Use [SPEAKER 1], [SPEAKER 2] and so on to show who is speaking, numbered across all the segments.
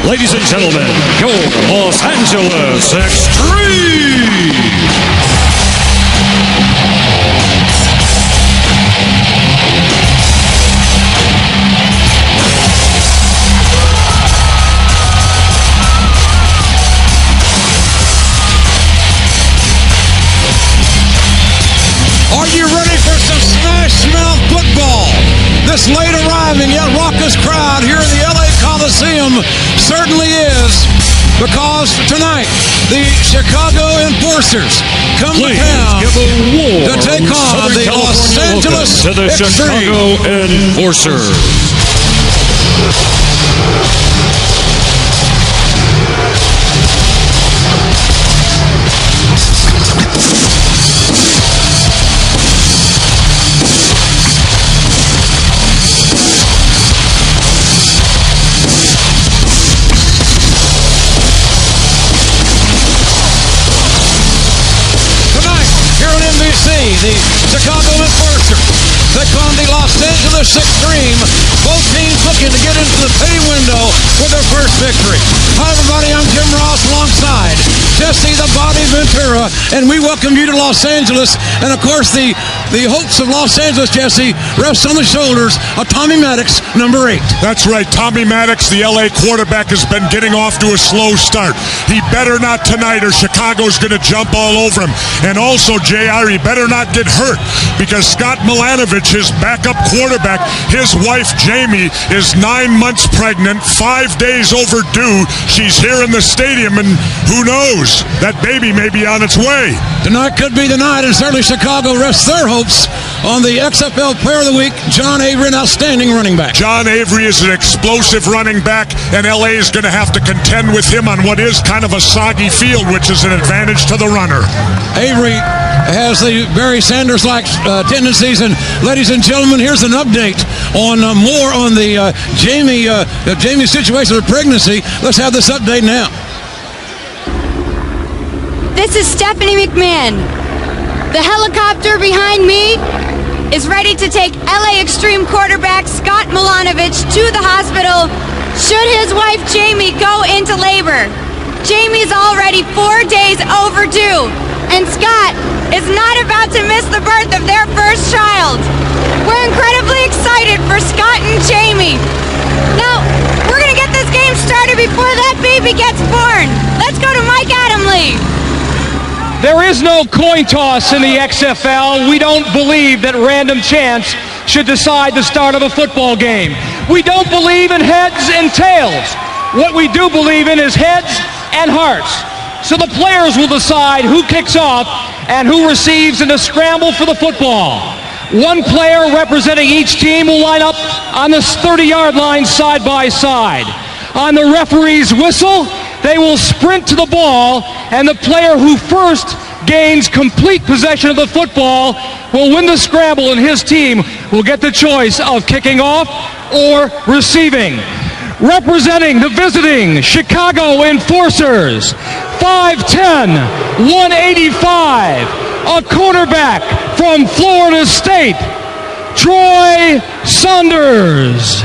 [SPEAKER 1] Ladies and gentlemen, your Los Angeles Extreme!
[SPEAKER 2] Are you ready for some smash-mouth football? This late arriving yet raucous crowd here in the LA Coliseum certainly is, because tonight the Chicago Enforcers come to town to take on the Los Angeles
[SPEAKER 1] to the
[SPEAKER 2] Extreme.
[SPEAKER 1] Chicago Enforcers.
[SPEAKER 2] The Chicago Enforcers take on the Los Angeles Extreme. Both teams looking to get into the pay window with their first victory. Hi everybody, I'm Jim Ross alongside Jesse the Body Ventura, and we welcome you to Los Angeles. And of course the hopes of Los Angeles, Jesse, rests on the shoulders of Tommy Maddox, number 8.
[SPEAKER 3] That's right, Tommy Maddox, the LA quarterback, has been getting off to a slow start. He better not tonight or Chicago's going to jump all over him. And also, JR, he better not get hurt, because Scott Milanovic, his backup quarterback, his wife Jamie is 9 months pregnant, 5 days overdue. She's here in the stadium, and who knows, that baby may be on its way.
[SPEAKER 2] Tonight could be the night, and certainly Chicago rests their hopes on the XFL Player of the Week, John Avery, an outstanding running back.
[SPEAKER 3] John Avery is an explosive running back, and LA is going to have to contend with him on what is kind of a soggy field, which is an advantage to the runner. Avery
[SPEAKER 2] has the Barry Sanders-like tendencies, and ladies and gentlemen, here's an update on more on the Jamie situation of pregnancy. Let's have this update now.
[SPEAKER 4] This is Stephanie McMahon. The helicopter behind me is ready to take LA Extreme quarterback Scott Milanovic to the hospital should his wife Jamie go into labor. Jamie's already 4 days overdue, and Scott is not about to miss the birth of their first child. We're incredibly excited for Scott and Jamie. Now, we're going to get this game started before that baby gets born. Let's go to Mike Adamle.
[SPEAKER 5] There is no coin toss in the XFL. We don't believe that random chance should decide the start of a football game. We don't believe in heads and tails. What we do believe in is heads and hearts. So the players will decide who kicks off and who receives in a scramble for the football. One player representing each team will line up on the 30-yard line side by side. On the referee's whistle, they will sprint to the ball, and the player who first gains complete possession of the football will win the scramble, and his team will get the choice of kicking off or receiving. Representing the visiting Chicago Enforcers, 5'10", 185, a quarterback from Florida State, Troy Saunders.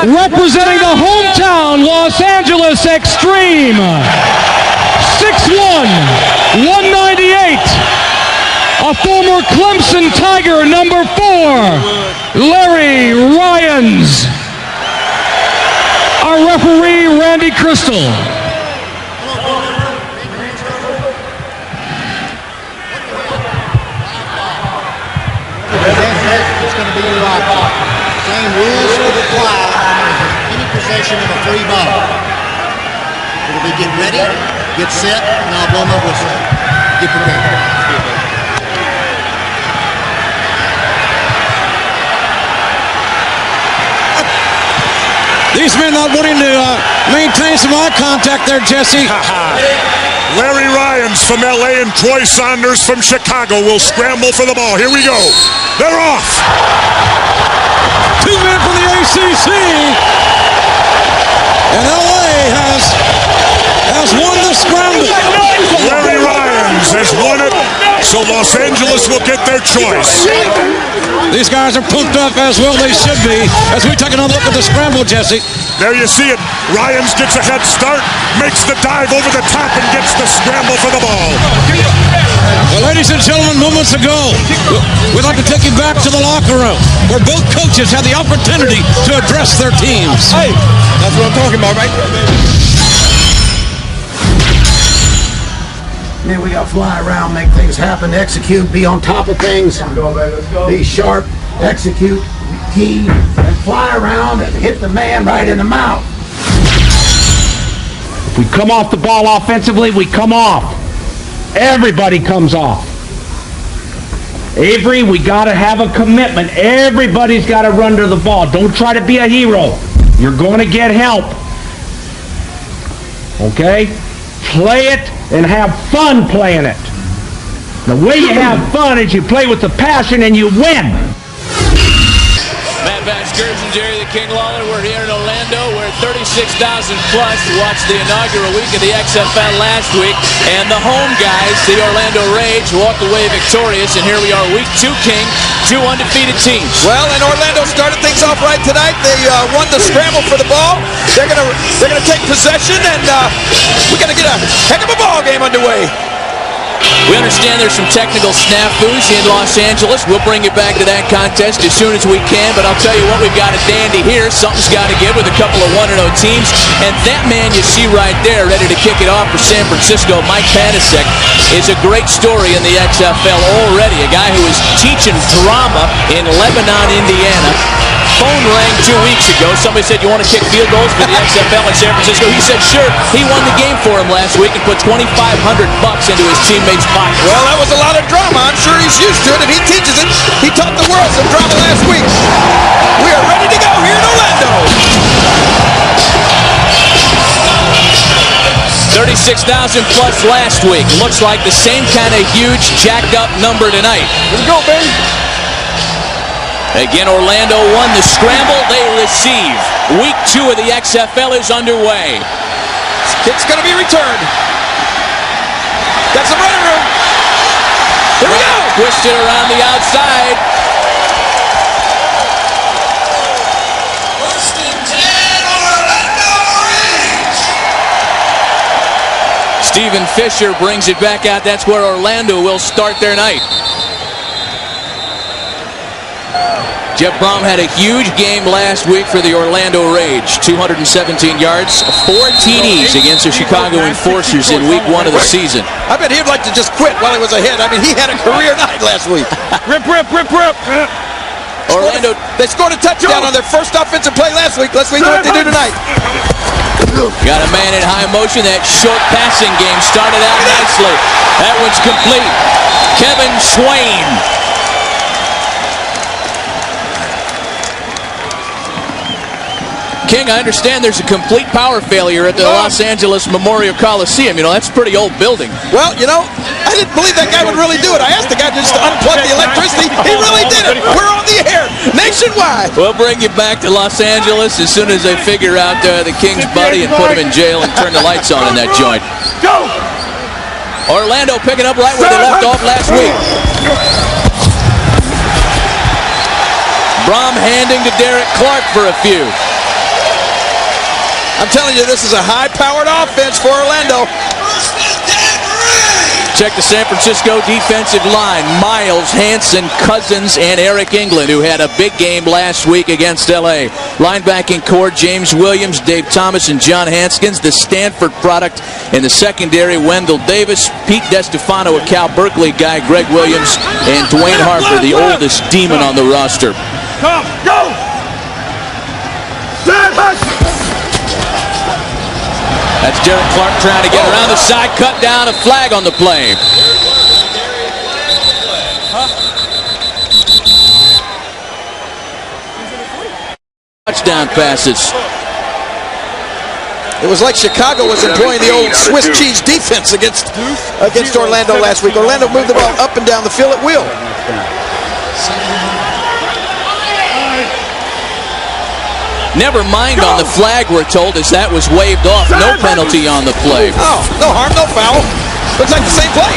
[SPEAKER 5] Representing the hometown Los Angeles Extreme, 6'1", 198, a former Clemson Tiger, number 4, Larry Ryans. Our referee, Randy Crystal.
[SPEAKER 6] It's going to be same rules for the fly. Any possession of a free ball. It'll be get ready, get set, and I'll blow my whistle. Get prepared.
[SPEAKER 2] These men not wanting to maintain some eye contact there, Jesse.
[SPEAKER 3] Larry Ryans from LA and Troy Saunders from Chicago will scramble for the ball. Here we go. They're off.
[SPEAKER 2] 2 men from the ACC, and LA has won the scramble.
[SPEAKER 3] Larry Ryans has won it, so Los Angeles will get their choice.
[SPEAKER 2] These guys are pumped up, as well they should be, as we take another look at the scramble, Jesse.
[SPEAKER 3] There you see it. Ryans gets a head start, makes the dive over the top, and gets the scramble for the ball.
[SPEAKER 2] Well, ladies and gentlemen, moments ago, we'd like to take you back to the locker room, where both coaches had the opportunity to address their teams.
[SPEAKER 7] Hey, that's what I'm talking about, right?
[SPEAKER 6] Man, we got to fly around, make things happen, execute, be on top of things, be sharp, execute, key, and fly around and hit the man right in the mouth.
[SPEAKER 5] If we come off the ball offensively, we come off. Everybody comes off. Avery, we got to have a commitment. Everybody's got to run to the ball. Don't try to be a hero. You're going to get help. Okay? Play it and have fun playing it. The way you have fun is you play with the passion and you win.
[SPEAKER 8] Matt Van Scherzen, Jerry the King Lawler. We're here in Orlando where 36,000 plus watched the inaugural week of the XFL last week. And the home guys, the Orlando Rage, walked away victorious. And here we are, week 2, King, 2 undefeated teams.
[SPEAKER 7] Well, and Orlando started things off right tonight. They won the scramble for the ball. They're gonna take possession, and we're gonna get a heck of a ball game underway.
[SPEAKER 8] We understand there's some technical snafus in Los Angeles. We'll bring you back to that contest as soon as we can. But I'll tell you what, we've got a dandy here. Something's got to give with a couple of 1-0 teams. And that man you see right there ready to kick it off for San Francisco, Mike Patasek, is a great story in the XFL already. A guy who is teaching drama in Lebanon, Indiana. Phone rang 2 weeks ago. Somebody said, you want to kick field goals for the XFL in San Francisco? He said, sure. He won the game for him last week and put $2,500 into his teammates' pockets.
[SPEAKER 7] Well, that was a lot of drama. I'm sure he's used to it, and he teaches it. He taught the world some drama last week. We are ready to go here in Orlando.
[SPEAKER 8] 36,000 plus last week. Looks like the same kind of huge, jacked up number tonight.
[SPEAKER 7] Let's go, baby.
[SPEAKER 8] Again, Orlando won the scramble. They receive. Week 2 of the XFL is underway.
[SPEAKER 7] Kick's going to be returned. Got some running room. Here we go.
[SPEAKER 8] Twisted around the outside.
[SPEAKER 9] First and 10, Orlando Rage.
[SPEAKER 8] Stephen Fisher brings it back out. That's where Orlando will start their night. Jeff Brom had a huge game last week for the Orlando Rage. 217 yards, 4 TDs against the Chicago Enforcers in week 1 of the season.
[SPEAKER 7] I bet he'd like to just quit while he was ahead. I mean, he had a career night last week.
[SPEAKER 3] Rip.
[SPEAKER 8] Orlando,
[SPEAKER 7] they scored a touchdown on their first offensive play last week. Let's see what they do tonight.
[SPEAKER 8] got a man in high motion. That short passing game started out nicely. That one's complete. Kevin Swain. King, I understand there's a complete power failure at the Los Angeles Memorial Coliseum. You know, that's a pretty old building.
[SPEAKER 7] Well, you know, I didn't believe that guy would really do it. I asked the guy just to unplug the electricity. He really did it. We're on the air nationwide.
[SPEAKER 8] We'll bring you back to Los Angeles as soon as they figure out the King's buddy and put him in jail and turn the lights on in that joint.
[SPEAKER 3] Go!
[SPEAKER 8] Orlando picking up right where they left off last week. Brom handing to Derek Clark for a few.
[SPEAKER 7] I'm telling you, this is a high-powered offense for Orlando.
[SPEAKER 8] Check the San Francisco defensive line. Miles, Hanson, Cousins, and Eric England, who had a big game last week against L.A. Linebacking core, James Williams, Dave Thomas, and John Hanskins. The Stanford product in the secondary, Wendell Davis, Pete DeStefano, a Cal Berkeley guy, Greg Williams, and Dwayne Harper, the oldest demon on the roster.
[SPEAKER 3] Come, go!
[SPEAKER 8] That's Derek Clark trying to get around the side, cut down, a flag on the play. Touchdown passes.
[SPEAKER 7] It was like Chicago was enjoying the old Swiss cheese defense against Orlando last week. Orlando moved the ball up and down the field at will.
[SPEAKER 8] Never mind on the flag, we're told, as that was waved off. No penalty on the play.
[SPEAKER 7] Oh, no harm, no foul. Looks like the same play.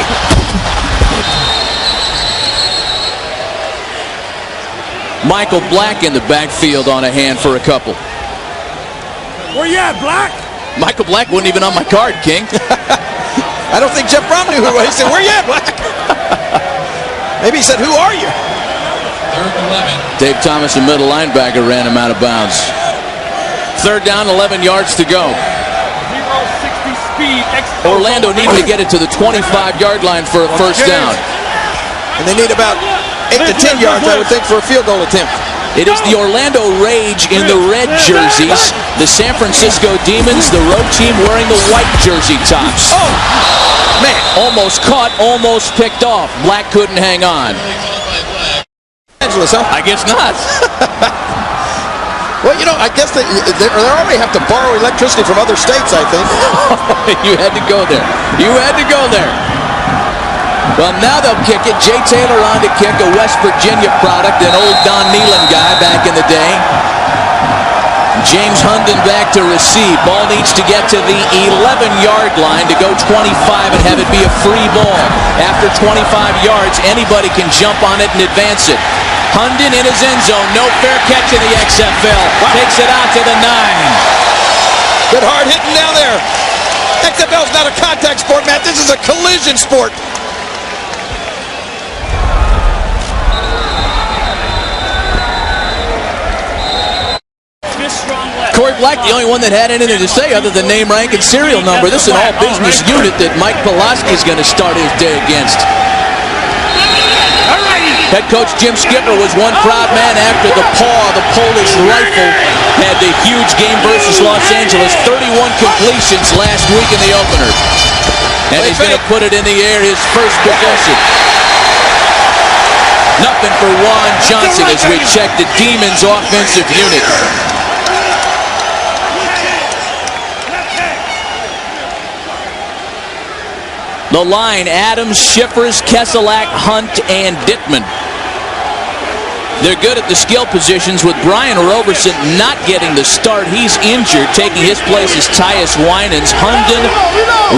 [SPEAKER 8] Michael Black in the backfield on a hand for a couple.
[SPEAKER 7] Where you at, Black?
[SPEAKER 8] Michael Black wasn't even on my card, King.
[SPEAKER 7] I don't think Jeff Brown knew who he was. He said, where you at, Black? Maybe he said, who are you?
[SPEAKER 8] Dave Thomas, the middle linebacker, ran him out of bounds. Third down, 11 yards to go. Orlando needed to get it to the 25-yard line for a first down.
[SPEAKER 7] And they need about 8 to 10 yards, I would think, for a field goal attempt.
[SPEAKER 8] It is the Orlando Rage in the red jerseys. The San Francisco Demons, the road team, wearing the white jersey tops.
[SPEAKER 7] Oh, man.
[SPEAKER 8] Almost caught, almost picked off. Black couldn't hang on.
[SPEAKER 7] Angeles, huh?
[SPEAKER 8] I guess not.
[SPEAKER 7] Well, you know, I guess they already have to borrow electricity from other states, I think.
[SPEAKER 8] You had to go there. You had to go there. Well, now they'll kick it. Jay Taylor on to kick, a West Virginia product, an old Don Nehlen guy back in the day. James Hunden back to receive. Ball needs to get to the 11-yard line to go 25 and have it be a free ball. After 25 yards, anybody can jump on it and advance it. Hunden in his end zone. No fair catch in the XFL. Takes it out to the 9.
[SPEAKER 7] Good hard hitting down there. XFL's not a contact sport, Matt. This is a collision sport.
[SPEAKER 8] Corey Black, the only one that had anything to say other than name, rank, and serial number. This is an all-business unit that Mike Pulaski is going to start his day against. Head coach Jim Skipper was one proud man after the Polish rifle, had the huge game versus Los Angeles. 31 completions last week in the opener. And he's going to put it in the air, his first possession. Nothing for Juan Johnson as we check the Demons offensive unit. The line, Adams, Schiffers, Kesselak, Hunt, and Dittman. They're good at the skill positions with Brian Roberson not getting the start. He's injured. Taking his place is Tyus Winans, Hunden,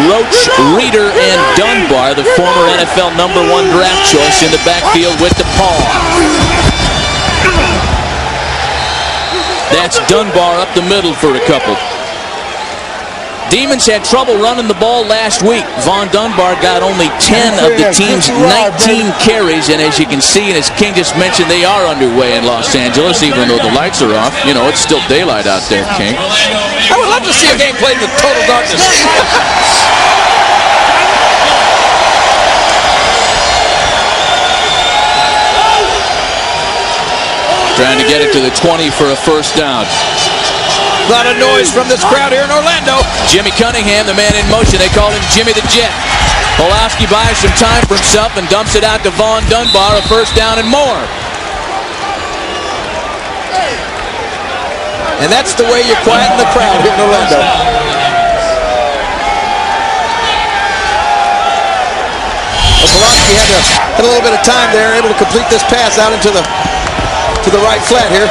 [SPEAKER 8] Roach, Reeder, and Dunbar, the former NFL #1 draft choice, in the backfield with the paw. That's Dunbar up the middle for a couple. Demons had trouble running the ball last week. Von Dunbar got only 10 of the team's 19 carries, and as you can see, and as King just mentioned, they are underway in Los Angeles, even though the lights are off. You know, it's still daylight out there, King.
[SPEAKER 7] I would love to see a game played in total darkness.
[SPEAKER 8] Trying to get it to the 20 for a first down.
[SPEAKER 7] A lot of noise from this crowd here in Orlando.
[SPEAKER 8] Jimmy Cunningham, the man in motion. They call him Jimmy the Jet. Pulaski buys some time for himself and dumps it out to Von Dunbar, a first down and more.
[SPEAKER 7] And that's the way you quieten the crowd here in Orlando. Well, Pulaski had a little bit of time there, able to complete this pass out into the right flat here.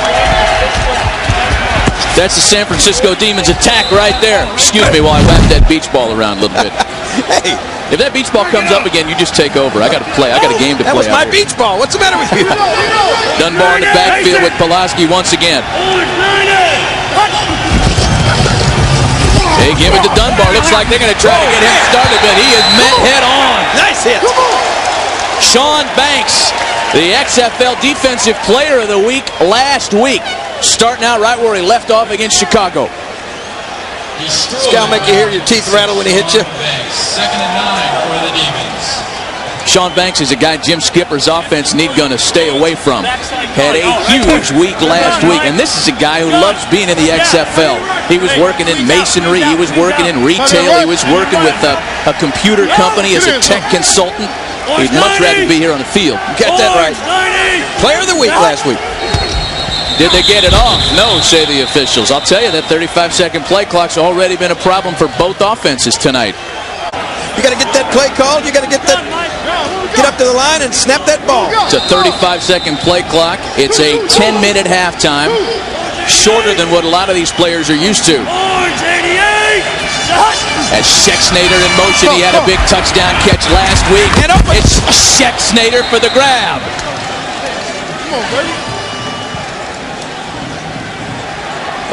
[SPEAKER 8] That's the San Francisco Demons attack right there. Excuse me while I wrap that beach ball around a little bit.
[SPEAKER 7] Hey,
[SPEAKER 8] if that beach ball comes up again, you just take over. I got to play. I got a game to play.
[SPEAKER 7] That was my beach ball. What's the matter with you?
[SPEAKER 8] Dunbar in the backfield with Pulaski once again. They give it to Dunbar. Looks like they're going to try to get him started, but he is met head on.
[SPEAKER 7] Nice hit.
[SPEAKER 8] Sean Banks, the XFL Defensive Player of the Week last week. Starting out right where he left off against Chicago.
[SPEAKER 7] This guy will make you hear your teeth rattle when he hits you.
[SPEAKER 9] Second and 9 for the Demons.
[SPEAKER 8] Sean Banks is a guy Jim Skipper's offense need going to stay away from. Had a huge week last week, and this is a guy who loves being in the XFL. He was working in masonry, he was working in retail, he was working with a computer company as a tech consultant. He'd much rather be here on the field.
[SPEAKER 7] You got that right. Player of the week last week.
[SPEAKER 8] Did they get it off? No, say the officials. I'll tell you, that 35-second play clock's already been a problem for both offenses tonight.
[SPEAKER 7] You got to get that play called. You got to get up to the line and snap that ball.
[SPEAKER 8] It's a 35-second play clock. It's a 10-minute halftime, shorter than what a lot of these players are used to. As Schexnayder in motion, he had a big touchdown catch last week. It's Schexnayder for the grab.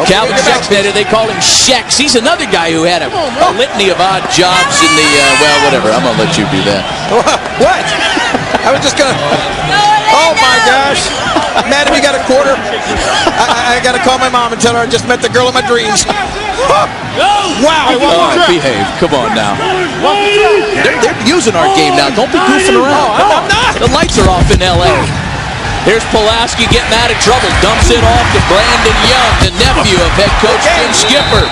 [SPEAKER 8] Calvin Sexton, they call him Shex. He's another guy who had a litany of odd jobs in the, well, whatever. I'm going to let you do that.
[SPEAKER 7] What? I was just going to... Oh, my gosh. Madam, you got a quarter? I got to call my mom and tell her I just met the girl of my dreams. Wow.
[SPEAKER 8] Behave. Come on now. They're using our game now. Don't be goofing around.
[SPEAKER 7] I'm not.
[SPEAKER 8] The lights are off in L.A. Here's Pulaski getting out of trouble. Dumps it off to Brandon Young, the nephew of head coach Jim Skipper.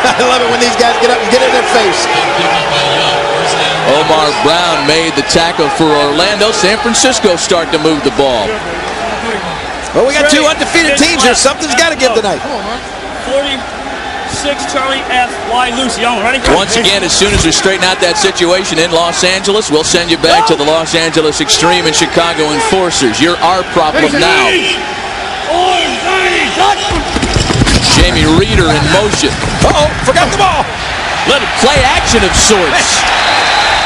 [SPEAKER 7] I love it when these guys get up and get in their face.
[SPEAKER 8] Omar Brown made the tackle for Orlando. San Francisco start to move the ball.
[SPEAKER 7] Well, we got two undefeated teams here. Something's got to give tonight.
[SPEAKER 10] 46 Charlie F. Y. Lucy. Y'all ready?
[SPEAKER 8] Once again, as soon as we straighten out that situation in Los Angeles, we'll send you back to the Los Angeles Extreme and Chicago Enforcers. You're our problem now. Jamie Reeder in motion.
[SPEAKER 7] Uh-oh, forgot the ball.
[SPEAKER 8] Little play action of sorts.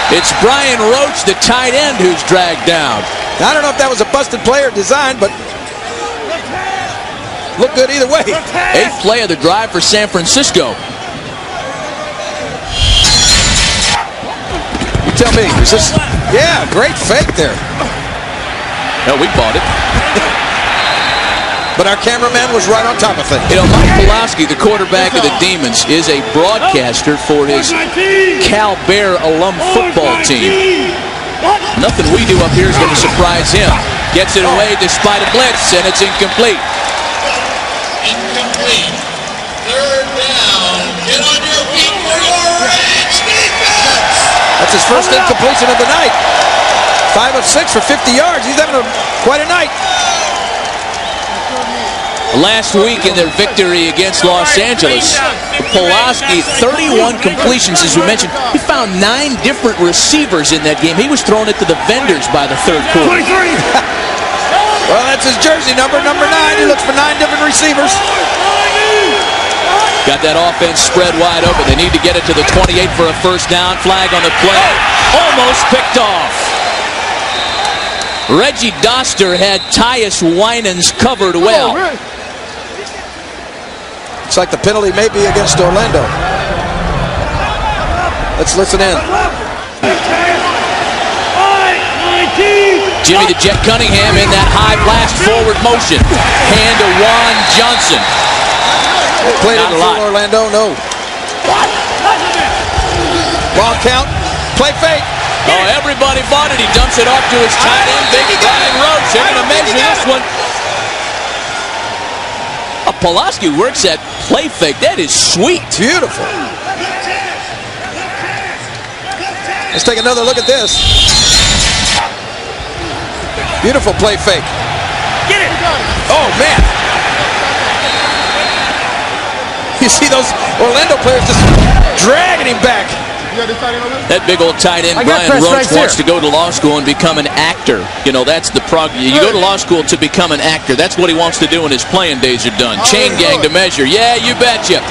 [SPEAKER 8] It's Brian Roach, the tight end, who's dragged down.
[SPEAKER 7] I don't know if that was a busted play or design, but look good either way.
[SPEAKER 8] 8th play of the drive for San Francisco.
[SPEAKER 7] You tell me, is this... Yeah, great fake there.
[SPEAKER 8] No, we bought it.
[SPEAKER 7] But our cameraman was right on top of it.
[SPEAKER 8] You know, Mike Pulaski, the quarterback of the Demons, is a broadcaster for his Cal Bear alum football team. Nothing we do up here is going to surprise him. Gets it away despite a blitz, and it's incomplete.
[SPEAKER 9] Incomplete. Third down. Get on your feet for your Orange defense.
[SPEAKER 7] That's his first incompletion of the night. 5 of 6 for 50 yards. He's having quite a night.
[SPEAKER 8] Last week in their victory against Los Angeles, Pulaski, 31 completions, as we mentioned. He found 9 different receivers in that game. He was throwing it to the vendors by the third quarter.
[SPEAKER 7] Well, that's his jersey number 9. He looks for 9 different receivers.
[SPEAKER 8] Got that offense spread wide open. They need to get it to the 28 for a first down. Flag on the play. Almost picked off. Reggie Doster had Tyus Winans covered well.
[SPEAKER 7] Looks like the penalty may be against Orlando. Let's listen in.
[SPEAKER 8] Jimmy the Jet Cunningham in that high blast forward motion. Hand to Juan Johnson.
[SPEAKER 7] Played it a lot. Orlando, no. Long count. Play fake.
[SPEAKER 8] Oh, everybody bought it. He dumps it off to his tight end, big Brian Roach. They're going to measure this one. Pulaski works that play fake. That is sweet.
[SPEAKER 7] Beautiful. Let's take another look at this. Beautiful play fake.
[SPEAKER 10] Get it.
[SPEAKER 7] Oh, man. You see those Orlando players just dragging him back.
[SPEAKER 8] That big old tight end, Brian Roach, wants to go to law school and become an actor. You know, that's the you go to law school to become an actor. That's what he wants to do when his playing days are done. Chain gang to measure. Yeah, you betcha.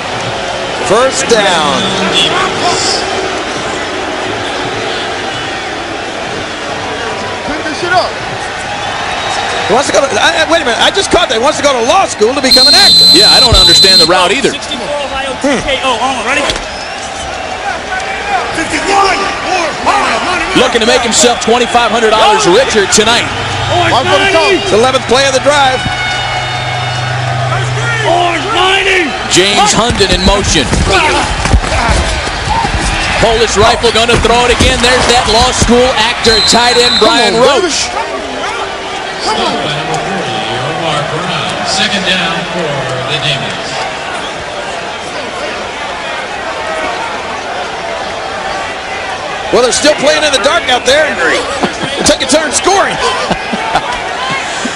[SPEAKER 7] First down. He wants to go to, wait a minute, I just caught that. He wants to go to law school to become an actor.
[SPEAKER 8] Yeah, I don't understand the route either.
[SPEAKER 10] 64 Ohio TKO. Ready? 51.
[SPEAKER 8] Looking to make himself $2,500 richer tonight.
[SPEAKER 7] It's the 11th play of the drive.
[SPEAKER 8] James Hunden in motion. Polish rifle going to throw it again. There's that law school actor, tight end Brian Roach.
[SPEAKER 9] Second down for the Demons.
[SPEAKER 7] Well, they're still playing in the dark out there. We'll take a turn scoring.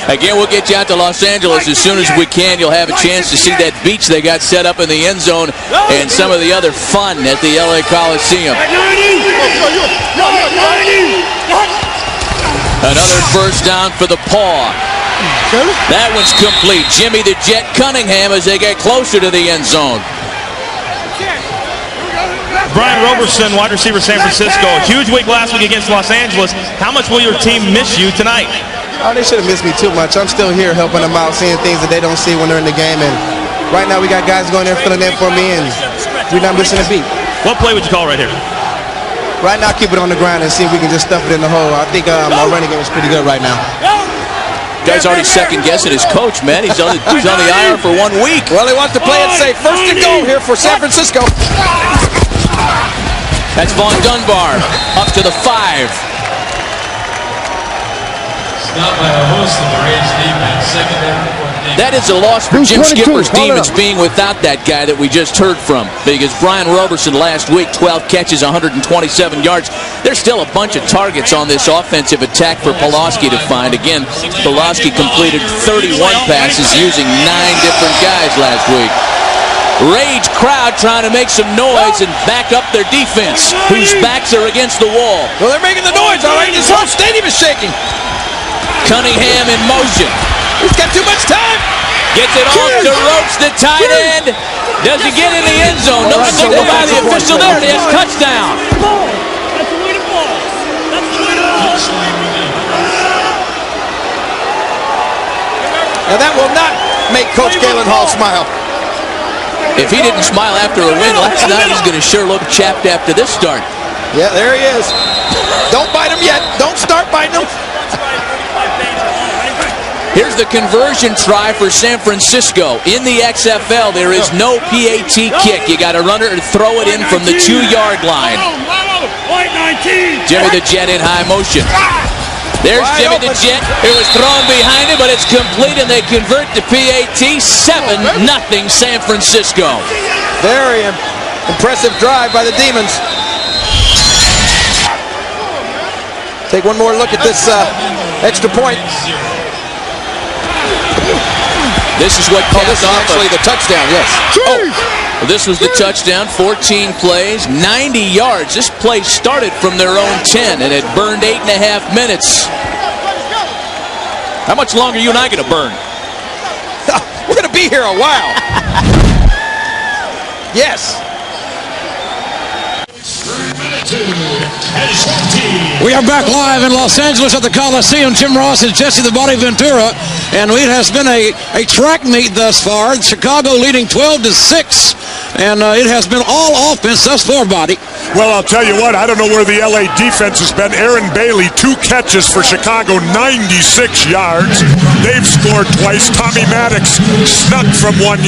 [SPEAKER 8] Again, we'll get you out to Los Angeles as soon as we can. You'll have a chance to see that beach they got set up in the end zone and some of the other fun at the LA Coliseum. Another first down for the Paw. That one's complete. Jimmy the Jet Cunningham as they get closer to the end zone.
[SPEAKER 11] Brian Roberson, wide receiver, San Francisco. A huge week last week against Los Angeles. How much will your team miss you tonight?
[SPEAKER 12] Oh, they shouldn't miss me too much. I'm still here helping them out, seeing things that they don't see when they're in the game. And right now we got guys going there filling in for me, and we're not missing a beat.
[SPEAKER 11] What play would you call right here?
[SPEAKER 12] Right now, keep it on the ground and see if we can just stuff it in the hole. I think our running game is pretty good right now.
[SPEAKER 8] Guy's already second-guessing his coach, man. He's on the IR for 1 week.
[SPEAKER 7] Well, he wants to play it safe. First and goal here for San Francisco.
[SPEAKER 8] That's Von Dunbar up to the 5.
[SPEAKER 9] Stop by a host of the Rage defense. Second down.
[SPEAKER 8] That is a loss for Jim Skipper's Demons being without that guy that we just heard from. Because Brian Roberson last week, 12 catches, 127 yards. There's still a bunch of targets on this offensive attack for Pulaski to find. Again, Pulaski completed 31 passes using 9 different guys last week. Rage crowd trying to make some noise and back up their defense, whose backs are against the wall.
[SPEAKER 7] Well, they're making the noise, all right. This whole stadium is shaking.
[SPEAKER 8] Cunningham in motion.
[SPEAKER 7] He's got too much time.
[SPEAKER 8] Gets it off to Roach, the tight end. Does he get in the end zone? No signal by the official. There it is. Touchdown.
[SPEAKER 10] That's the way to ball. That's the way to ball.
[SPEAKER 7] Now that will not make Coach Galen Hall smile.
[SPEAKER 8] If he didn't smile after a win last night, he's going to sure look chapped after this start.
[SPEAKER 7] Yeah, there he is. Don't bite him yet. Don't start biting him.
[SPEAKER 8] Here's the conversion try for San Francisco. In the XFL, there is no PAT kick. You got to run it or throw it in from the 2-yard line. Jimmy the Jet in high motion. There's Jimmy the Jet. It was thrown behind him, but it's complete, and they convert to PAT. 7-0 San Francisco.
[SPEAKER 7] Very impressive drive by the Demons. Take one more look at this extra point.
[SPEAKER 8] This is what capped
[SPEAKER 7] this is
[SPEAKER 8] off
[SPEAKER 7] actually the touchdown, yes.
[SPEAKER 8] Oh, this was the touchdown. 14 plays, 90 yards. This play started from their own 10, and it burned 8.5 minutes. How much longer are you and I going to burn?
[SPEAKER 7] We're going to be here a while. Yes.
[SPEAKER 2] We are back live in Los Angeles at the Coliseum. Jim Ross and Jesse the Body Ventura, and it has been a track meet thus far. Chicago leading 12-6, and it has been all offense thus far, Body.
[SPEAKER 3] Well, I'll tell you what, I don't know where the LA defense has been. Aaron Bailey, 2 catches for Chicago, 96 yards. They've scored twice. Tommy Maddox snuck from one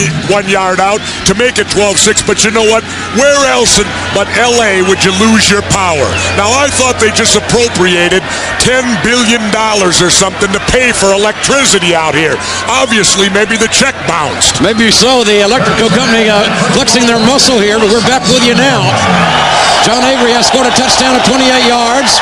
[SPEAKER 3] yard out to make it 12-6. But you know what? Where else but LA would you lose your power? Now, I thought they just appropriated $10 billion or something to pay for electricity out here. Obviously, maybe the check bounced.
[SPEAKER 2] Maybe so. The electrical company flexing their muscle here, but we're back with you now. John Avery has scored a touchdown at 28 yards.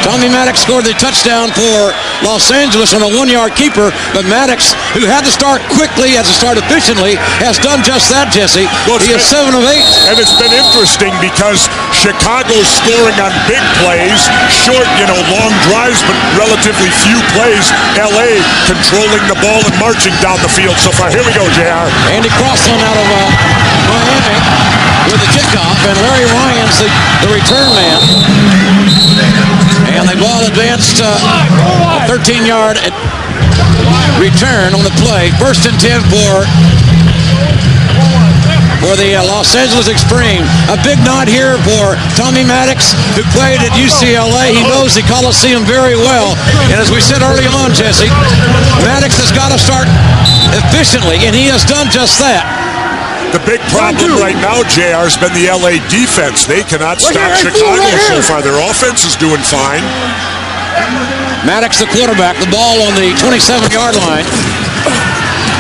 [SPEAKER 2] Tommy Maddox scored the touchdown for Los Angeles on a 1-yard keeper, but Maddox, who had to start quickly, has to start efficiently, has done just that, Jesse. Well, he is 7 of 8.
[SPEAKER 3] And it's been interesting because Chicago's scoring on big plays, short, long drives, but relatively few plays. LA controlling the ball and marching down the field so far. Here we go, JR.
[SPEAKER 2] Andy Crossland out of Miami with the kickoff, and Larry Ryan's the return man. And the ball advanced a 13-yard return on the play. 1st and 10 for the Los Angeles Extreme. A big nod here for Tommy Maddox, who played at UCLA. He knows the Coliseum very well. And as we said early on, Jesse, Maddox has got to start efficiently, and he has done just that.
[SPEAKER 3] The big problem right now, JR, has been the LA defense. They cannot stop Chicago so far. Their offense is doing fine.
[SPEAKER 2] Maddox, the quarterback, the ball on the 27-yard line.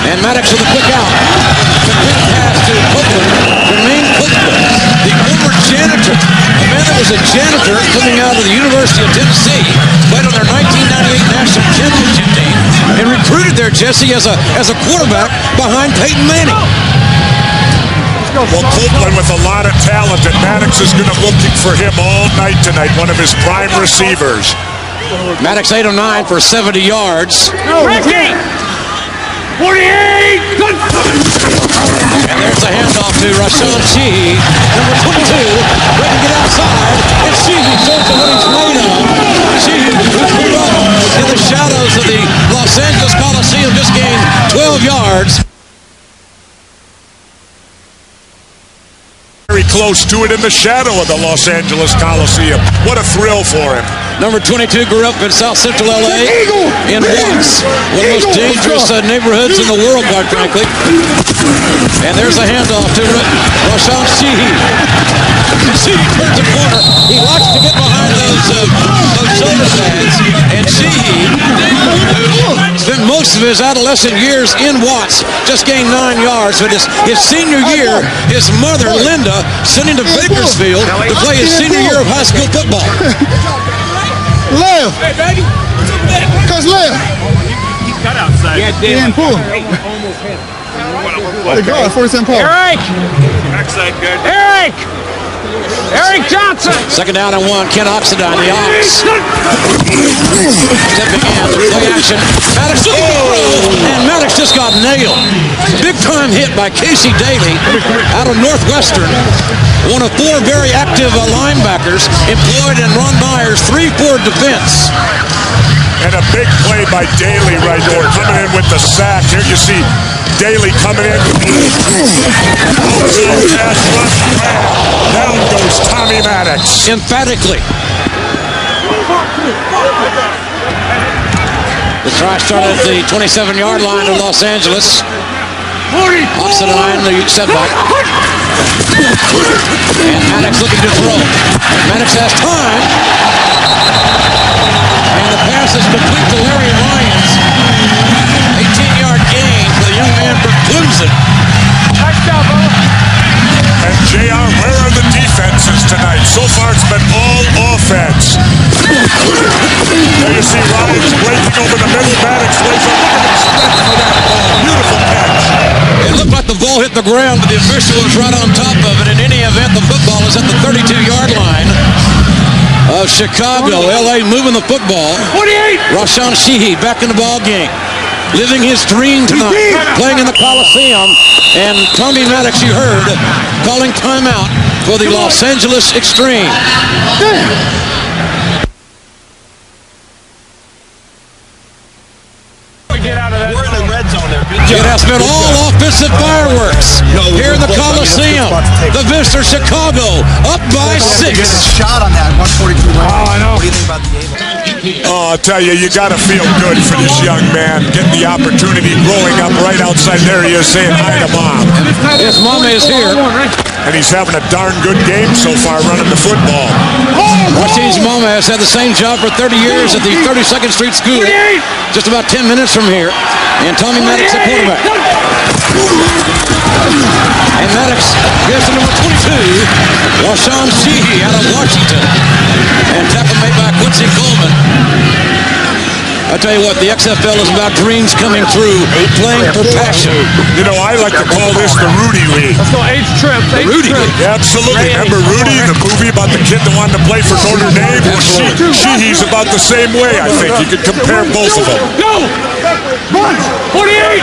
[SPEAKER 2] And Maddox with a quick out. The quick pass to Copeland. Jermaine Copeland, the former janitor. A man that was a janitor coming out of the University of Tennessee. Played on their 1998 national championship team. And recruited there, Jesse, as a quarterback behind Peyton Manning.
[SPEAKER 3] Well, Copeland with a lot of talent, and Maddox is going to looking for him all night tonight, one of his prime receivers.
[SPEAKER 2] Maddox 8 of 9 for 70 yards.
[SPEAKER 10] 48!
[SPEAKER 2] And there's a handoff to Rashawn Sheehy, number 22, ready to get outside. And Sheehy shows what he's made of. Sheehy, who's put up in the of the Los Angeles Coliseum just gained 12 yards.
[SPEAKER 3] Very close to it in the shadow of the Los Angeles Coliseum. What a thrill for him.
[SPEAKER 2] Number 22 grew up in South Central LA in Watts, one of the most dangerous neighborhoods in the world, quite frankly. And there's a handoff to Rashawn Sheehy. Sheehy turns the corner. He likes to get behind those shoulder pads. And Sheehy, who spent most of his adolescent years in Watts, just gained 9 yards. But his senior year, his mother, Linda, sent him to Bakersfield to play his senior year of high school football.
[SPEAKER 13] Left.
[SPEAKER 10] Hey, baby.
[SPEAKER 13] Cause left.
[SPEAKER 10] He cut outside.
[SPEAKER 13] He didn't pull. The guard, 47 pull.
[SPEAKER 10] Eric! Backside good. Eric! Eric Johnson!
[SPEAKER 2] Second down and 1. Ken Oxendine, the Ox. Stepping in, play action. Maddox looking to throw, and Maddox just got nailed. Big time hit by Casey Daly out of Northwestern. One of 4 very active linebackers employed in Ron Meyer's 3-4 defense.
[SPEAKER 3] And a big play by Daly right there, coming in with the sack. Here you see Daly coming in. Down goes Tommy Maddox.
[SPEAKER 2] Emphatically. The try started at the 27-yard line of Los Angeles. Oxendine, the setback. And Maddox looking to throw. Maddox has time. And the pass is complete to Larry Lyons. 18-yard gain for the young man from Clemson.
[SPEAKER 10] Touchdown, bro.
[SPEAKER 3] And JR, where are the defenses tonight? So far it's been all offense. There you see Lyons breaking over the middle. Maddox lays a stretch for that ball. Beautiful catch.
[SPEAKER 2] It looked like the ball hit the ground, but the official was right on top of it. In any event, the football is at the 32-yard line of Chicago. LA moving the football.
[SPEAKER 10] 48!
[SPEAKER 2] Rashawn Sheehy back in the ball game. Living his dream tonight, playing in the Coliseum. And Tommy Maddox, you heard, calling timeout for the Los Angeles Extreme. It has been all offensive fireworks here in the Coliseum. The visitor Chicago up by 6.
[SPEAKER 6] Shot on that 142 range.
[SPEAKER 10] Oh, I know.
[SPEAKER 6] What do you think about the Able?
[SPEAKER 3] Oh, I'll tell you, you got to feel good for this young man. Getting the opportunity, growing up right outside there. He is saying hi to Mom.
[SPEAKER 2] His mama is here.
[SPEAKER 3] And he's having a darn good game so far running the football.
[SPEAKER 2] Rasheed's mama has had the same job for 30 years at the 32nd Street School. Just about 10 minutes from here. And Tommy Maddox, the quarterback. And Maddox gives to number 22, Rashawn Sheehy out of Washington. And tackle made by Quincy Coleman. I tell you what, the XFL is about dreams coming true, playing for passion.
[SPEAKER 3] You know, I like to call this the Rudy League.
[SPEAKER 10] Let's go, age trip.
[SPEAKER 3] Rudy League. Yeah, absolutely. Remember Rudy, the movie about the kid that wanted to play for Notre Dame? Well, Sheehy's about the same way, I think. You could compare both of them.
[SPEAKER 10] Go! 48!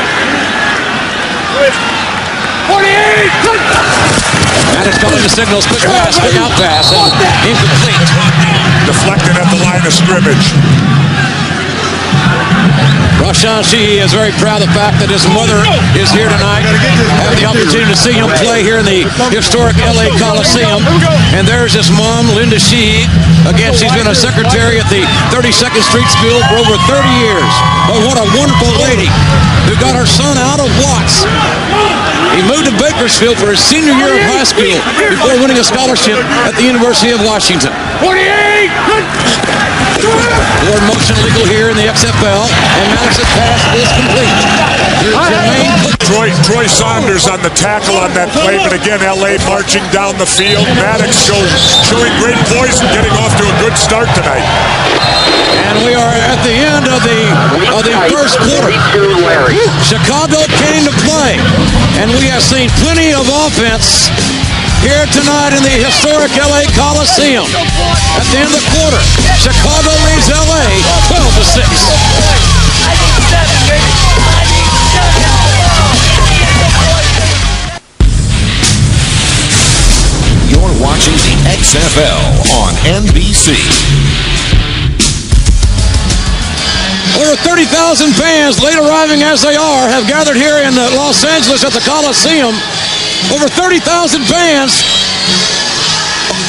[SPEAKER 10] 48!
[SPEAKER 2] Maddox calling the signals, quick pass, quick out pass, and incomplete.
[SPEAKER 3] Deflected at the line of scrimmage.
[SPEAKER 2] Rashawn Sheehy is very proud of the fact that his mother is here tonight. Have the opportunity to see him play here in the historic LA Coliseum. And there's his mom, Linda Sheehy. Again, she's been a secretary at the 32nd Street School for over 30 years. But what a wonderful lady who got her son out of Watts. He moved to Bakersfield for his senior year of high school before winning a scholarship at the University of Washington.
[SPEAKER 10] 48!
[SPEAKER 2] Forward motion legal here in the XFL, and Maddox's pass is complete.
[SPEAKER 3] Troy Saunders on the tackle on that play, but again, LA marching down the field. Maddox showing great poise and getting off to a good start tonight.
[SPEAKER 2] And we are at the end of the first quarter. Chicago came to play, and we have seen plenty of offense here tonight in the historic LA Coliseum. At the end of the quarter, Chicago leads LA 12-6.
[SPEAKER 14] You're watching the XFL on NBC.
[SPEAKER 2] We're Over 30,000 fans, late arriving as they are, have gathered here in Los Angeles at the Coliseum. Over 30,000 fans.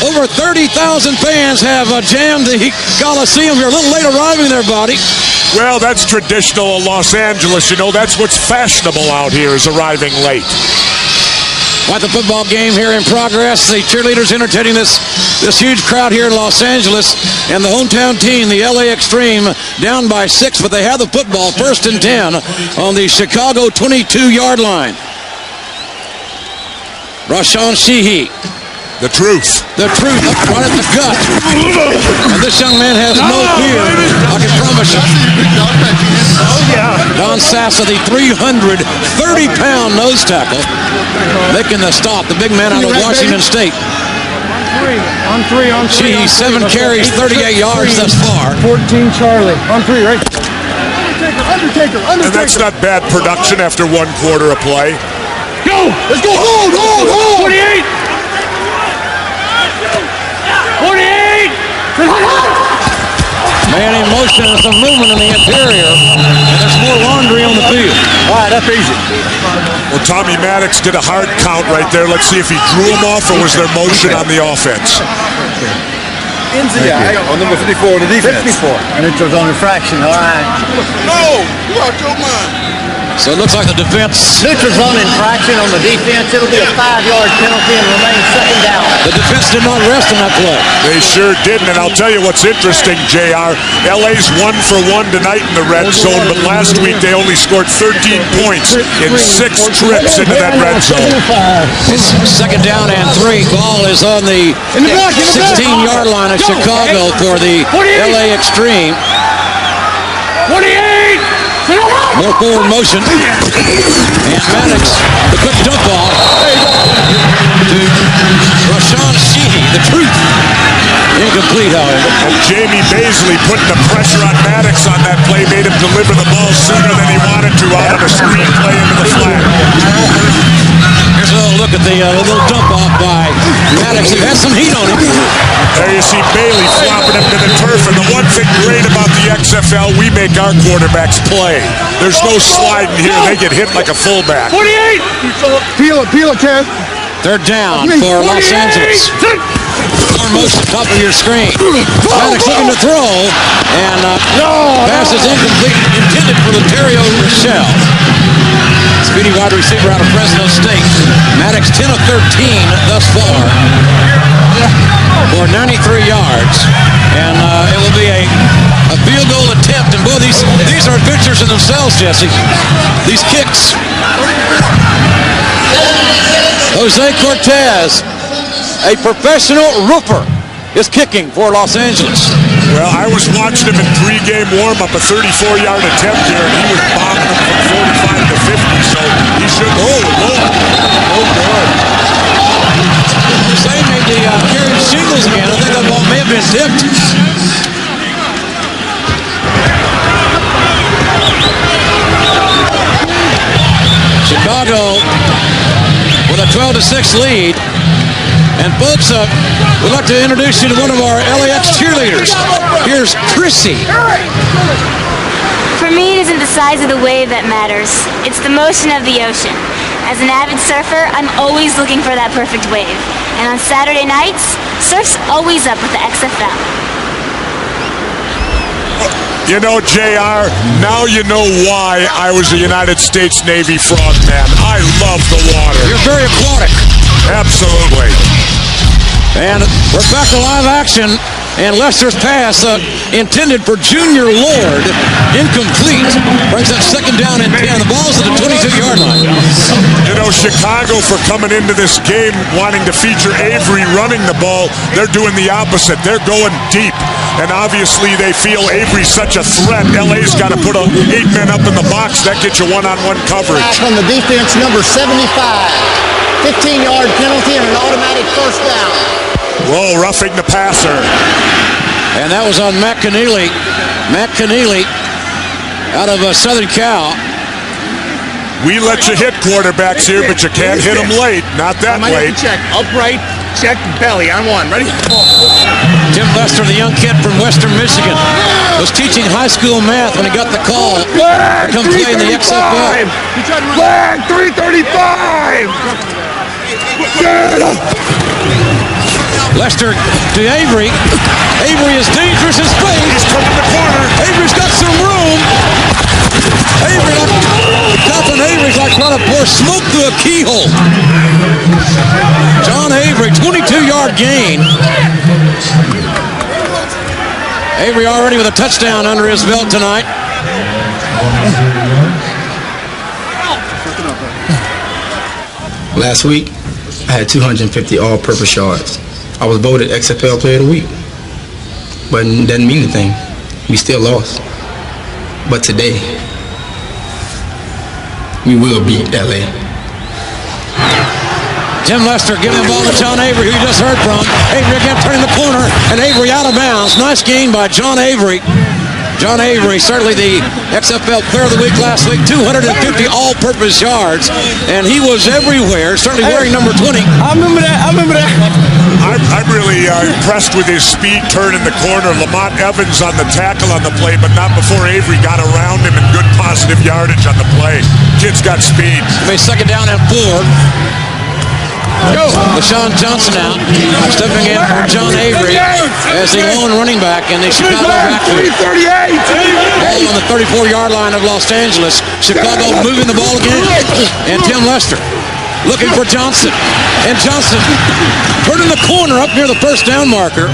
[SPEAKER 2] Over 30,000 fans have jammed the Coliseum here. A little late arriving there, Buddy.
[SPEAKER 3] Well, that's traditional in Los Angeles. You know, that's what's fashionable out here, is arriving late.
[SPEAKER 2] Quite the football game here in progress. The cheerleaders entertaining this huge crowd here in Los Angeles. And the hometown team, the LA Extreme, down by 6, but they have the football, 1st and 10 on the Chicago 22-yard line. Rashawn Sheehy.
[SPEAKER 3] The truth.
[SPEAKER 2] The truth, right at the gut. And this young man has no fear, I can promise you. Don Sassa, the 330-pound nose tackle, making the stop. The big man out of Washington State.
[SPEAKER 13] On three.
[SPEAKER 2] Sheehy, 7 carries, 38 yards thus far.
[SPEAKER 13] 14 Charlie. On 3, right? Undertaker.
[SPEAKER 3] And that's not bad production after 1 quarter of play.
[SPEAKER 13] Go! Let's go! Hold!
[SPEAKER 10] 28! 48!
[SPEAKER 2] Man in motion and some movement in the interior. And there's more laundry on the field.
[SPEAKER 13] All right, that's easy.
[SPEAKER 3] Well, Tommy Maddox did a hard count right there. Let's see if he drew him off or was there motion on the offense.
[SPEAKER 13] On number 54 on the defense. 54. And it was on infraction, all right.
[SPEAKER 9] No! You out your mind.
[SPEAKER 2] So it looks like the defense.
[SPEAKER 6] Neutral zone infraction on the defense. It'll be a 5-yard penalty and remain 2nd down.
[SPEAKER 2] The defense did not rest on that play.
[SPEAKER 3] They sure didn't, and I'll tell you what's interesting, JR. LA's 1 for 1 tonight in the red zone, but last week they only scored 13 points in 6 trips into that red zone.
[SPEAKER 2] It's 2nd down and 3. Ball is on the 16-yard line of Chicago for the LA Extreme.
[SPEAKER 10] 48!
[SPEAKER 2] More forward motion. And Maddox, the quick dump off to Rashawn Sheehy, the truth. Incomplete, however.
[SPEAKER 3] And Jamie Baisley putting the pressure on Maddox on that play made him deliver the ball sooner than he wanted to out of a screen play into the flat.
[SPEAKER 2] Here's a little look at the little dump off by Maddox. He has some heat on him.
[SPEAKER 3] There you see Bailey flopping him to the turf. And the one thing great about the XFL, we make our quarterbacks play. There's no sliding here. They get hit like a fullback.
[SPEAKER 10] 48!
[SPEAKER 13] Peel it, Ted.
[SPEAKER 2] 3rd down for Los Angeles. More motion, top of your screen. Maddox looking to throw. And pass is incomplete. Intended for Laterio Rochelle. Speedy wide receiver out of Fresno State. Maddox 10 of 13 thus far for 93 yards. And it will be a field goal attempt. And boy, these are adventures in themselves, Jesse. These kicks. Jose Cortez, a professional roofer, is kicking for Los Angeles.
[SPEAKER 3] Well, I was watching him in pregame warm-up, a 34-yard attempt here, and he was bombing him from 45 to 50, so he should. Oh, good.
[SPEAKER 2] Same made the carried shingles again. I think that ball may have been tipped. Chicago with a 12-6 lead. And folks, we'd like to introduce you to one of our LAX cheerleaders. Here's Chrissy.
[SPEAKER 15] For me, it isn't the size of the wave that matters. It's the motion of the ocean. As an avid surfer, I'm always looking for that perfect wave. And on Saturday nights, surf's always up with the XFL.
[SPEAKER 3] You know, JR, now you know why I was a United States Navy frogman. I love the water.
[SPEAKER 2] You're very aquatic.
[SPEAKER 3] Absolutely.
[SPEAKER 2] And we're back to live action. And Lester's pass intended for Junior Lord, incomplete. Brings that 2nd down and 10. The ball's at the 22-yard line.
[SPEAKER 3] You know, Chicago, for coming into this game wanting to feature Avery running the ball, they're doing the opposite. They're going deep. And obviously they feel Avery's such a threat. LA's got to put 8 men up in the box. That gets you one-on-one coverage.
[SPEAKER 6] Back on the defense, number 75. 15-yard penalty and an automatic 1st down.
[SPEAKER 3] Whoa, roughing the passer.
[SPEAKER 2] And that was on Matt Keneally. Matt Keneally out of Southern Cal.
[SPEAKER 3] We let you hit quarterbacks here, but you can't hit them late. Not that late.
[SPEAKER 6] Check. Upright,
[SPEAKER 12] check, belly on one. Ready?
[SPEAKER 2] Tim Lester, the young kid from Western Michigan, was teaching high school math when he got the call to come play in the XFL.
[SPEAKER 12] Flag 335!
[SPEAKER 2] Lester to Avery. Avery is dangerous in space.
[SPEAKER 3] He's turning the corner.
[SPEAKER 2] Avery's got some room. Avery, Captain Avery's like trying to pour smoke through a keyhole. John Avery, 22-yard gain. Avery already with a touchdown under his belt tonight.
[SPEAKER 16] Last week, I had 250 all-purpose yards. I was voted XFL Player of the Week. But it doesn't mean anything. We still lost. But today, we will beat LA.
[SPEAKER 2] Tim Lester giving the ball to John Avery, who you just heard from. Avery again turning the corner, and Avery out of bounds. Nice gain by John Avery. John Avery, certainly the XFL Player of the Week last week, 250 all-purpose yards, and he was everywhere, certainly wearing number 20.
[SPEAKER 12] I remember that.
[SPEAKER 3] I'm really impressed with his speed turning the corner. Lamont Evans on the tackle on the play, but not before Avery got around him, and good positive yardage on the play. Kid's got speed.
[SPEAKER 2] He made second down and 4. LaShawn Johnson out, stepping in for John Avery as the lone running back in the Chicago backfield. Ball on the 34-yard line of Los Angeles. Chicago moving the ball again. And Tim Lester looking for Johnson. And Johnson turning the corner up near the first down marker.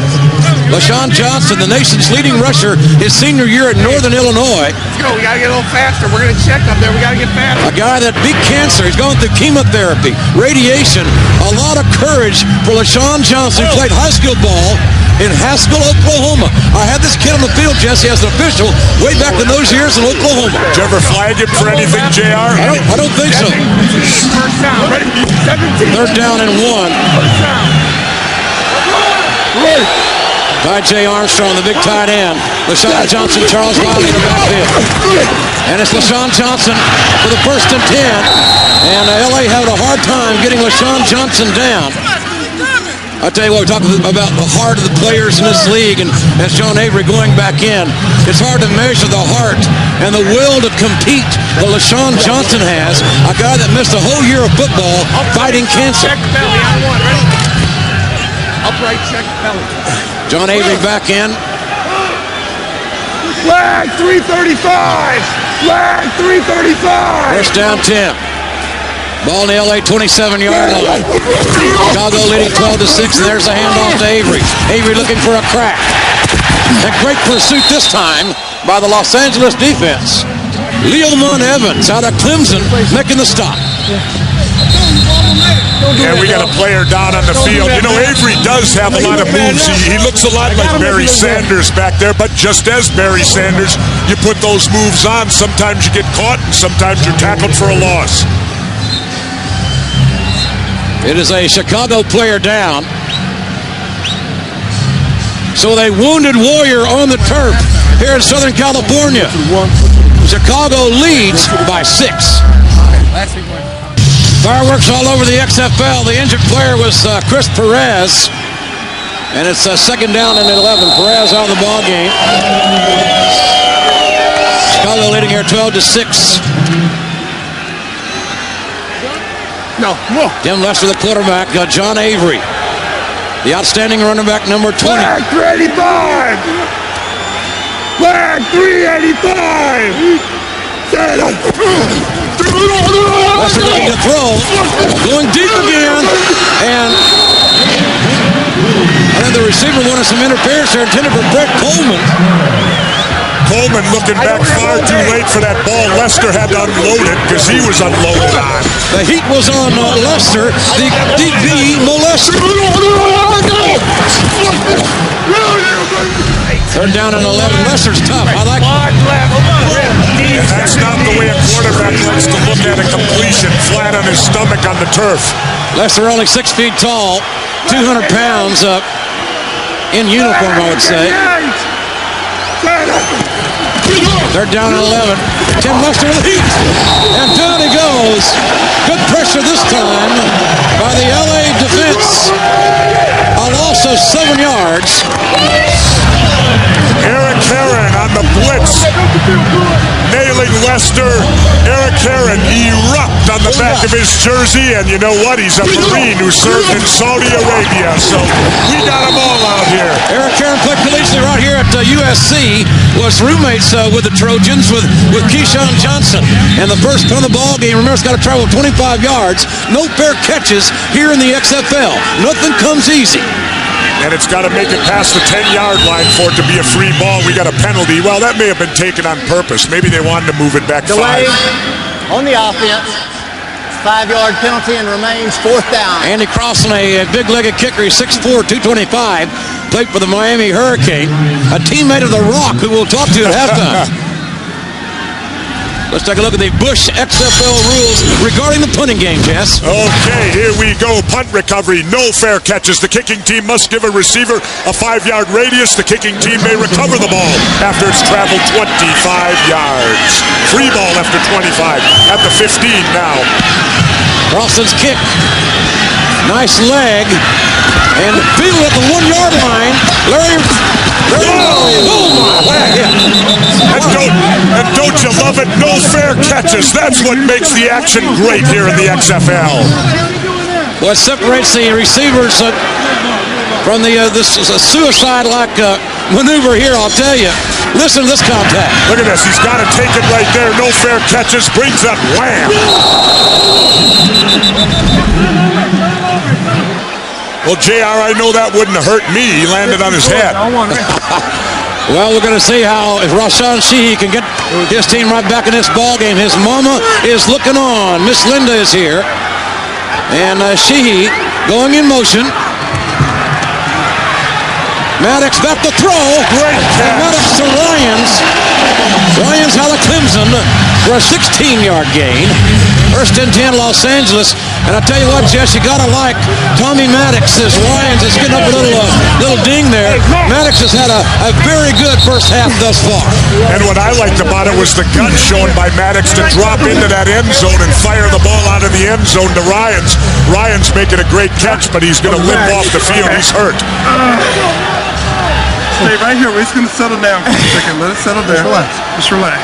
[SPEAKER 2] LaShawn Johnson, the nation's leading rusher, his senior year at Northern Illinois.
[SPEAKER 12] Let's go. We got to get a little faster. We're going to check up there. We got to get faster.
[SPEAKER 2] A guy that beat cancer. He's going through chemotherapy, radiation. A lot of courage for LaShawn Johnson, who played high school ball in Haskell, Oklahoma. I had this kid on the field, Jesse, as an official way back in those years in Oklahoma.
[SPEAKER 3] Did you ever flag him for anything, JR?
[SPEAKER 2] I don't think so.
[SPEAKER 12] First down. Ready? 17.
[SPEAKER 2] Third down and 1.
[SPEAKER 12] First down.
[SPEAKER 2] By Jay Armstrong, the big tight end. LaShawn Johnson, Charles Wiley in the backfield. And it's LaShawn Johnson for the first and 10. And LA having a hard time getting LaShawn Johnson down. I tell you what, we're talking about the heart of the players in this league, and as John Avery going back in, it's hard to measure the heart and the will to compete that LaShawn Johnson has, a guy that missed a whole year of football fighting cancer.
[SPEAKER 12] Check belly on one. Ready? Upright check belly.
[SPEAKER 2] John Avery back in.
[SPEAKER 12] Flag 335! Flag 335!
[SPEAKER 2] First down 10. Ball in the LA 27-yard line. Chicago leading 12-6, and there's a handoff to Avery. Avery looking for a crack. And great pursuit this time by the Los Angeles defense. Leomon Evans out of Clemson making the stop.
[SPEAKER 3] And we got a player down on the field. You know, Avery does have a lot of moves. He looks a lot like Barry Sanders back there, but just as Barry Sanders, you put those moves on. Sometimes you get caught, and sometimes you're tackled for a loss.
[SPEAKER 2] It is a Chicago player down. So they wounded Warrior on the turf here in Southern California. Chicago leads by 6. Fireworks all over the XFL. The injured player was Chris Perez. And it's second down and 11. Perez out of the ball game. Chicago leading here 12-6.
[SPEAKER 12] No, come on.
[SPEAKER 2] Tim Lester, the quarterback. John Avery, the outstanding running back, number 20.
[SPEAKER 12] Flag 385! Flag 385!
[SPEAKER 2] Lester looking to throw, going deep again, and I think the receiver wanted some interference there, intended for Brett Coleman.
[SPEAKER 3] Coleman looking back far too late for that ball. Lester had to unload it because he was unloaded on.
[SPEAKER 2] The heat was on Lester, the DB molester. Third down and 11. Lester's tough. I like
[SPEAKER 3] And that's not the way a quarterback likes to look at a completion, flat on his stomach on the turf.
[SPEAKER 2] Lester only 6 feet tall, 200 pounds in uniform, I would say. Third down and 11. Tim Lester with the heat. And down he goes. Good pressure this time by the LA defense.
[SPEAKER 3] Sterling Wester, Eric Heron erupt on the back of his jersey, and you know what? He's a Marine who served in Saudi Arabia, so we got them all out here.
[SPEAKER 2] Eric Heron played collegiately right here at USC, was roommates with the Trojans with Keyshawn Johnson. And the first punt of the ball game, remember, it's got to travel 25 yards. No fair catches here in the XFL. Nothing comes easy.
[SPEAKER 3] And it's got to make it past the 10-yard line for it to be a free ball. We got a penalty. Well, that may have been taken on purpose. Maybe they wanted to move it back 5.
[SPEAKER 6] On the offense. 5-yard penalty and remains 4th down.
[SPEAKER 2] Andy Crossan, a big-legged kicker. He's 6'4", 225. Played for the Miami Hurricane. A teammate of The Rock who we'll talk to at halftime. Let's take a look at the Bush XFL rules regarding the punting game, Jess.
[SPEAKER 3] Okay, here we go. Punt recovery, no fair catches. The kicking team must give a receiver a 5-yard radius. The kicking team may recover the ball after it's traveled 25 yards. Free ball after 25 at the 15 now.
[SPEAKER 2] Crossan's kick. Nice leg. And field at the 1-yard line. Larry. Oh my, what a hit.
[SPEAKER 3] And don't you love it? No fair catches. That's what makes the action great here in the XFL.
[SPEAKER 2] What separates the receivers from this suicide-like maneuver here, I'll tell you. Listen to this contact.
[SPEAKER 3] Look at this. He's got to take it right there. No fair catches. Brings up wham. Well, JR, I know that wouldn't have hurt me. He landed on his head.
[SPEAKER 2] Well, we're going to see how if Rashawn Sheehy can get his team right back in this ball game. His mama is looking on. Miss Linda is here. And Sheehy going in motion. Maddox back to throw.
[SPEAKER 3] Great catch.
[SPEAKER 2] Maddox to Ryans. Ryans out of Clemson for a 16-yard gain. First and 10, Los Angeles. And I tell you what, Jess, you gotta like Tommy Maddox as Ryans is getting up a little ding there. Maddox has had a very good first half thus far.
[SPEAKER 3] And what I liked about it was the guts shown by Maddox to drop into that end zone and fire the ball out of the end zone to Ryans. Ryans making a great catch, but he's going to limp off the field. He's hurt.
[SPEAKER 17] Stay right here. We're just going to settle down for a second. Let it settle down. Just relax.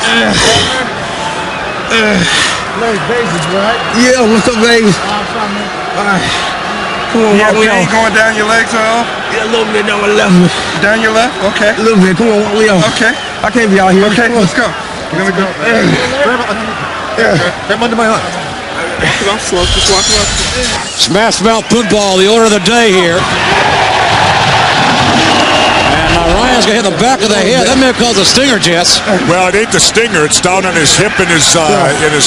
[SPEAKER 13] Larry Bases, right? Yeah, what's up, Vegas? All right. Come on,
[SPEAKER 17] you
[SPEAKER 13] walk me
[SPEAKER 17] have pain
[SPEAKER 13] on.
[SPEAKER 17] going down your legs at all?
[SPEAKER 13] Yeah, a little bit down my left.
[SPEAKER 17] Down your left? Okay.
[SPEAKER 13] A little bit. Come on, walk me on.
[SPEAKER 17] Okay.
[SPEAKER 13] I can't be out here.
[SPEAKER 17] Okay, let's go. We're going to go.
[SPEAKER 13] Grab under my arm.
[SPEAKER 17] Walk it off slow. Just walk it off.
[SPEAKER 2] Smash mouth football, the order of the day here. Ryan's going to hit the back of the head. That may have caused a stinger, Jess.
[SPEAKER 3] Well, it ain't the stinger. It's down on his hip and his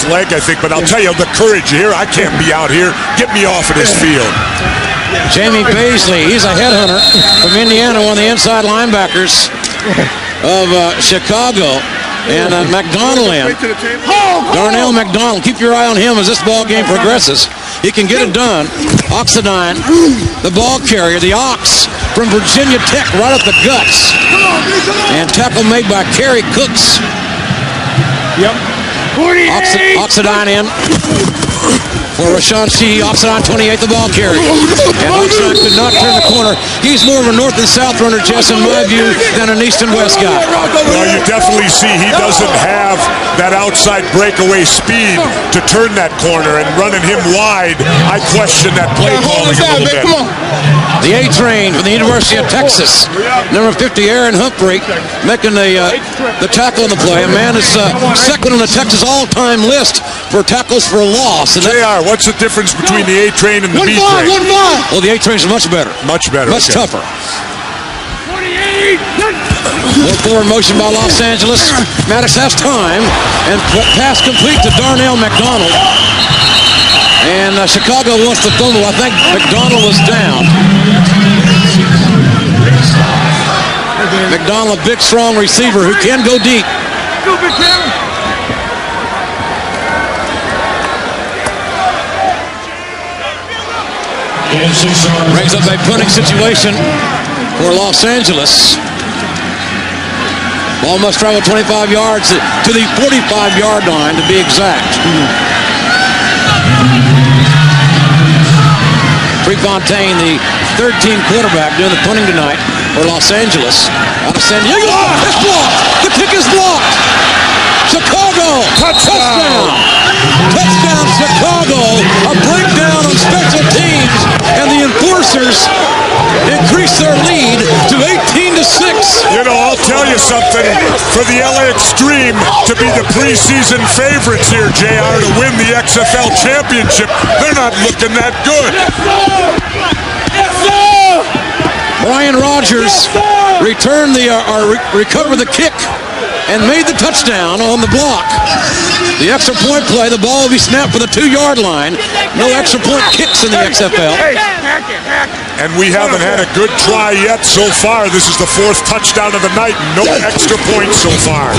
[SPEAKER 3] leg, I think. But I'll tell you, the courage here. I can't be out here. Get me off of this field.
[SPEAKER 2] Jamie Paisley, he's a headhunter from Indiana, one of the inside linebackers of Chicago. And McDonald in. Darnell McDonald. Keep your eye on him as this ball game progresses. He can get it done. Oxidine, the ball carrier, the Ox from Virginia Tech, right up the guts. And tackle made by Kerry Cooks.
[SPEAKER 13] Yep.
[SPEAKER 2] Oxidine in for Rashawn Sheehy. Oxidine 28, the ball carrier. And Oxidine could not turn the corner. He's more of a north and south runner, Jess, in my view, than an east and west guy.
[SPEAKER 3] Well, you definitely see he doesn't have that outside breakaway speed to turn that corner, and running him wide, I question that play calling a little bit.
[SPEAKER 2] The A-Train from the University of Texas. Number 50, Aaron Humphrey, making the tackle on the play. A man is second on the Texas all-time list for tackles for a loss. And
[SPEAKER 3] JR, what's the difference between the A-Train and the B-Train?
[SPEAKER 2] 1-5. Well, the A-Train is much better.
[SPEAKER 3] Much better.
[SPEAKER 2] Much tougher. 1-4 motion by Los Angeles. Maddox has time. And pass complete to Darnell McDonald. And Chicago wants to fumble. I think McDonald was down. McDonald, a big, strong receiver who can go deep. Brings up a punting situation for Los Angeles. Ball must travel 25 yards to the 45-yard line to be exact. Prefontaine, the third-team quarterback, doing the punting tonight for Los Angeles. Out of San Diego. It's blocked. The kick is blocked. Chicago! Touchdown! Touchdown, Chicago! A breakdown on special teams, and the Enforcers increase their lead to 18-6.
[SPEAKER 3] You know, I'll tell you something. For the LA Extreme to be the preseason favorites here, JR, to win the XFL championship, they're not looking that good.
[SPEAKER 2] Brian Rogers returned recovered the kick and made the touchdown on the block. The extra point play, the ball will be snapped for the 2-yard line. No extra point kicks in the XFL.
[SPEAKER 3] And we haven't had a good try yet so far. This is the 4th touchdown of the night. No extra points so far.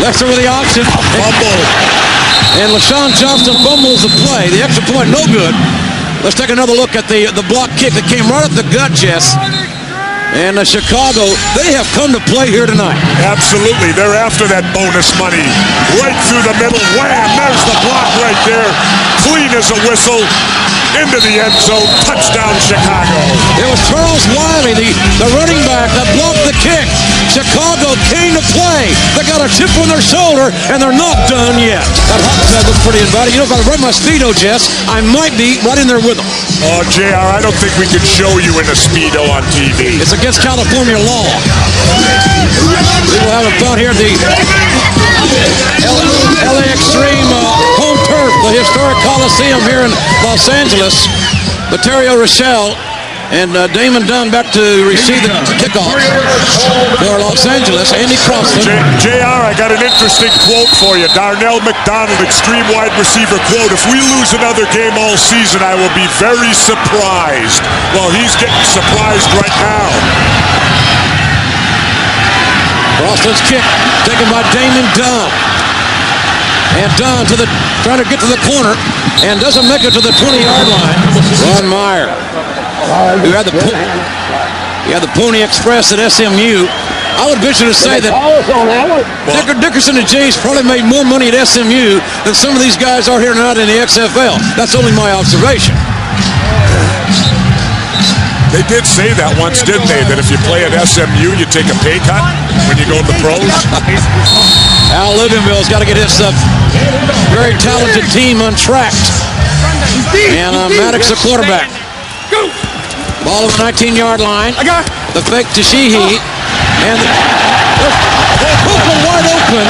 [SPEAKER 2] Lester with the option.
[SPEAKER 3] Fumble.
[SPEAKER 2] And LaShawn Johnston fumbles the play. The extra point, no good. Let's take another look at the block kick that came right up the gut, Jess. And Chicago, they have come to play here tonight.
[SPEAKER 3] Absolutely. They're after that bonus money. Right through the middle. Wham! There's the block right there. Clean as a whistle. Into the end zone. Touchdown, Chicago.
[SPEAKER 2] It was Charles Wiley, the running back, that blocked the kick. Chicago came to play. They got a chip on their shoulder, and they're not done yet. That hot tub looks pretty inviting. You know, if I run my Speedo, Jess, I might be right in there with them.
[SPEAKER 3] Oh, JR, I don't think we can show you in a Speedo on TV.
[SPEAKER 2] It's against California law. We will have fun here at the LA Extreme home turf, the historic Coliseum here in Los Angeles. Laterio Rochelle and Damon Dunn back to receive the kickoff for Los Angeles. Andy Crossan.
[SPEAKER 3] JR, I got an interesting quote for you. Darnell McDonald, extreme wide receiver, quote, "If we lose another game all season, I will be very surprised." Well, he's getting surprised right now.
[SPEAKER 2] Crossan's kick taken by Damon Dunn. And Dunn trying to get to the corner and doesn't make it to the 20-yard line. Ron Meyer, who had the Pony Express at SMU. I would venture to say that Dickerson and James probably made more money at SMU than some of these guys are here tonight in the XFL. That's only my observation.
[SPEAKER 3] They did say that once, didn't they? That if you play at SMU, you take a pay cut when you go to the pros?
[SPEAKER 2] Al Luganville's got to get his very talented team untracked. And Maddox, the quarterback. Ball on the 19-yard line. The fake to Sheehy. And Copeland wide open.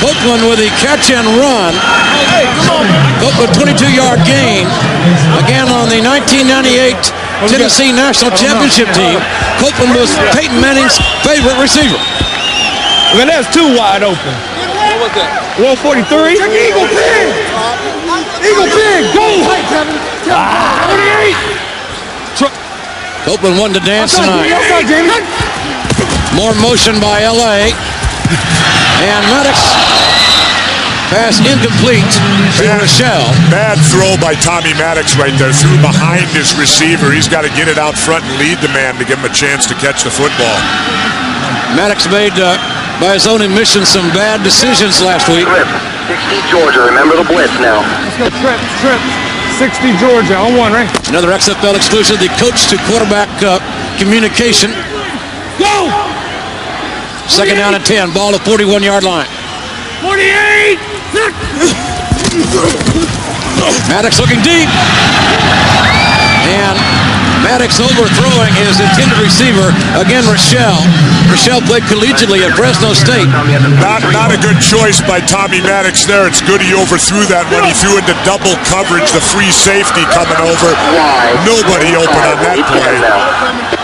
[SPEAKER 2] Copeland with the catch and run. Copeland 22-yard gain. Again on the 1998 Tennessee National Championship team. Copeland was Peyton Manning's favorite receiver.
[SPEAKER 13] Well, that's 2 wide open.
[SPEAKER 8] What was that?
[SPEAKER 13] 143. Eagle Pig! Eagle Pig, go! 48!
[SPEAKER 2] Copeland wanted to dance tonight. More motion by LA. And Maddox pass incomplete to Rochelle.
[SPEAKER 3] Bad throw by Tommy Maddox right there. Threw behind his receiver. He's got to get it out front and lead the man to give him a chance to catch the football.
[SPEAKER 2] Maddox made, by his own admission, some bad decisions last week.
[SPEAKER 18] 60 Georgia. Remember the blitz now.
[SPEAKER 13] Let's go, trip. 60 Georgia on 1, right?
[SPEAKER 2] Another XFL exclusive, the coach to quarterback communication.
[SPEAKER 13] Go!
[SPEAKER 2] Second down and 10. Ball to 41-yard line.
[SPEAKER 13] 48!
[SPEAKER 2] Maddox looking deep. And Maddox overthrowing his intended receiver. Again, Rochelle. Rochelle played collegiately at Fresno State.
[SPEAKER 3] Not a good choice by Tommy Maddox there. It's good he overthrew that when he threw into double coverage. The free safety coming over. Nobody open on that play.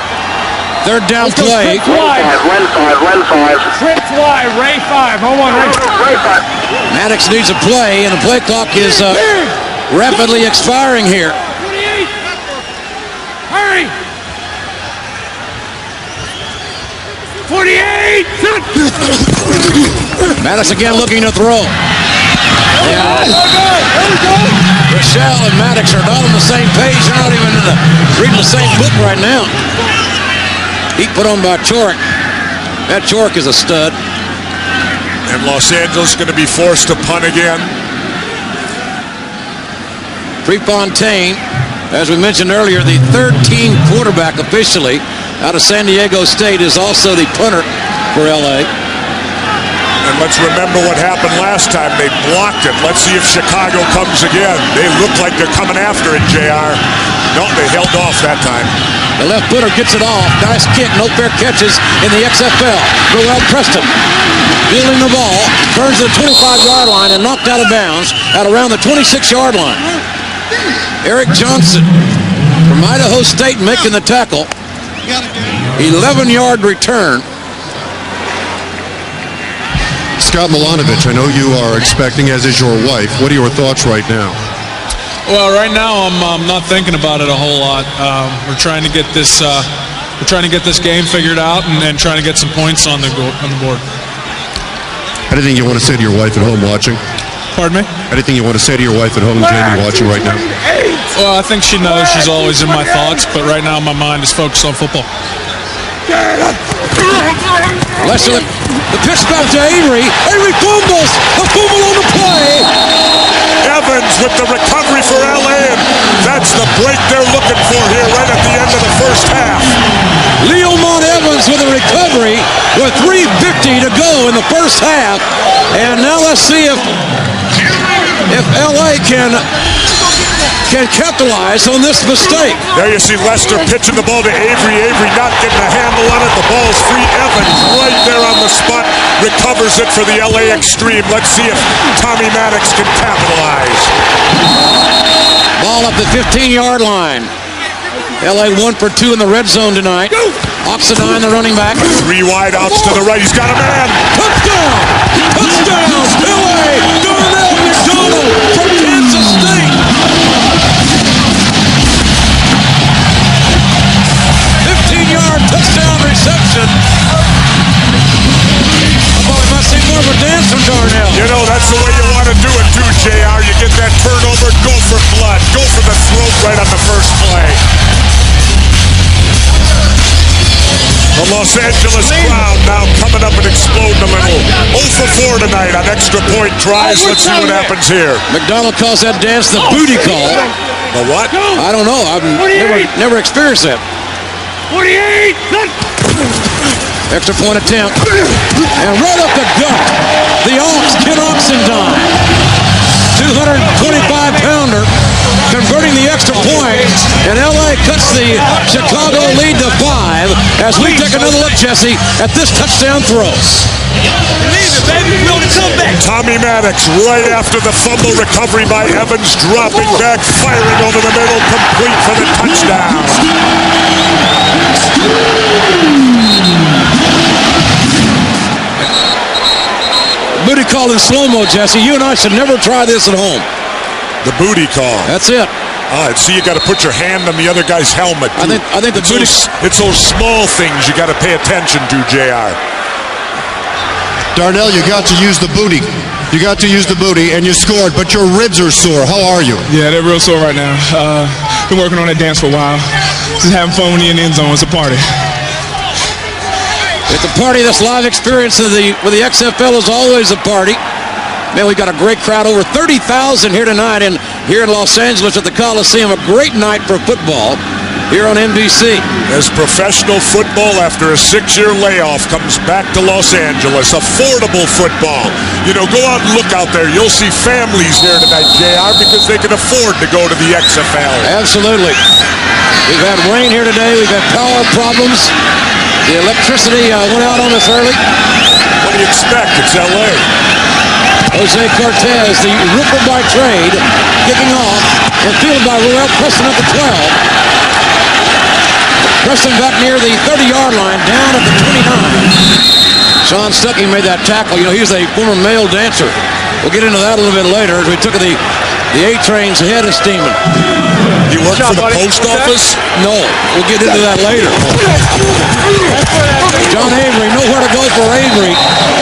[SPEAKER 2] Third down play.
[SPEAKER 18] Run 5.
[SPEAKER 13] Trips wide, Ray 5. On 1, Ray 5.
[SPEAKER 2] Maddox needs a play, and the play clock is rapidly expiring here.
[SPEAKER 13] 48! Hurry! 48!
[SPEAKER 2] Maddox again looking to throw. Yeah. Rochelle and Maddox are not on the same page. They're not even reading the same book right now. Heat put on by Chork. That Chork is a stud.
[SPEAKER 3] And Los Angeles going to be forced to punt again.
[SPEAKER 2] Prefontaine, as we mentioned earlier, the 13 quarterback officially out of San Diego State, is also the punter for LA.
[SPEAKER 3] And let's remember what happened last time. They blocked it. Let's see if Chicago comes again. They look like they're coming after it, JR. No, they held off that time.
[SPEAKER 2] The left footer gets it off. Nice kick. No fair catches in the XFL. Roel Preston fielding the ball. Turns to the 25-yard line and knocked out of bounds at around the 26-yard line. Eric Johnson from Idaho State making the tackle. 11-yard return.
[SPEAKER 19] Scott Milanovic, I know you are expecting, as is your wife. What are your thoughts right now?
[SPEAKER 20] Well, right now I'm not thinking about it a whole lot. We're trying to get this game figured out and trying to get some points on the board.
[SPEAKER 19] Anything you want to say to your wife at home watching?
[SPEAKER 20] Pardon me?
[SPEAKER 19] Anything you want to say to your wife at home and Jamie watching right now?
[SPEAKER 20] Well, I think she knows she's always in my thoughts, but right now my mind is focused on football.
[SPEAKER 2] Lester, the pitch back to Avery. Avery fumbles. A fumble on the play.
[SPEAKER 3] Evans with the recovery for LA, and that's the break they're looking for here right at the end of the first half.
[SPEAKER 2] Leomont Evans with a recovery with 3:50 to go in the first half. And now let's see if LA can capitalize on this mistake.
[SPEAKER 3] There you see Lester pitching the ball to Avery. Avery not getting a handle on it. The ball's free. Evans right there on the spot recovers it for the LA Extreme. Let's see if Tommy Maddox can capitalize.
[SPEAKER 2] Ball up the 15-yard line. LA 1 for 2 in the red zone tonight. Oxenine, the running back.
[SPEAKER 3] 3 wide outs to the right. He's got a man.
[SPEAKER 2] Touchdown! Touchdown! LA! Darnell McDonald from Kansas State. 15-yard touchdown reception. I thought we might see more of a dance from Darnell.
[SPEAKER 3] You know, that's the way you want to do it too, JR. You get that turnover, go for blood. Go for the throat right on the first play. The Los Angeles crowd now coming up and exploding a little. 0 for 4 tonight on extra point tries. Let's see what happens here.
[SPEAKER 2] McDonald calls that dance the booty call.
[SPEAKER 3] The what?
[SPEAKER 2] I don't know. I've never experienced that.
[SPEAKER 10] 48!
[SPEAKER 2] Extra point attempt. And right up the gut. The Ox, Ken Oxendine. 225-pounder. Converting the extra point. And LA cuts the Chicago lead to 5 as we take another look, Jesse, at this touchdown throw.
[SPEAKER 3] Tommy Maddox right after the fumble recovery by Evans, dropping back, firing over the middle, complete for the touchdown.
[SPEAKER 2] Booty call in slow-mo, Jesse. You and I should never try this at home.
[SPEAKER 3] The booty call.
[SPEAKER 2] That's it.
[SPEAKER 3] All right, see, you got to put your hand on the other guy's helmet.
[SPEAKER 2] I think the booty.
[SPEAKER 3] It's those small things you got to pay attention to, JR.
[SPEAKER 19] Darnell, you got to use the booty. You got to use the booty, and you scored, but your ribs are sore. How are you?
[SPEAKER 20] Yeah, they're real sore right now. Been working on that dance for a while. Just having fun when you're in the end zone. It's a party.
[SPEAKER 2] It's a party. This live experience with the XFL is always a party. Man, we got a great crowd, over 30,000 here tonight, and here in Los Angeles at the Coliseum. A great night for football here on NBC.
[SPEAKER 3] As professional football, after a 6-year layoff, comes back to Los Angeles. Affordable football. You know, go out and look out there. You'll see families here tonight, JR, because they can afford to go to the XFL.
[SPEAKER 2] Absolutely. We've had rain here today. We've had power problems. The electricity went out on us early.
[SPEAKER 3] What do you expect? It's LA.
[SPEAKER 2] Jose Cortez, the roofer by trade, kicking off and fielded by Roel Preston at the 12. Preston back near the 30-yard line, down at the 29. Sean Stuckey made that tackle. You know, he's a former male dancer. We'll get into that a little bit later as we took the A-train's ahead of steaming.
[SPEAKER 3] You work for the post office?
[SPEAKER 2] No, we'll get into that later. John Avery, nowhere to go for Avery.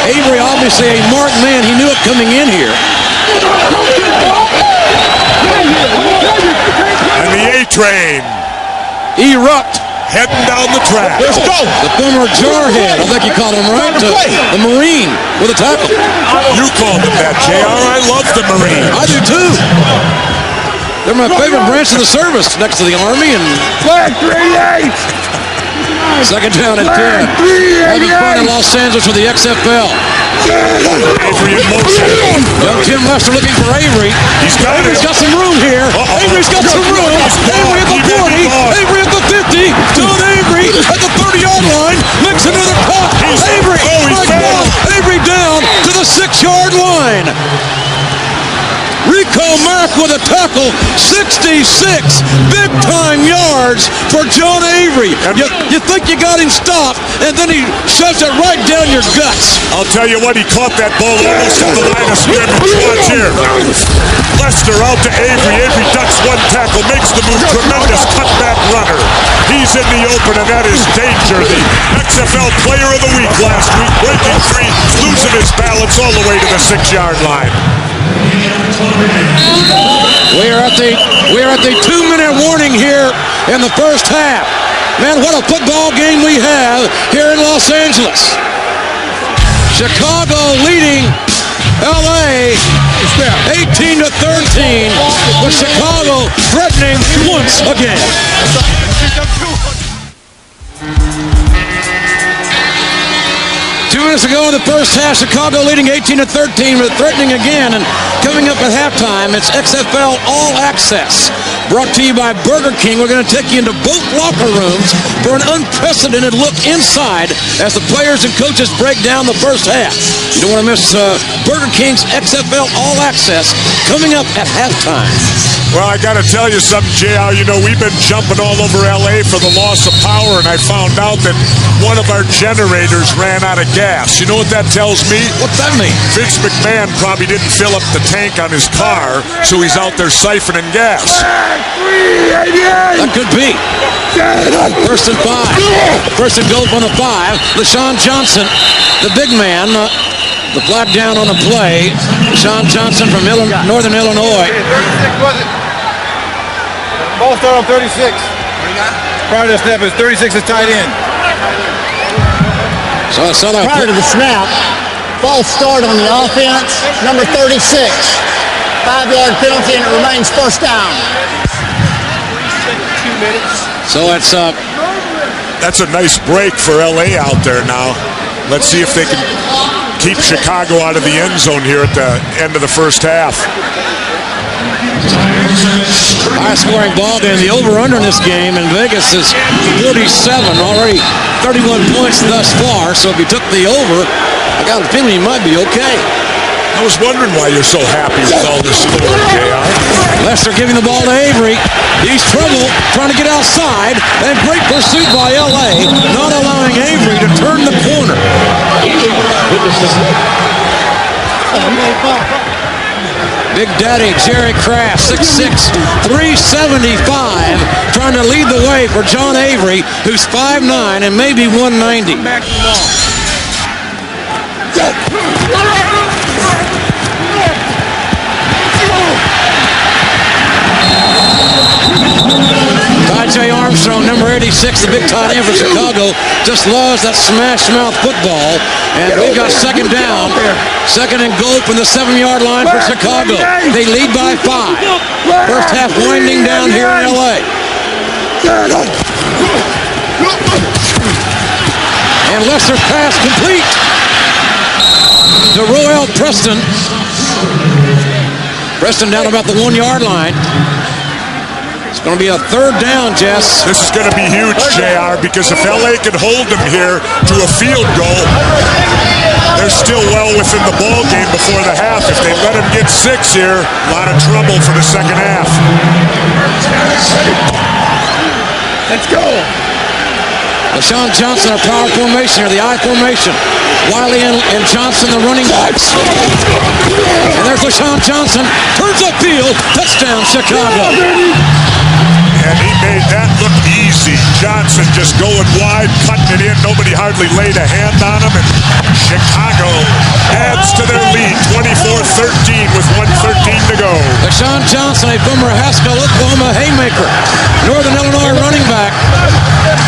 [SPEAKER 2] Avery, obviously a marked man. He knew it coming in here.
[SPEAKER 3] And the A-train.
[SPEAKER 2] Erupt.
[SPEAKER 3] Heading down the track.
[SPEAKER 2] Let's go. The former jarhead, I think you called him, right? The Marine with a tackle.
[SPEAKER 3] You called him that, JR. I love the Marines.
[SPEAKER 2] I do too. They're my favorite branch of the service next to the Army and
[SPEAKER 10] Flag 38.
[SPEAKER 2] Second down and 10. Having fun in Los Angeles with the XFL.
[SPEAKER 3] Avery in motion.
[SPEAKER 2] Young Tim Lester looking for Avery. Avery's got some room here. Avery's got some room. Avery at the 40. Avery at the 50. John Avery at the 30-yard line. Makes another cut. Avery. Avery down to the 6-yard line. Rico Mack with a tackle, 66 big-time yards for John Avery. You think you got him stopped, and then he shoves it right down your guts.
[SPEAKER 3] I'll tell you what, he caught that ball almost at the line of scrimmage. Watch here. Lester out to Avery. Avery ducks one tackle, makes the move. Tremendous cutback runner. He's in the open, and that is danger. The XFL Player of the Week last week, breaking free, losing his balance all the way to the 6-yard line.
[SPEAKER 2] We are at the 2-minute warning here in the first half. Man, what a football game we have here in Los Angeles. Chicago leading LA 18-13, with Chicago threatening once again. 2 minutes ago in the first half, Chicago leading 18-13, but threatening again. And coming up at halftime, it's XFL All Access, brought to you by Burger King. We're going to take you into both locker rooms for an unprecedented look inside as the players and coaches break down the first half. You don't want to miss Burger King's XFL All Access coming up at halftime.
[SPEAKER 3] Well, I got to tell you something, JR. You know, we've been jumping all over LA for the loss of power, and I found out that one of our generators ran out of gas. You know what that tells me?
[SPEAKER 2] What's that mean?
[SPEAKER 3] Vince McMahon probably didn't fill up the tank on his car, so he's out there siphoning gas.
[SPEAKER 2] That could be. First and 5. First and goal on the 5. LaShawn Johnson, the big man. The flag down on the play. LaShawn Johnson from Northern Illinois.
[SPEAKER 21] 36 was it? Ball start on 36. Prior to the snap, it's 36 is tight end.
[SPEAKER 6] Prior to the snap, false start on the offense, number 36. 5-yard penalty, and it remains first down.
[SPEAKER 21] 2 minutes.
[SPEAKER 2] So it's
[SPEAKER 3] that's a nice break for LA out there now. Let's see if they can keep Chicago out of the end zone here at the end of the first half.
[SPEAKER 2] High-scoring ball game. The over-under in this game in Vegas is 47. Already 31 points thus far. So if you took the over, I got a feeling you might be okay.
[SPEAKER 3] I was wondering why you're so happy with all this score, JR.
[SPEAKER 2] Lester giving the ball to Avery. He's trouble trying to get outside, and great pursuit by LA, not allowing Avery to turn the corner. Big Daddy Jerry Kraft, 6'6", 375, trying to lead the way for John Avery, who's 5'9", and maybe 190. J. Armstrong, number 86, the big tight end for Chicago, just loves that smash mouth football. And we've got second down. Second and goal from the 7-yard line for Chicago. They lead by 5. First half winding down here in LA. And Lester's pass complete to Roel Preston. Preston down about the 1-yard line. It's going to be a third down, Jess.
[SPEAKER 3] This is going to be huge, JR, because if LA can hold them here to a field goal, they're still well within the ball game before the half. If they let them get 6 here, a lot of trouble for the second half.
[SPEAKER 21] Let's go.
[SPEAKER 2] LaShawn Johnson, our power formation, or the I formation. Wiley and Johnson, the running backs. And there's LaShawn Johnson. Turns upfield. Touchdown, Chicago.
[SPEAKER 3] And he made that look easy. Johnson just going wide, cutting it in. Nobody hardly laid a hand on him. And Chicago adds to their lead, 24-13 with 1:13 to go.
[SPEAKER 2] LaShawn Johnson, a former Haskell, Oklahoma haymaker. Northern Illinois running back.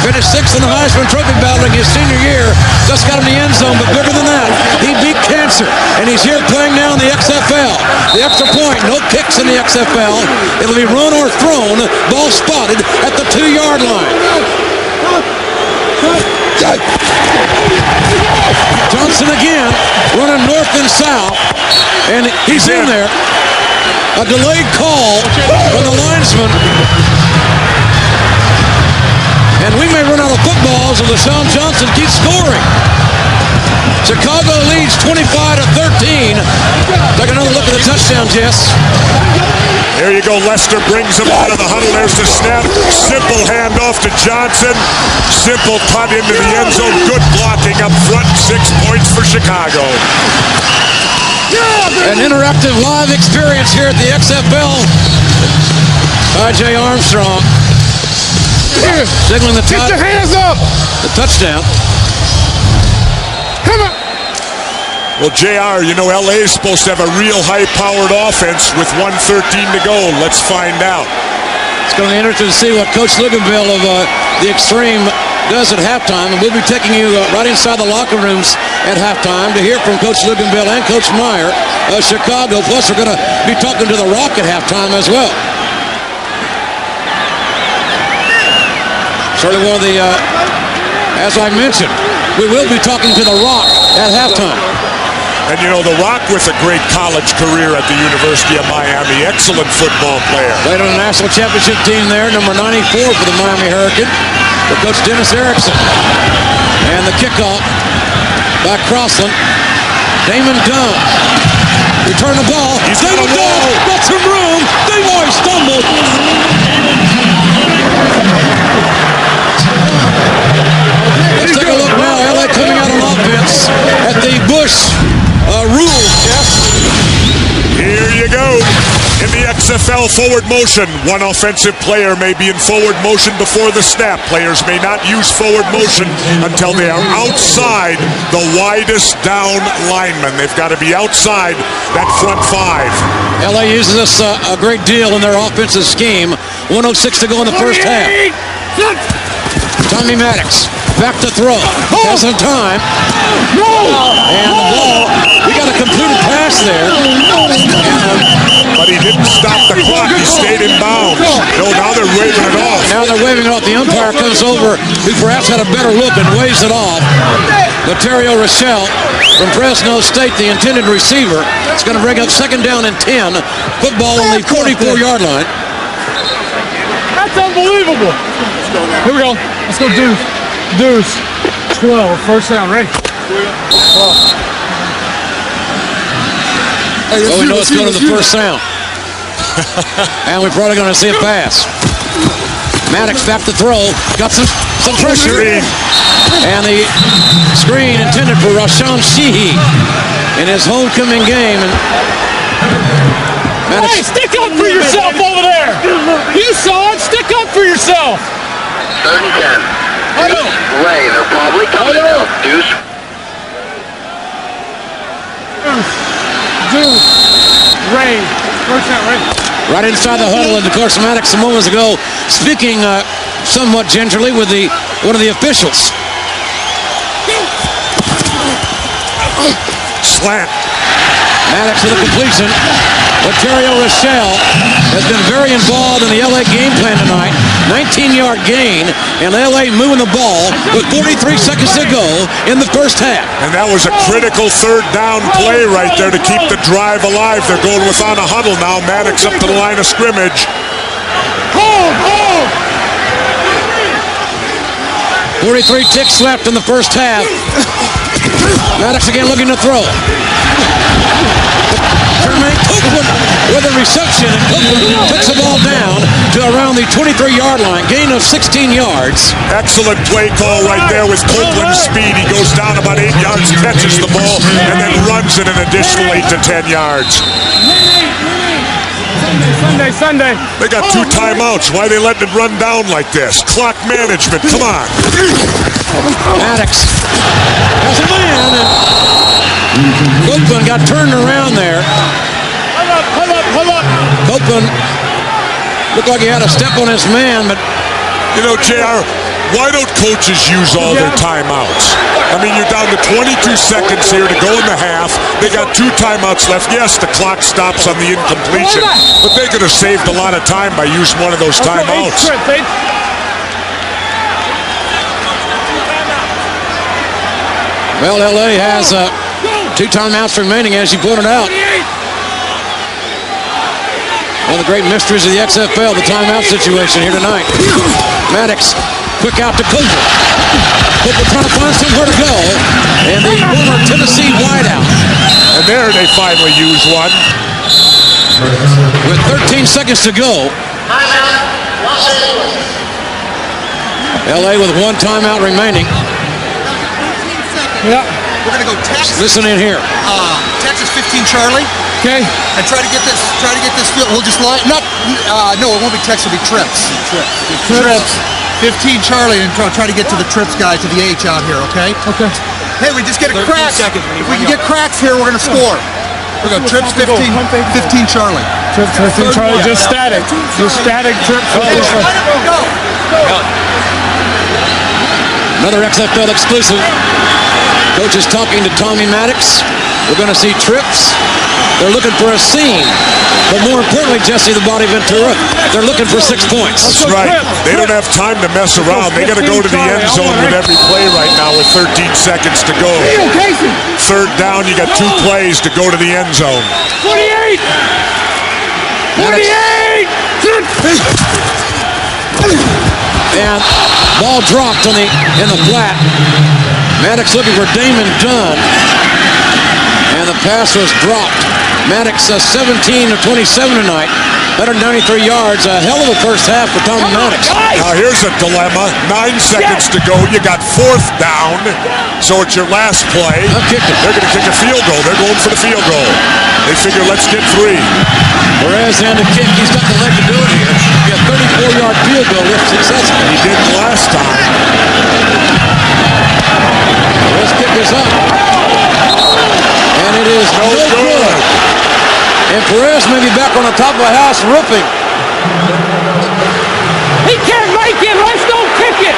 [SPEAKER 2] Finished 6th in the Heisman Trophy battle in his senior year. Just got in the end zone, but bigger than that, he beat cancer. And he's here playing now in the XFL. The extra point, no kicks in the XFL. It'll be run or thrown. Ball spotted at the 2-yard line. Johnson again, running north and south, and he's in there. A delayed call from the linesman. And we may run out of footballs if LaShawn Johnson keeps scoring. Chicago leads 25-13. Take another look at the touchdown, Jess.
[SPEAKER 3] There you go. Lester brings him out of the huddle. There's the snap. Simple handoff to Johnson. Simple punt into the end zone. Good blocking up front. 6 points for Chicago.
[SPEAKER 2] An interactive live experience here at the XFL. I.J. Armstrong signaling the
[SPEAKER 13] Get your hands up!
[SPEAKER 2] The touchdown.
[SPEAKER 13] Come on!
[SPEAKER 3] Well, JR, you know LA is supposed to have a real high-powered offense with 1:13 to go. Let's find out.
[SPEAKER 2] It's going to be interesting to see what Coach Luganville of the Extreme does at halftime, and we'll be taking you right inside the locker rooms at halftime to hear from Coach Luganville and Coach Meyer of Chicago. Plus, we're going to be talking to The Rock at halftime as well. Certainly one of the, as I mentioned, we will be talking to The Rock at halftime.
[SPEAKER 3] And you know, The Rock with a great college career at the University of Miami. Excellent football player.
[SPEAKER 2] Played on the national championship team there, number 94 for the Miami Hurricane, for Coach Dennis Erickson. And the kickoff by Crossland. Damon Dunn. Return the ball. Damon Dunn got some room. He stumbled. Let's take a look now. LA coming out on offense at the Bush rule.
[SPEAKER 3] Here you go. In the XFL forward motion, one offensive player may be in forward motion before the snap. Players may not use forward motion until they are outside the widest down lineman. They've got to be outside that front five.
[SPEAKER 2] LA uses this a great deal in their offensive scheme. 1:06 to go in the first half. Tommy Maddox back to throw. Has some time. And the ball, we got a completed pass there.
[SPEAKER 3] But he didn't stop the clock. He stayed in bounds. No, now they're waving it off.
[SPEAKER 2] Now they're waving it off. The umpire comes over, who perhaps had a better look, and waves it off. Laterio Rochelle from Fresno State, the intended receiver. It's going to bring up second down and 10. Football on the 44-yard line.
[SPEAKER 10] That's unbelievable. Here we go. Let's go Deuce. Deuce. 12. First down. Ready?
[SPEAKER 2] Well, we know it's going to the first down. And we're probably going to see a pass. Maddox back to throw. Got some pressure. And the screen intended for Rashawn Sheehy in his homecoming game. And
[SPEAKER 10] Maddox. Hey, stick up for yourself over there. You saw it. Stick up for yourself.
[SPEAKER 18] 3rd and 10. Deuce, Ray, they're probably coming out. Deuce.
[SPEAKER 10] Deuce, Ray. First down, Ray.
[SPEAKER 2] Right inside the huddle, and of course Maddox some moments ago speaking somewhat gingerly with one of the officials.
[SPEAKER 3] Slant.
[SPEAKER 2] Maddox with a completion. Laterio Rochelle has been very involved in the LA game plan tonight. 19-yard gain, and LA moving the ball with 43 seconds to go in the first half.
[SPEAKER 3] And that was a critical third down play right there to keep the drive alive. They're going without a huddle now. Maddox up to the line of scrimmage.
[SPEAKER 2] 43 ticks left in the first half. Maddox again looking to throw. Jermaine Copeland with a reception, and Copeland takes the ball down to around the 23-yard line, gain of 16 yards.
[SPEAKER 3] Excellent play call right there with Copeland's speed. He goes down about 8 yards, catches the ball, and then runs it an additional 8 to 10 yards.
[SPEAKER 10] Sunday.
[SPEAKER 3] They got 2 timeouts. Why are they letting it run down like this? Clock management, come on.
[SPEAKER 2] Maddox has a man, and Copeland got turned around there.
[SPEAKER 10] Hold up.
[SPEAKER 2] Copeland looked like he had a step on his man, but...
[SPEAKER 3] You know, JR, why don't coaches use all their timeouts? I mean, you're down to 22 seconds here to go in the half. They got 2 timeouts left. Yes, the clock stops on the incompletion, but they could have saved a lot of time by using one of those timeouts.
[SPEAKER 2] Well, LA has 2 timeouts remaining, as you pointed out. One of the great mysteries of the XFL, the timeout situation here tonight. Maddox, quick out to Cooper. Cooper trying to find somewhere to go. And the former Tennessee wideout.
[SPEAKER 3] And there they finally use one.
[SPEAKER 2] With 13 seconds to go. LA with 1 timeout remaining.
[SPEAKER 1] Yeah. We're going to go Texas.
[SPEAKER 2] Listen in here.
[SPEAKER 1] Texas 15 Charlie.
[SPEAKER 10] Okay.
[SPEAKER 1] And try to get this field. We'll just line. No, it won't be Texas. It'll be trips. Trips. 15 Charlie, and try to get to the trips guy, to the H out here, okay?
[SPEAKER 10] Okay.
[SPEAKER 1] Hey, we just get a crack. If we can get cracks here, we're going to score. We're going to trips 15 Charlie.
[SPEAKER 10] Trips 15 Charlie, just static. Just static trips.
[SPEAKER 1] Go.
[SPEAKER 2] Another XFL exclusive. Coach is talking to Tommy Maddox. We're going to see trips. They're looking for a seam. But more importantly, Jesse the Body Ventura, they're looking for 6 points.
[SPEAKER 3] That's right. They don't have time to mess around. They got to go to the end zone with every play right now with 13 seconds to go. 3rd down, you got 2 plays to go to the end zone.
[SPEAKER 10] 48! 48!
[SPEAKER 2] And ball dropped in the flat. Maddox looking for Damon Dunn. And the pass was dropped. Maddox 17 of 27 tonight. 193 yards. A hell of a first half for Tommy Maddox.
[SPEAKER 3] Now here's a dilemma. 9 seconds to go. You got 4th down. So it's your last play. They're going to kick a field goal. They're going for the field goal. They figure, let's get 3.
[SPEAKER 2] Whereas on the kick, he's got the leg to do it here. He got 34-yard field goal if successful.
[SPEAKER 3] He did last time.
[SPEAKER 2] This kick is up. And it is no good. And Perez may be back on the top of the house roofing.
[SPEAKER 10] He can't make it. Let's go kick it.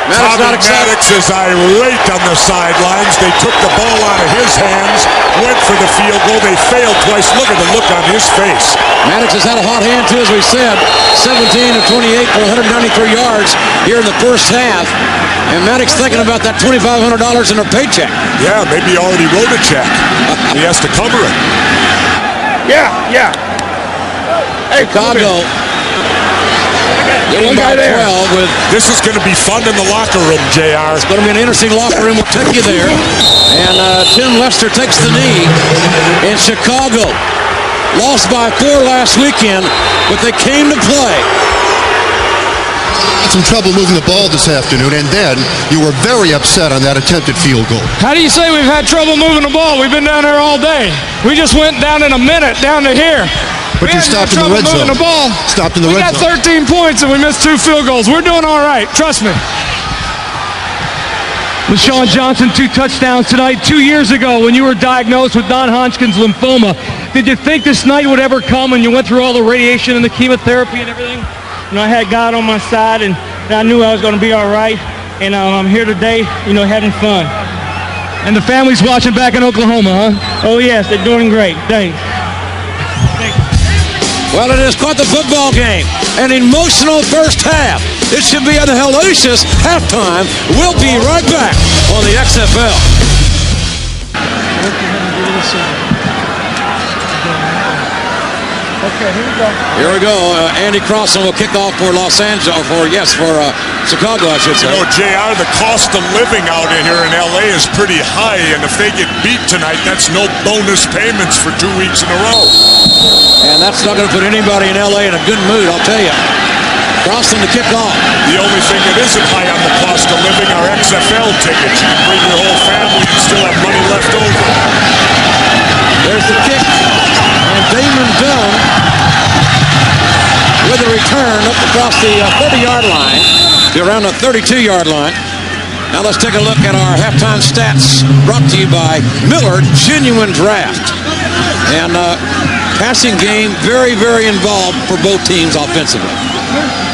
[SPEAKER 3] Maddox is irate on the sidelines. They took the ball out of his hands, went for the field goal. They failed twice. Look at the look on his face.
[SPEAKER 2] Maddox has had a hot hand, too, as we said. 17 of 28 for 193 yards here in the first half. And Maddox thinking about that $2,500 in her paycheck.
[SPEAKER 3] Yeah, maybe he already wrote a check. He has to cover it.
[SPEAKER 10] Yeah.
[SPEAKER 2] Hey, Chicago.
[SPEAKER 10] One guy there.
[SPEAKER 3] This is going to be fun in the locker room, JR.
[SPEAKER 2] It's going to be an interesting locker room. We'll take you there. And Tim Lester takes the knee in Chicago. Lost by 4 last weekend, but they came to play.
[SPEAKER 19] Had some trouble moving the ball this afternoon, and then you were very upset on that attempted field goal.
[SPEAKER 10] How do you say we've had trouble moving the ball? We've been down there all day. We just went down in a minute down to here.
[SPEAKER 19] But you stopped in the red zone.
[SPEAKER 10] The ball.
[SPEAKER 19] Stopped in the red zone.
[SPEAKER 10] We got 13 points and we missed 2 field goals. We're doing all right. Trust me. LaShawn Johnson, 2 touchdowns tonight. 2 years ago, when you were diagnosed with non-Hodgkin's lymphoma, did you think this night would ever come when you went through all the radiation and the chemotherapy and everything? You know, I had God on my side, and I knew I was going to be all right. And I'm here today, having fun. And the family's watching back in Oklahoma, huh? Oh, yes, they're doing great. Thanks.
[SPEAKER 2] Well, it is quite the football game. An emotional first half. It should be an hellacious halftime. We'll be right back on the XFL.
[SPEAKER 10] Okay, here we go.
[SPEAKER 2] Here we go. Andy Crossan will kick off for Chicago, I should say.
[SPEAKER 3] JR, the cost of living out in here in LA is pretty high, and if they get beat tonight, that's no bonus payments for 2 weeks in a row.
[SPEAKER 2] And that's not going to put anybody in LA in a good mood, I'll tell you. Crossan to kick off.
[SPEAKER 3] The only thing that isn't high on the cost of living are XFL tickets. You can bring your whole family and still have money left over.
[SPEAKER 2] There's the kick. And Damon Dunn with a return up across the 30-yard line to around the 32-yard line. Now let's take a look at our halftime stats brought to you by Miller Genuine Draft. And passing game very, very involved for both teams offensively.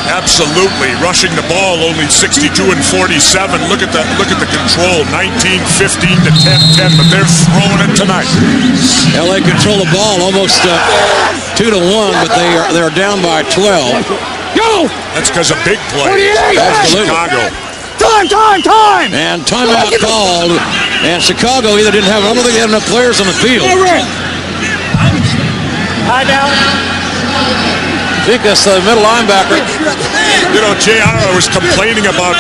[SPEAKER 3] Absolutely. Rushing the ball only 62 and 47. Look at the control. 19, 15 to 10, 10, but they're throwing it tonight.
[SPEAKER 2] LA control the ball almost 2-1, but they're down by 12.
[SPEAKER 10] Go!
[SPEAKER 3] That's because of big plays.
[SPEAKER 2] Absolutely.
[SPEAKER 3] Chicago.
[SPEAKER 10] Time!
[SPEAKER 2] And timeout called. And Chicago either didn't have, I don't think they had enough players on the field.
[SPEAKER 10] High down.
[SPEAKER 2] I think that's the middle linebacker.
[SPEAKER 3] You know, JR, I was complaining about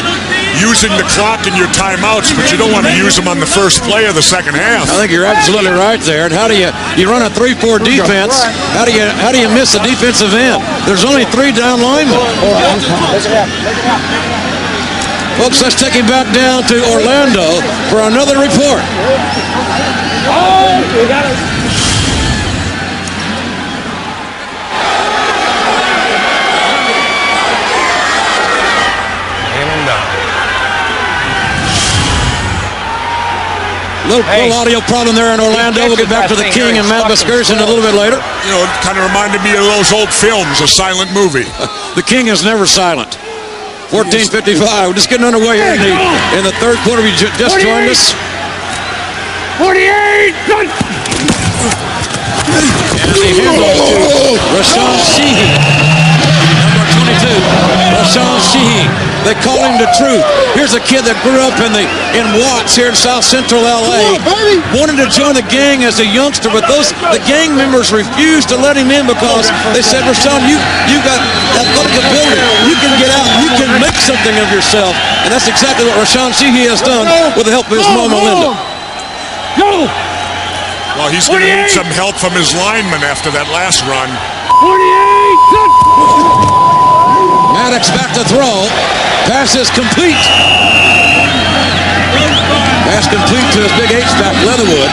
[SPEAKER 3] using the clock in your timeouts, but you don't want to use them on the first play of the second half.
[SPEAKER 2] I think you're absolutely right there. And how do you run a 3-4 defense? How do you miss a defensive end? There's only 3 down linemen. Folks, let's take him back down to Orlando for another report.
[SPEAKER 10] Oh, we got it.
[SPEAKER 2] Little audio problem there in Orlando. We'll get back to the King and Matt Buskerson a little bit later.
[SPEAKER 3] You know, it kind of reminded me of those old films, a silent movie.
[SPEAKER 2] The King is never silent. 14:55. We're just getting underway here in the third quarter. We just joined us.
[SPEAKER 10] 48!
[SPEAKER 2] And the handoff to Rashawn Sheehy. Number 22, Rashawn Sheehy. They call him the Truth. Here's a kid that grew up in Watts here in South Central LA. Wanted to join the gang as a youngster, but the gang members refused to let him in because they said, Rashawn, you got athletic ability. You can get out. You can make something of yourself. And that's exactly what Rashawn Sheehy has done with the help of his mom, Melinda.
[SPEAKER 10] Go!
[SPEAKER 3] Well, he's going to need some help from his lineman after that last run.
[SPEAKER 10] 48!
[SPEAKER 2] Maddox back to throw. Pass is complete. Pass complete to his big H-back, Leatherwood.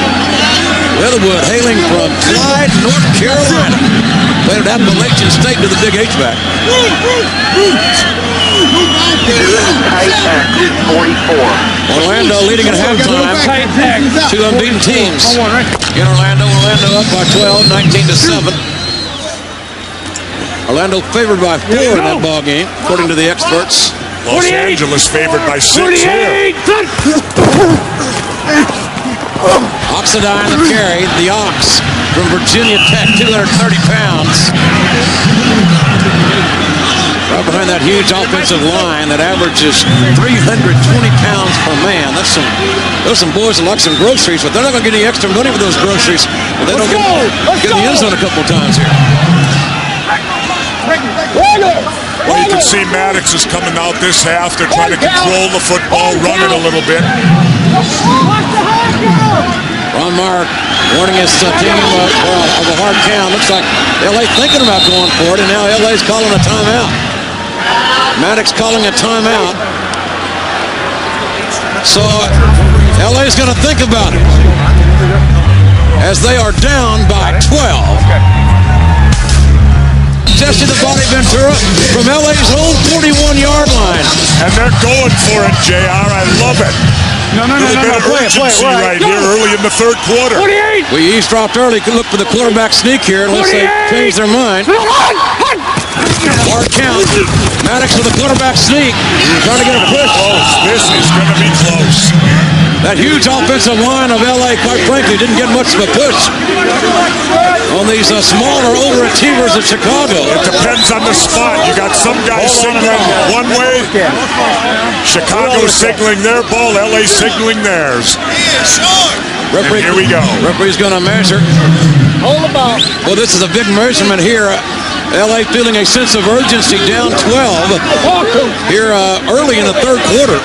[SPEAKER 2] Leatherwood hailing from Clyde, North Carolina. Played at Appalachian State to the big H-back. Orlando leading at halftime. 2 unbeaten teams. In Orlando up by 12, 19-7. Orlando favored by 4 in that ball game, according to the experts.
[SPEAKER 3] Los Angeles favored by 6 here.
[SPEAKER 2] Oxidine the carry, the Ox from Virginia Tech, 230 pounds. Right behind that huge offensive line that averages 320 pounds per man. Those some boys that like some groceries, but they're not going to get any extra money for those groceries. But they don't get in the end zone a couple of times here.
[SPEAKER 3] Well, you can see Maddox is coming out this half. They're trying to control the football, run it a little bit.
[SPEAKER 2] Ron Meyer warning his team of a hard count. Looks like LA thinking about going for it, and now LA's calling a timeout. Maddox calling a timeout. So LA's going to think about it as they are down by 12. Testing the body Ventura from LA's own 41-yard line.
[SPEAKER 3] And they're going for it, JR. I love it.
[SPEAKER 10] No.
[SPEAKER 3] Urgency right here early in the third quarter.
[SPEAKER 10] 48!
[SPEAKER 2] We eavesdropped early. Could look for the quarterback sneak here unless they change their mind. Hard count. Maddox with the quarterback sneak. Trying to get a push.
[SPEAKER 3] Close. This is going to be close.
[SPEAKER 2] That huge offensive line of LA, quite frankly, didn't get much of a push on these smaller, overachievers of Chicago.
[SPEAKER 3] It depends on the spot. You got some guys signaling one way. Chicago signaling their ball. LA signaling theirs.
[SPEAKER 2] Referee,
[SPEAKER 3] here we go.
[SPEAKER 2] Referee's going to measure.
[SPEAKER 10] Hold the ball.
[SPEAKER 2] Well, this is a big measurement here. LA feeling a sense of urgency, down 12 here early in the third quarter.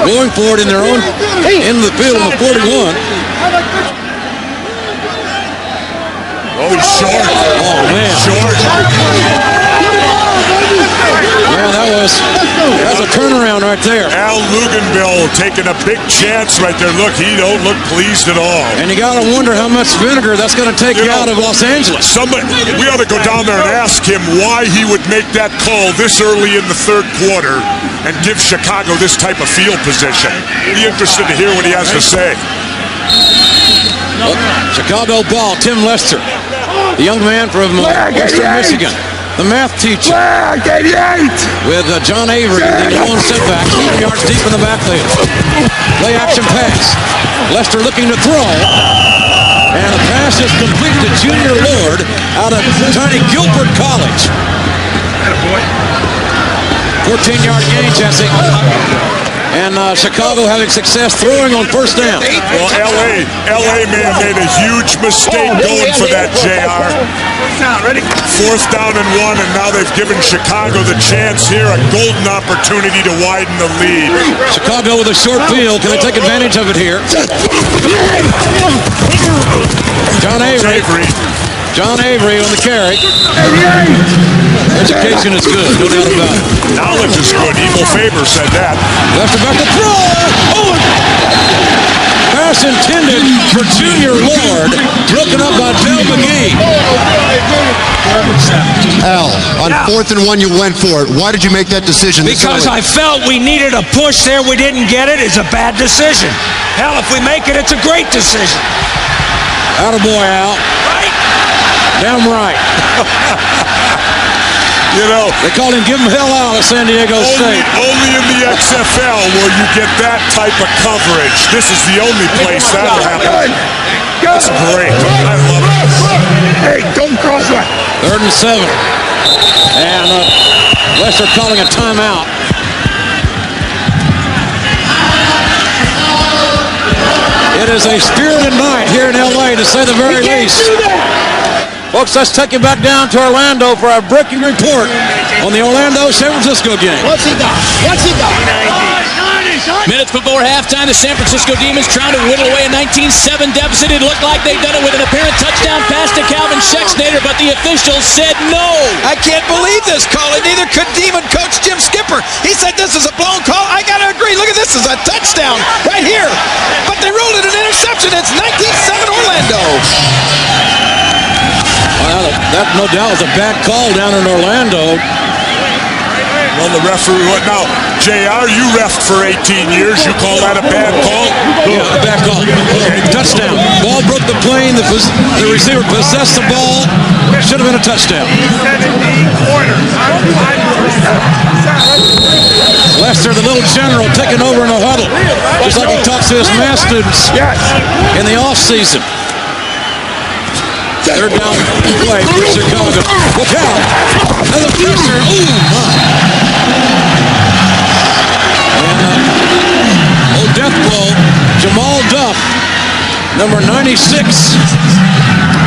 [SPEAKER 2] Going for it in their own, in the field in the 41.
[SPEAKER 3] Oh, he's short.
[SPEAKER 2] Oh, man.
[SPEAKER 3] Short.
[SPEAKER 2] Man, that was a turnaround right there.
[SPEAKER 3] Al Luganville taking a big chance right there. Look, he don't look pleased at all.
[SPEAKER 2] And you got to wonder how much vinegar that's going to take you out of Los Angeles.
[SPEAKER 3] We ought to go down there and ask him why he would make that call this early in the third quarter and give Chicago this type of field position. Be interested to hear what he has to say.
[SPEAKER 2] Chicago ball, Tim Lester, the young man from Western Michigan, the math teacher, with John Avery, the lone setback, 7 yards deep in the backfield. Play action pass. Lester looking to throw, and a pass is complete to Junior Lord out of tiny Guilford College. 14-yard gain, Jesse. And Chicago having success throwing on first down.
[SPEAKER 3] Well, LA man made a huge mistake going for that, JR. Fourth down and 1, and now they've given Chicago the chance here, a golden opportunity to widen the lead.
[SPEAKER 2] Chicago with a short field. Can they take advantage of it here? John Avery on the carry. Education is good, no doubt about it.
[SPEAKER 3] Knowledge is good. Eagle Faber said that.
[SPEAKER 2] Lester back to throw. Oh! Pass intended for Junior Lord, broken up by Del McGee.
[SPEAKER 19] Al, on 4th and 1, you went for it. Why did you make that decision?
[SPEAKER 4] Because I felt we needed a push there. We didn't get it. It's a bad decision. Hell, if we make it, it's a great decision.
[SPEAKER 2] Attaboy, Al.
[SPEAKER 4] Right?
[SPEAKER 2] Damn right.
[SPEAKER 3] You know,
[SPEAKER 2] they call him Give Him Hell Out at San Diego State.
[SPEAKER 3] Only in the XFL will you get that type of coverage. This is the only place that'll happen. That's great. I love it. Hey, don't cross that.
[SPEAKER 2] 3rd and 7. And Lester calling a timeout. It is a spirited night here in LA, to say the very least. Folks, let's take you back down to Orlando for our breaking report on the Orlando-San Francisco game.
[SPEAKER 6] What's he got?
[SPEAKER 8] Minutes before halftime, the San Francisco Demons trying to whittle away a 19-7 deficit. It looked like they'd done it with an apparent touchdown pass to Calvin Schexnayder, but the officials said no.
[SPEAKER 7] I can't believe this call, and neither could Demon coach Jim Skipper. He said this is a blown call. I got to agree. Look at this. This is a touchdown right here. But they ruled it an interception. It's 19-7 Orlando.
[SPEAKER 2] Well, that no doubt was a bad call down in Orlando.
[SPEAKER 3] Well, the referee, now, JR, you refed for 18 years. You call that a bad call?
[SPEAKER 2] Yeah, a bad call. Touchdown. Ball broke the plane. The receiver possessed the ball. Should have been a touchdown. Lester, the little general, taking over in a huddle, just like he talks to his math students in the offseason. 3rd down play for Chicago. Look out! Another pressure. Ooh, my. And death blow. Jamal Duff, number 96,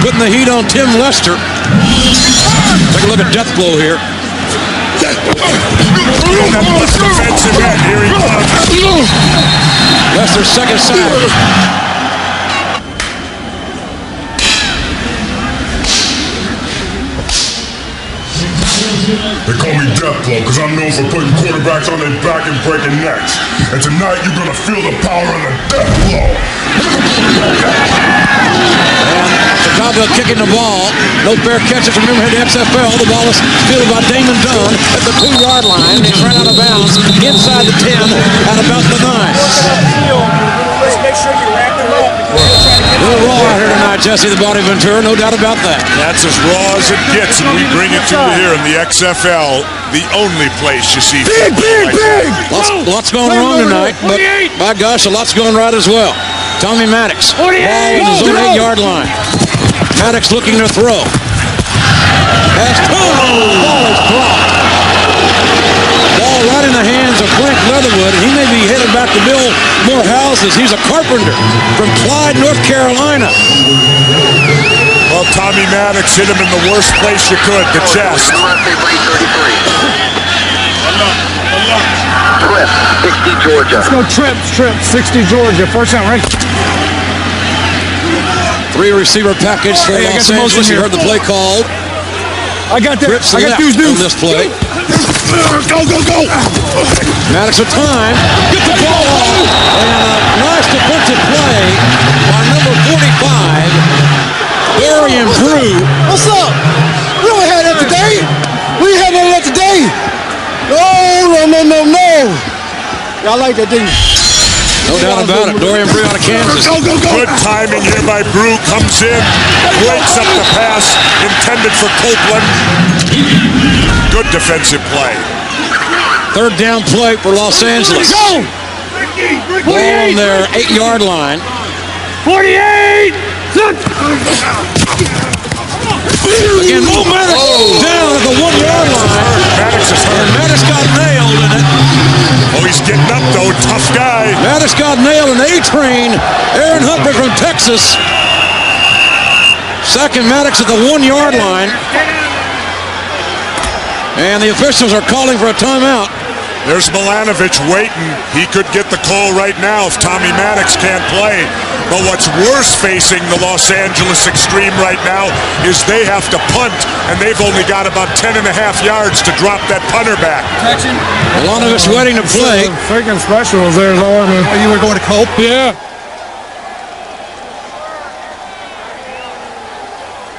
[SPEAKER 2] putting the heat on Tim Lester. Take a look at death blow here.
[SPEAKER 3] Defensive end. Here he comes.
[SPEAKER 2] Lester's second sack.
[SPEAKER 3] They call me Death Blow because I'm known for putting quarterbacks on their back and breaking necks. And tonight you're going to feel the power of the Death Blow.
[SPEAKER 2] And Chicago kicking the ball. No fair catches. Remember, here the XFL. The ball is fielded by Damon Dunn at the 2-yard line. He's ran out of bounds inside the 10 at about the 9.
[SPEAKER 4] Let's make sure you wrap them up.
[SPEAKER 2] A little raw out here tonight, Jesse the Body Ventura, no doubt about that.
[SPEAKER 3] That's as raw as it gets, and we bring it to you here in the XFL, the only place you see
[SPEAKER 2] big. Lots going wrong tonight, but by gosh, a lot's going right as well. Tommy Maddox, ball on his own 8-yard line. Maddox looking to throw. Ball is blocked. Ball right in the hands of Frank Leatherwood, and he may be headed back to build more houses. He's a carpenter from Clyde, North Carolina.
[SPEAKER 3] Well, Tommy Maddox hit him in the worst place you could, the chest.
[SPEAKER 18] Trips, 60 Georgia.
[SPEAKER 10] Let's go Trips, 60 Georgia. First down, right?
[SPEAKER 2] 3 receiver package for Los Angeles. You heard the play called.
[SPEAKER 10] I got that.
[SPEAKER 2] Trips
[SPEAKER 10] I got these
[SPEAKER 2] on this play.
[SPEAKER 3] Go!
[SPEAKER 2] Maddox with time. Get the ball off. And a nice defensive play by number 45, Dorian Brew.
[SPEAKER 13] What's up? We don't have that today. We had none of that today. No. Y'all like that, didn't you?
[SPEAKER 2] No doubt about it. Dorian Brew out of Kansas.
[SPEAKER 3] Go. Good timing here by Brew. Comes in, breaks up the pass intended for Copeland. Good defensive play.
[SPEAKER 2] 3rd down play for Los Angeles.
[SPEAKER 10] Go!
[SPEAKER 2] Ball on their 8-yard line.
[SPEAKER 10] 48!
[SPEAKER 2] Again, Maddox down at the 1-yard line.
[SPEAKER 3] Maddox is hurt.
[SPEAKER 2] And Maddox got nailed in it.
[SPEAKER 3] Oh, he's getting up, though. Tough guy.
[SPEAKER 2] Maddox got nailed in A-Train. Aaron Humphrey from Texas. Second Maddox at the 1-yard line. And the officials are calling for a timeout.
[SPEAKER 3] There's Milanovic waiting. He could get the call right now if Tommy Maddox can't play. But what's worse facing the Los Angeles Extreme right now is they have to punt, and they've only got about 10.5 yards to drop that punter back.
[SPEAKER 2] Milanovic waiting to play.
[SPEAKER 21] Freaking specials there, Lord.
[SPEAKER 1] You were going to Cope?
[SPEAKER 21] Yeah.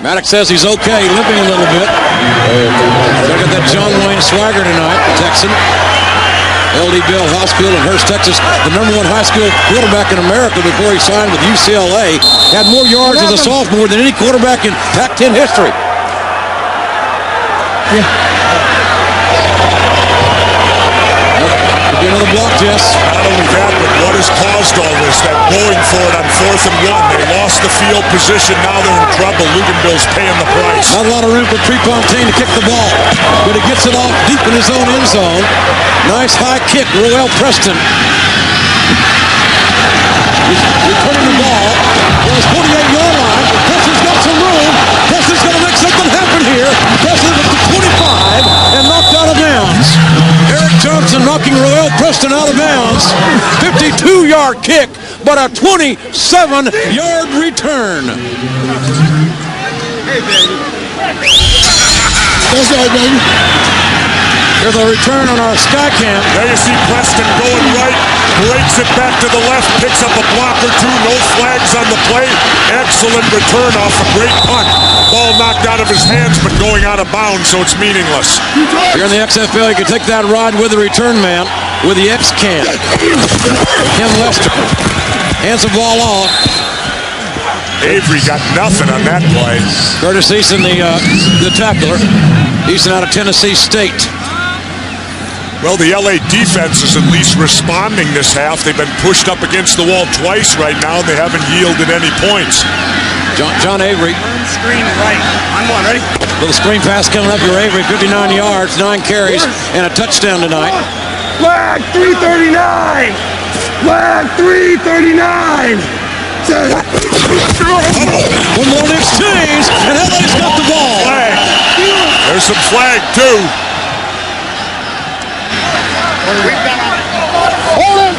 [SPEAKER 2] Maddox says he's okay, limping a little bit. Look at that John Wayne swagger tonight, the Texan. LD Bell High School in Hurst, Texas, the #1 high school quarterback in America before he signed with UCLA. Had more yards as a sophomore than any quarterback in Pac-10 history. Could be another block, Jess.
[SPEAKER 3] Not only that, but what has caused all this? That going for it on 4th and 1. They lost the field position. Now they're in trouble. Luganville's paying the price.
[SPEAKER 2] Not a lot of room for Prefontaine to kick the ball, but he gets it off deep in his own end zone. Nice high kick, Roel Preston. He's returning the ball to his 48-yard line. Preston's got some room. Preston's going to make something happen here. Preston with the 25 and knocked out of bounds. Eric Johnson knocking Roel Preston out of bounds. 52-yard kick, but a 27-yard return.
[SPEAKER 21] Hey, baby.
[SPEAKER 2] That's right, baby. Here's a return on our Skycam.
[SPEAKER 3] There you see Preston going right, breaks it back to the left, picks up a block or two, no flags on the play. Excellent return off a great punt. Ball knocked out of his hands, but going out of bounds, so it's meaningless.
[SPEAKER 2] Here in the XFL, you can take that ride with the return man with the X-Cam. Ken Lester hands the ball off.
[SPEAKER 3] Avery got nothing on that play.
[SPEAKER 2] Curtis Easton, the tackler. Easton out of Tennessee State.
[SPEAKER 3] Well, the LA defense is at least responding this half. They've been pushed up against the wall twice right now. They haven't yielded any points.
[SPEAKER 2] John Avery.
[SPEAKER 21] Screen right. On one, ready?
[SPEAKER 2] Little screen pass coming up here. Avery, 59 yards, 9 carries, and a touchdown tonight.
[SPEAKER 21] Flag 339! Flag 339!
[SPEAKER 2] One more in exchange, and LA's got the ball.
[SPEAKER 3] Flag. There's some flag, too.
[SPEAKER 6] Hold him!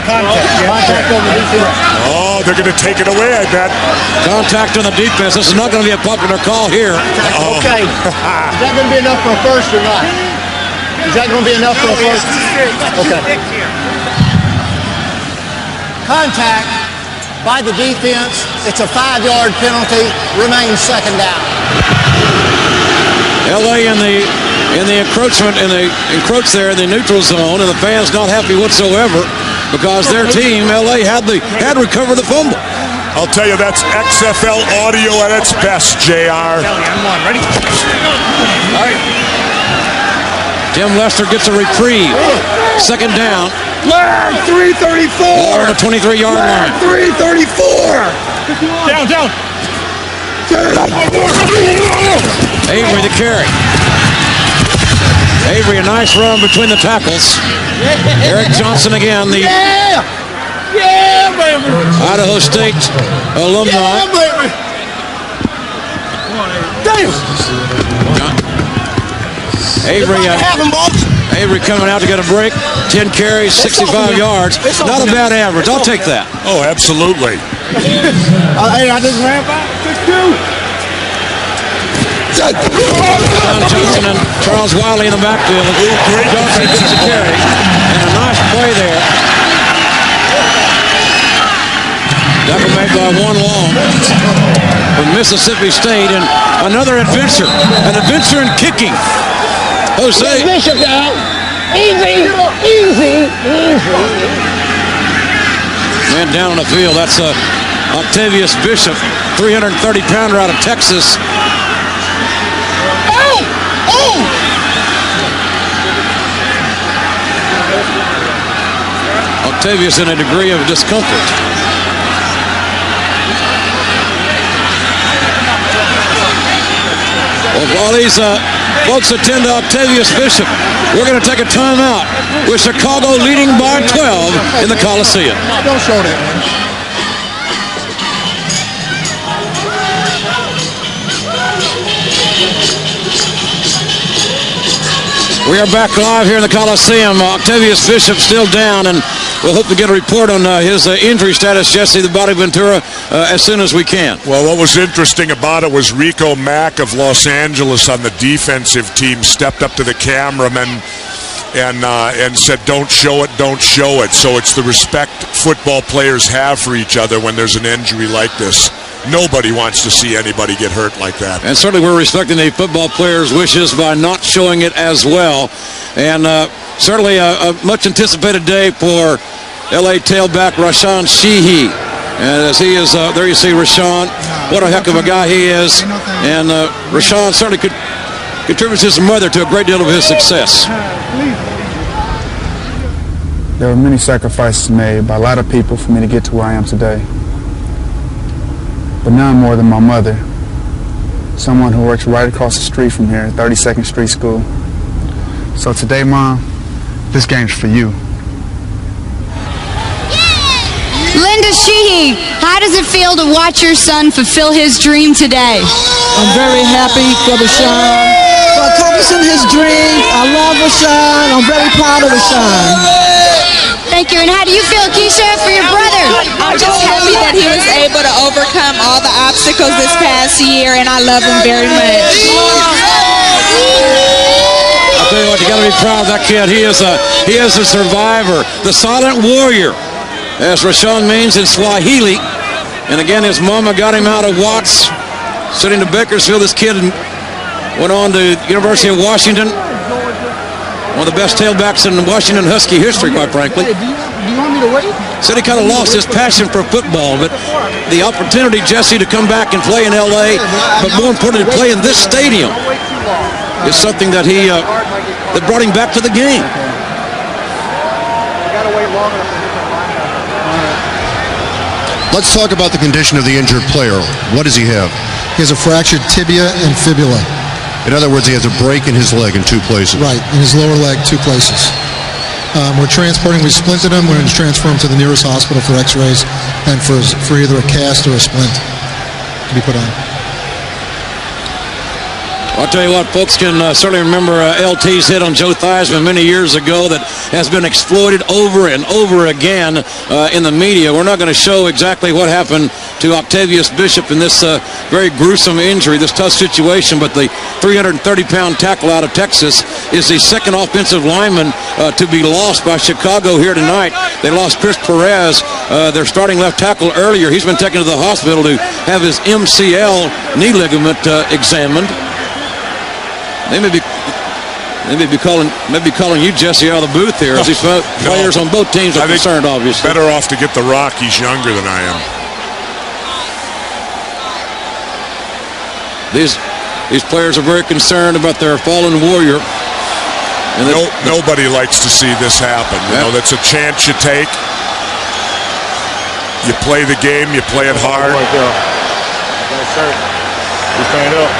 [SPEAKER 6] Contact on the defense.
[SPEAKER 3] Oh, they're going to take it away, I bet.
[SPEAKER 2] Contact on the defense. This is not going to be a popular call here.
[SPEAKER 6] Okay. Is that going to be enough for a first or not? Is that going to be enough for a first? Okay. Contact by the defense. It's a 5-yard penalty. Remains second down.
[SPEAKER 2] LA in the encroachment, and they encroach there in the neutral zone, and the fans not happy whatsoever because their team, LA, had recovered the fumble.
[SPEAKER 3] I'll tell you, that's XFL audio at its best, JR.
[SPEAKER 21] Ready?
[SPEAKER 2] All right. Tim Lester gets a reprieve. Second down.
[SPEAKER 21] Flag 334!
[SPEAKER 2] Or on the 23-yard line.
[SPEAKER 21] 334! Down.
[SPEAKER 2] Avery the carry. Avery, a nice run between the tackles. Eric Johnson again, the
[SPEAKER 21] baby!
[SPEAKER 2] Idaho State alumni.
[SPEAKER 21] Yeah, baby! Damn!
[SPEAKER 2] Avery coming out to get a break. 10 carries, 65 yards. Not a bad average. I'll take that.
[SPEAKER 3] Oh, absolutely.
[SPEAKER 21] Hey, I just ran by 6'2".
[SPEAKER 2] John Johnson and Charles Wiley in the backfield. Johnson gets a carry. And a nice play there. That was made by one long from Mississippi State. And another adventure. An adventure in kicking. Jose.
[SPEAKER 6] Bishop down. Easy.
[SPEAKER 2] Man down on the field. That's Octavius Bishop, 330-pounder out of Texas. Octavius in a degree of discomfort. Well, while these folks attend to Octavius Bishop, we're going to take a timeout with Chicago leading by 12 in the Coliseum.
[SPEAKER 1] Don't show that, man.
[SPEAKER 2] We are back live here in the Coliseum. Octavius Bishop still down, and we'll hope to get a report on his injury status, Jesse, the Bonaventura, as soon as we can.
[SPEAKER 3] Well, what was interesting about it was Rico Mack of Los Angeles on the defensive team stepped up to the cameraman and said, don't show it, don't show it. So it's the respect football players have for each other when there's an injury like this. Nobody wants to see anybody get hurt like that.
[SPEAKER 2] And certainly we're respecting the football players' wishes by not showing it as well. And certainly a much anticipated day for LA tailback Rashawn Sheehy. And as he is, there you see Rashawn. What a heck of a guy he is. And Rashawn certainly contributes his mother to a great deal of his success.
[SPEAKER 5] There were many sacrifices made by a lot of people for me to get to where I am today. But none more than my mother, someone who works right across the street from here, 32nd Street School. So today, Mom, this game's for you.
[SPEAKER 22] Linda Sheehy, how does it feel to watch your son fulfill his dream today?
[SPEAKER 23] I'm very happy for Rashawn for accomplishing his dream. I love Rashawn. I'm very proud of Rashawn.
[SPEAKER 22] Thank you. And how do you feel, Keisha, for your brother?
[SPEAKER 24] I'm just happy that he was able to overcome all the obstacles this past year, and I love him very much.
[SPEAKER 2] I'll tell you what, you got to be proud of that kid. He is a survivor, the silent warrior, as Rashawn means in Swahili. And again, his mama got him out of Watts, sitting to Bakersfield. This kid went on to University of Washington. One of the best tailbacks in Washington Husky history, quite frankly.
[SPEAKER 23] Do you want me to wait?
[SPEAKER 2] Said he kind of lost his passion for football, but the opportunity, Jesse, to come back and play in L.A., but more importantly, to play in this stadium is something that that brought him back to the game.
[SPEAKER 19] Let's talk about the condition of the injured player. What does he have?
[SPEAKER 25] He has a fractured tibia and fibula.
[SPEAKER 19] In other words, he has a break in his leg in 2 places.
[SPEAKER 25] Right, in his lower leg, 2 places. We're transporting, we splinted him, we're going to transfer him to the nearest hospital for x-rays and for either a cast or a splint to be put on.
[SPEAKER 2] I'll tell you what, folks can certainly remember LT's hit on Joe Theismann many years ago that has been exploited over and over again in the media. We're not going to show exactly what happened to Octavius Bishop in this very gruesome injury, this tough situation, but the 330-pound tackle out of Texas is the second offensive lineman to be lost by Chicago here tonight. They lost Chris Perez, their starting left tackle, earlier. He's been taken to the hospital to have his MCL knee ligament examined. They may be calling you, Jesse, out of the booth here, as these players on both teams are concerned, obviously.
[SPEAKER 3] Better off to get the rock. He's younger than I am.
[SPEAKER 2] These players are very concerned about their fallen warrior. And
[SPEAKER 3] nobody likes to see this happen. You know, that's a chance you take. You play the game. You play it hard.
[SPEAKER 21] You stand up.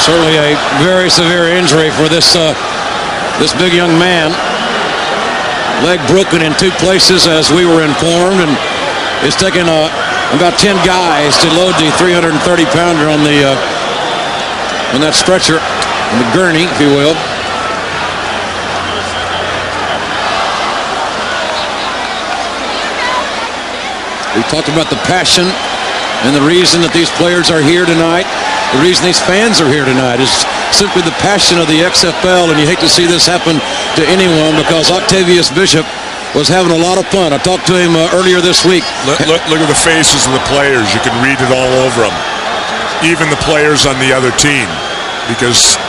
[SPEAKER 2] Certainly a very severe injury for this big young man. Leg broken in 2 places, as we were informed, and it's taken about 10 guys to load the 330-pounder on that stretcher, on the gurney, if you will. We talked about the passion and the reason that these players are here tonight. The reason these fans are here tonight is simply the passion of the XFL, and you hate to see this happen to anyone because Octavius Bishop was having a lot of fun. I talked to him earlier this week.
[SPEAKER 3] Look at the faces of the players. You can read it all over them. Even the players on the other team. Because,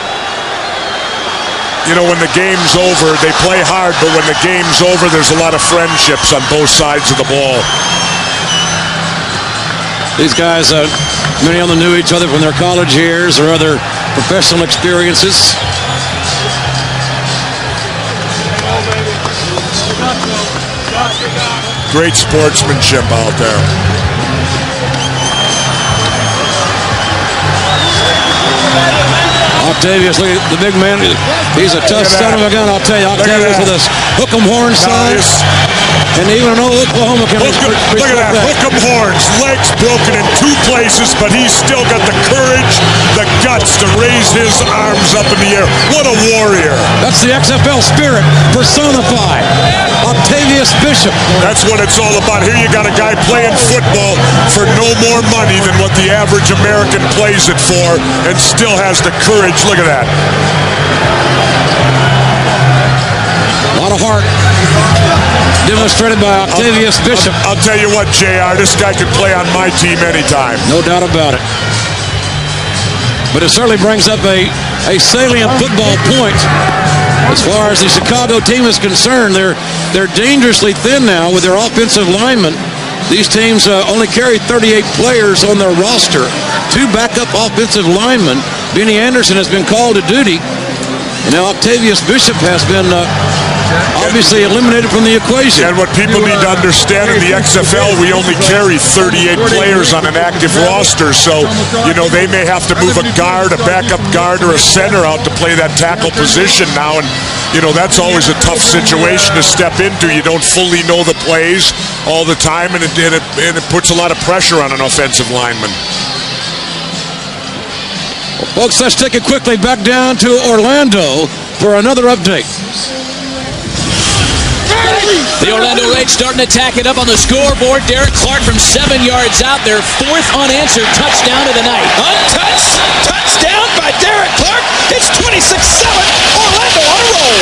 [SPEAKER 3] you know, when the game's over, they play hard, but when the game's over, there's a lot of friendships on both sides of the ball.
[SPEAKER 2] These guys Many of them knew each other from their college years or other professional experiences.
[SPEAKER 3] Great sportsmanship out there.
[SPEAKER 2] Octavius, the big man, he's a tough son of a gun, I'll tell you. Octavius with his hook-em horn size. And even an old Oklahoma can
[SPEAKER 3] look at that. Hook 'em horns, legs broken in 2 places, but he's still got the courage, the guts to raise his arms up in the air. What a warrior.
[SPEAKER 2] That's the XFL spirit personified. Octavius Bishop.
[SPEAKER 3] That's what it's all about. Here you got a guy playing football for no more money than what the average American plays it for and still has the courage. Look at that.
[SPEAKER 2] A lot of heart demonstrated by Octavius Bishop.
[SPEAKER 3] I'll tell you what, JR, this guy could play on my team anytime.
[SPEAKER 2] No doubt about it. But it certainly brings up a salient football point. As far as the Chicago team is concerned, they're dangerously thin now with their offensive linemen. These teams only carry 38 players on their roster. 2 backup offensive linemen. Benny Anderson has been called to duty. And now Octavius Bishop has been obviously eliminated from the equation.
[SPEAKER 3] And what people need to understand in the XFL, we only carry 38 players on an active roster. So, you know, they may have to move a guard, a backup guard, or a center out to play that tackle position now. And, you know, that's always a tough situation to step into. You don't fully know the plays all the time, and it puts a lot of pressure on an offensive lineman.
[SPEAKER 2] Well, folks, let's take it quickly back down to Orlando for another update.
[SPEAKER 8] The Orlando Rage starting to tack it up on the scoreboard. Derek Clark from 7 yards out, their 4th unanswered touchdown of the night. Untouched touchdown by Derek Clark. It's 26-7. Orlando on a roll.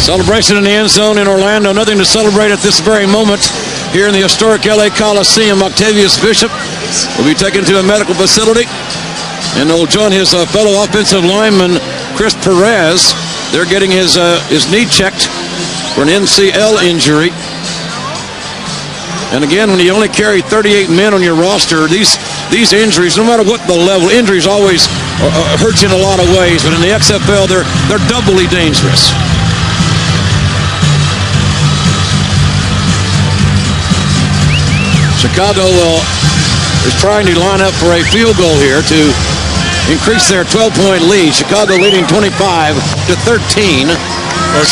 [SPEAKER 2] Celebration in the end zone in Orlando. Nothing to celebrate at this very moment here in the historic LA Coliseum. Octavius Bishop will be taken to a medical facility, and will join his fellow offensive lineman Chris Perez. They're getting his knee checked for an MCL injury. And again, when you only carry 38 men on your roster, these injuries, no matter what the level, injuries always hurt you in a lot of ways. But in the XFL, they're doubly dangerous. Chicago is trying to line up for a field goal here to increase their 12-point lead. Chicago leading 25-13.
[SPEAKER 3] Well,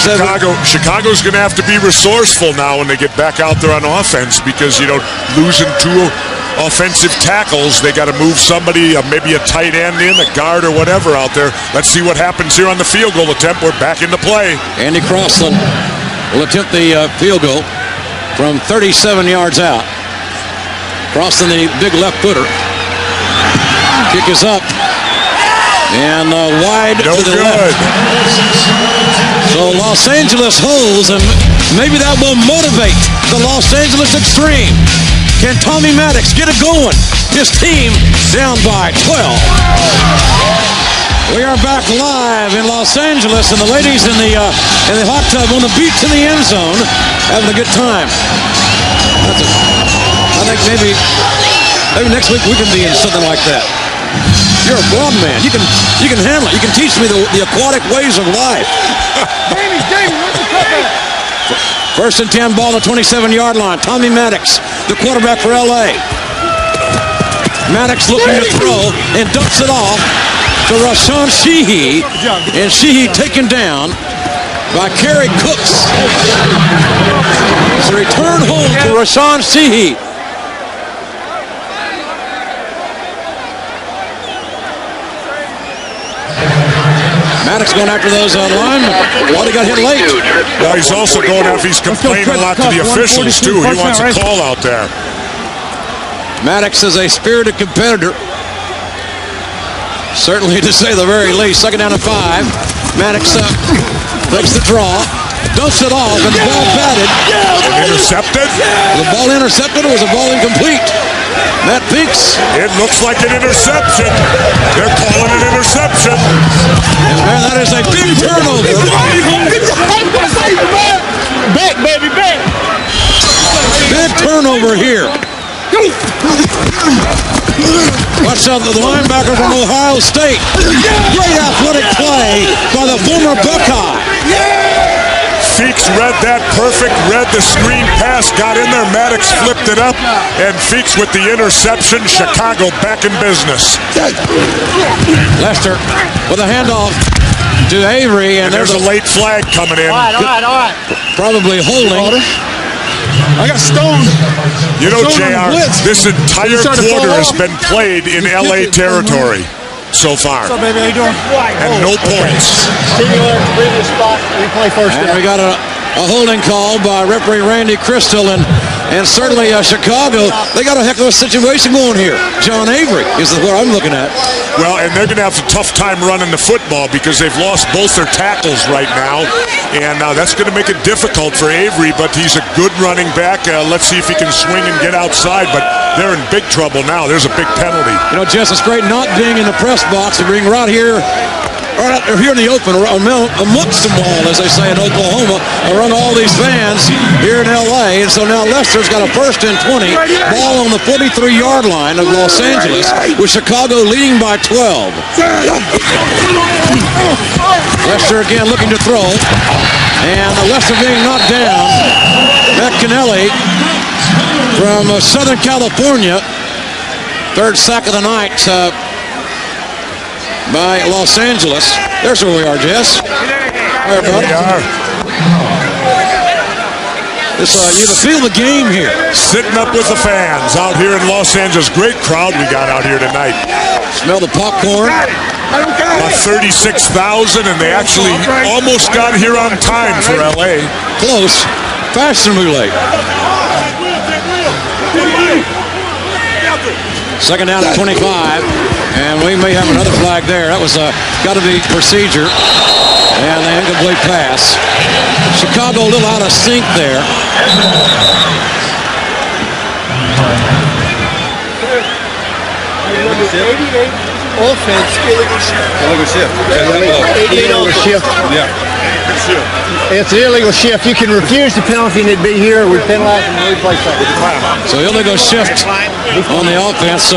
[SPEAKER 3] Chicago's going to have to be resourceful now when they get back out there on offense, because, you know, losing 2 offensive tackles, they got to move somebody, maybe a tight end in, a guard or whatever out there. Let's see what happens here on the field goal attempt. We're back into play.
[SPEAKER 2] Andy Crossland will attempt the field goal from 37 yards out. Crossland, the big left footer. Kick is up. And wide to the left. So Los Angeles holds, and maybe that will motivate the Los Angeles Extreme. Can Tommy Maddox get it going? His team down by 12. We are back live in Los Angeles, and the ladies in the hot tub on the beach in the end zone having a good time. I think maybe next week we can be in something like that. You're a broad man. You can handle it. You can teach me the aquatic ways of life. First and 10, ball on the 27-yard line. Tommy Maddox, the quarterback for LA. Maddox looking to throw and dumps it off to Rashawn Sheehy. And Sheehy taken down by Kerry Cooks. It's a return home to Rashawn Sheehy. Maddox going after those linemen. Well, he got hit late.
[SPEAKER 3] Well, he's also going after, he's complaining a lot to the officials, too. He wants a call out there.
[SPEAKER 2] Maddox is a spirited competitor. Certainly, to say the very least. Second down and 5. Maddox takes the draw. Dumps it off, and the ball batted.
[SPEAKER 3] Intercepted?
[SPEAKER 2] The ball intercepted, or was the ball incomplete? Matt Pinks.
[SPEAKER 3] It looks like an interception. They're calling it interception.
[SPEAKER 2] And man, that is a big turnover.
[SPEAKER 13] Back, baby, back.
[SPEAKER 2] Big turnover here. Watch out, the linebacker from Ohio State. Great athletic play by the former Buckeye.
[SPEAKER 3] Feeks read that perfect, read the screen pass, got in there, Maddox flipped it up, and Feeks with the interception. Chicago back in business.
[SPEAKER 2] Lester with a handoff to Avery, and there's
[SPEAKER 3] a late flag coming in.
[SPEAKER 6] All right.
[SPEAKER 2] Probably holding.
[SPEAKER 13] I got stoned.
[SPEAKER 3] You know, JR, this entire quarter has been played in LA territory so far.
[SPEAKER 6] What's up, baby? How you doing?
[SPEAKER 3] And no points.
[SPEAKER 6] Singular, previous spot. We play first.
[SPEAKER 2] And we got a holding call by referee Randy Crystal, and certainly Chicago, they got a heck of a situation going here. John Avery is what I'm looking at.
[SPEAKER 3] Well, and they're going to have a tough time running the football because they've lost both their tackles right now, and that's going to make it difficult for Avery, but he's a good running back. Let's see if he can swing and get outside, but they're in big trouble now. There's a big penalty.
[SPEAKER 2] You know, Jess, it's great not being in the press box and being right here in the open, amongst them all, as they say in Oklahoma, around all these fans here in L.A. And so now Lester's got a 1st and 20, ball on the 43-yard line of Los Angeles, with Chicago leading by 12. Lester again looking to throw, and Lester being knocked down. Matt Kennelly from Southern California, 3rd sack of the night by Los Angeles. There's where we are, Jess. There we are. You can feel the game here.
[SPEAKER 3] Sitting up with the fans out here in Los Angeles. Great crowd we got out here tonight.
[SPEAKER 2] Smell the popcorn.
[SPEAKER 3] About 36,000, and they actually almost got here on time for LA.
[SPEAKER 2] Close. Fashionably late. 2nd down at 25, and we may have another flag there. That was got to be procedure, and the incomplete pass. Chicago a little out of sync there.
[SPEAKER 6] Offense. Illegal shift. Illegal shift.
[SPEAKER 21] Yeah.
[SPEAKER 6] It's an illegal shift. You can refuse the penalty and it'd be here. We penalize and replay second.
[SPEAKER 2] So illegal shift on the offense.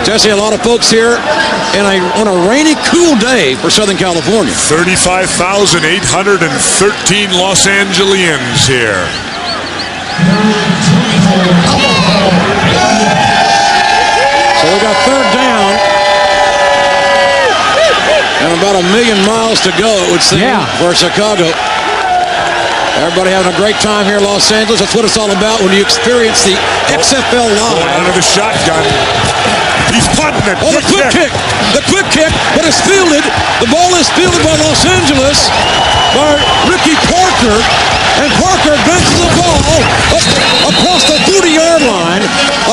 [SPEAKER 2] Jesse, a lot of folks here on a rainy, cool day for Southern California.
[SPEAKER 3] 35,813 Los Angeles here.
[SPEAKER 2] So we got 3rd down. And about 1 million miles to go, it would seem, for Chicago. Everybody having a great time here in Los Angeles. That's what it's all about when you experience the XFL live.
[SPEAKER 3] Out of the shotgun. He's punting it.
[SPEAKER 2] Oh, the quick kick. The quick kick, but it's fielded. The ball is fielded by Los Angeles by Ricky Parker. And Parker benches the ball across the 40-yard line.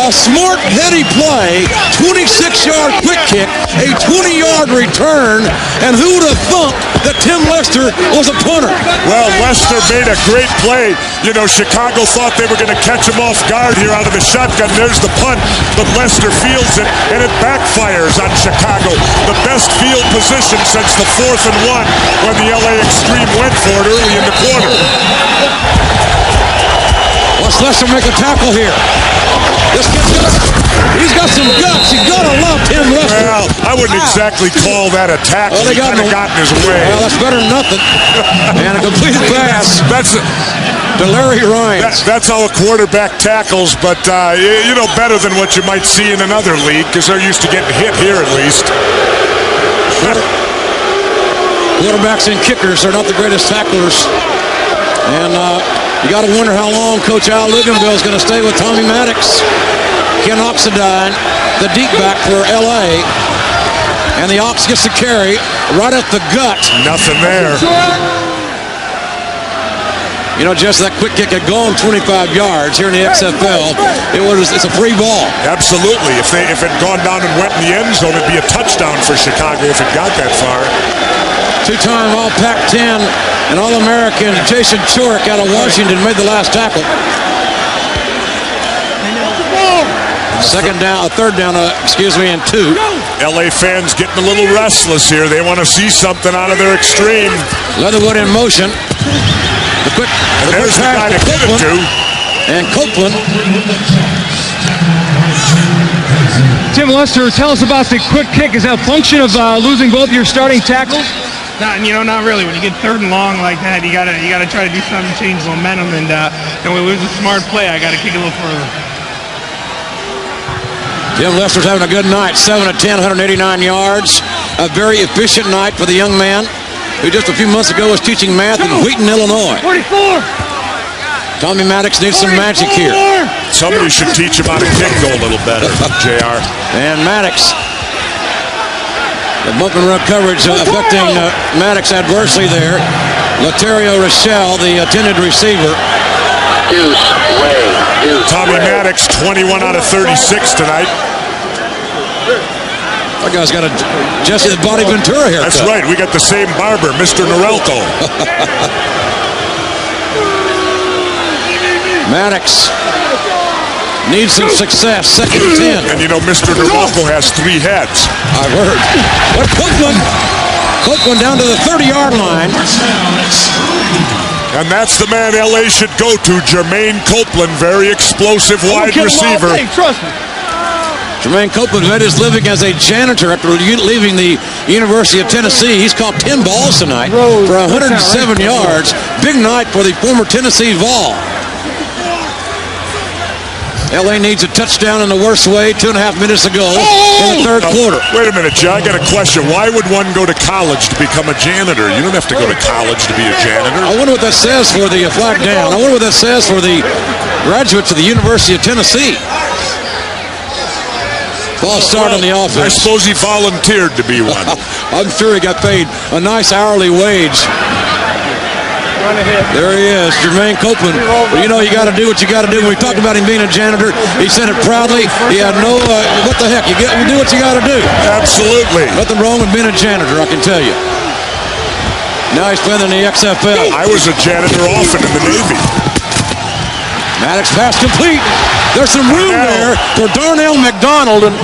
[SPEAKER 2] A smart, heady play. 26-yard quick kick. A 20-yard return. And who would have thunk that Tim Lester was a punter?
[SPEAKER 3] Well, Lester made a great play. You know, Chicago thought they were going to catch him off guard here out of the shotgun. There's the punt, but Lester fields it, and it backfires on Chicago. The best field position since the 4th and 1 when the LA Extreme went for it early in the quarter.
[SPEAKER 2] Watch Lester make a tackle here. This kid's he's got some guts. You gotta love Tim Lester.
[SPEAKER 3] Well, I wouldn't exactly call that a tackle.
[SPEAKER 2] Well, they
[SPEAKER 3] kind of got in his way.
[SPEAKER 2] Well, that's better than nothing. And a completed pass.
[SPEAKER 3] That's
[SPEAKER 2] to Larry Ryan.
[SPEAKER 3] That's how a quarterback tackles, but you know, better than what you might see in another league because they're used to getting hit here at least.
[SPEAKER 2] Quarterbacks and kickers are not the greatest tacklers. And you got to wonder how long Coach Al Luganville is going to stay with Tommy Maddox. Ken Oxendine, the deep back for L.A. And the Ox gets the carry right at the gut.
[SPEAKER 3] Nothing there.
[SPEAKER 2] You know, just that quick kick had gone 25 yards here in the XFL. It's a free ball.
[SPEAKER 3] Absolutely. If it had gone down and went in the end zone, it'd be a touchdown for Chicago if it got that far.
[SPEAKER 2] Two-time All-Pac-10 and All-American Jason Chorick out of Washington made the last tackle. 3rd down, and 2.
[SPEAKER 3] LA fans getting a little restless here. They want to see something out of their Extreme.
[SPEAKER 2] Leatherwood in motion.
[SPEAKER 3] There's the guy to get it to.
[SPEAKER 2] And Copeland
[SPEAKER 10] Tim Lester, tell us about the quick kick. Is that a function of losing both your starting tackles?
[SPEAKER 9] Not really. When you get 3rd and long like that, you gotta try to do something to change momentum. And when we lose a smart play, I gotta kick a little further.
[SPEAKER 2] Tim Lester's having a good night. 7 of 10, 189 yards. A very efficient night for the young man who just a few months ago was teaching math in Wheaton, Illinois.
[SPEAKER 9] 44.
[SPEAKER 2] Tommy Maddox needs some magic here.
[SPEAKER 3] Somebody should teach him how to kick go a little better, JR.
[SPEAKER 2] And Maddox. The bump and run coverage affecting Maddox adversely there. Laterio Rochelle, the intended receiver.
[SPEAKER 3] Tommy Maddox, 21 out of 36 tonight.
[SPEAKER 2] That guy's got a Jesse the Body Ventura haircut.
[SPEAKER 3] That's right. We got the same barber, Mr. Norelto.
[SPEAKER 2] Maddox needs some success. 2nd and 10.
[SPEAKER 3] And you know, Mr. Norelto has 3 heads.
[SPEAKER 2] I've heard. But Copeland down to the 30-yard line.
[SPEAKER 3] And that's the man LA should go to, Jermaine Copeland, very explosive wide receiver.
[SPEAKER 10] Trust me.
[SPEAKER 2] Jermaine Copeland made his living as a janitor after leaving the University of Tennessee. He's caught 10 balls tonight for 107 yards. Big night for the former Tennessee Vol. LA needs a touchdown in the worst way 2.5 minutes ago in the 3rd quarter.
[SPEAKER 3] Wait a minute, Joe. I got a question. Why would one go to college to become a janitor? You don't have to go to college to be a janitor.
[SPEAKER 2] I wonder what that says for the flag down. I wonder what that says for the graduates of the University of Tennessee. False start on the offense.
[SPEAKER 3] I suppose he volunteered to be one.
[SPEAKER 2] I'm sure he got paid a nice hourly wage. There he is, Jermaine Copeland. Well, you know, you got to do what you got to do. When we talked about him being a janitor, he said it proudly. He had no, what the heck, you do what you got to do.
[SPEAKER 3] Absolutely.
[SPEAKER 2] Nothing wrong with being a janitor, I can tell you. Now he's playing in the XFL.
[SPEAKER 3] I was a janitor often in the Navy.
[SPEAKER 2] Maddox pass complete. There's some room there for Darnell McDonald. And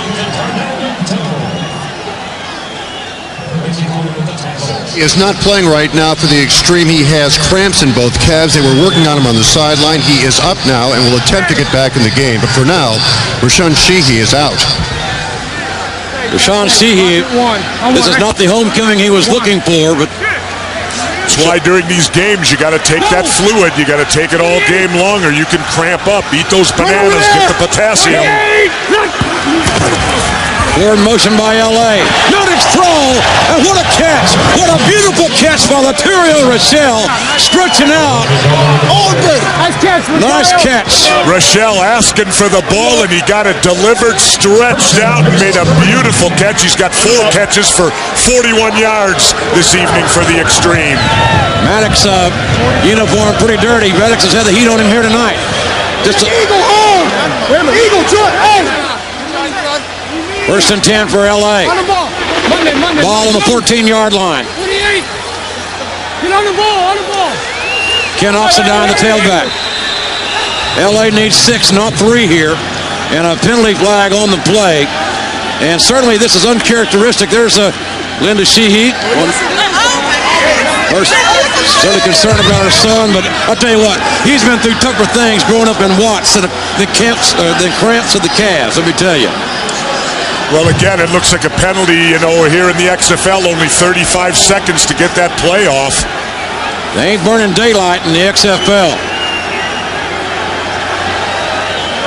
[SPEAKER 19] He is not playing right now for the extreme. He has cramps in both calves. They were working on him on the sideline. He is up now and will attempt to get back in the game. But for now, Rashawn Sheehy is out.
[SPEAKER 2] Rashawn Sheehy, this is not the homecoming he was looking for, but
[SPEAKER 3] that's why during these games you got to take that fluid. You got to take it all game long, or you can cramp up. Eat those bananas, get the potassium.
[SPEAKER 2] Forward motion by LA. Notice throw, and what a catch! What a beautiful catch by Laterio Rochelle, stretching out all day. Nice catch.
[SPEAKER 3] Rochelle asking for the ball, and he got it delivered, stretched out, and made a beautiful catch. He's got 4 catches for 41 yards this evening for the extreme.
[SPEAKER 2] Maddox uniform pretty dirty. Maddox has had the heat on him here tonight. Just
[SPEAKER 6] Eagle on! Eagle joint! Hey!
[SPEAKER 2] 1st and 10 for LA. Ball on the 14-yard line.
[SPEAKER 6] 28. Get on the ball,
[SPEAKER 2] Ken Oxendine, the tailback. LA needs 6, not 3 here. And a penalty flag on the play. And certainly this is uncharacteristic. There's a Linda Sheehy. Certainly concerned about her son, but I'll tell you what, he's been through tougher things growing up in Watts than the cramps of the calves, let me tell you.
[SPEAKER 3] Well, again, it looks like a penalty, you know, here in the XFL, only 35 seconds to get that play off.
[SPEAKER 2] They ain't burning daylight in the XFL.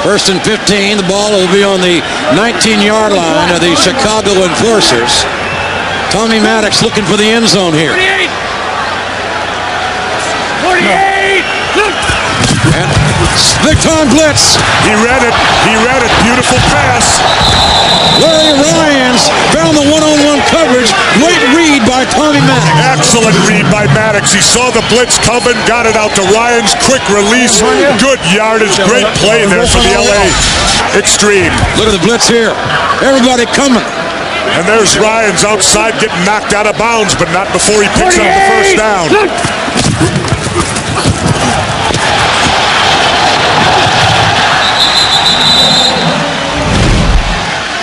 [SPEAKER 2] 1st and 15, the ball will be on the 19-yard line of the Chicago Enforcers. Tommy Maddox looking for the end zone here.
[SPEAKER 6] 48!
[SPEAKER 2] And big time blitz.
[SPEAKER 3] He read it. Beautiful pass.
[SPEAKER 2] Larry Ryans found the one-on-one coverage. Great read by Tommy Maddox.
[SPEAKER 3] Excellent read by Maddox. He saw the blitz coming, got it out to Ryans. Quick release. Good yardage. Great play there for the LA Extreme.
[SPEAKER 2] Look at the blitz here. Everybody coming.
[SPEAKER 3] And there's Ryans outside getting knocked out of bounds, but not before he picks up the first down.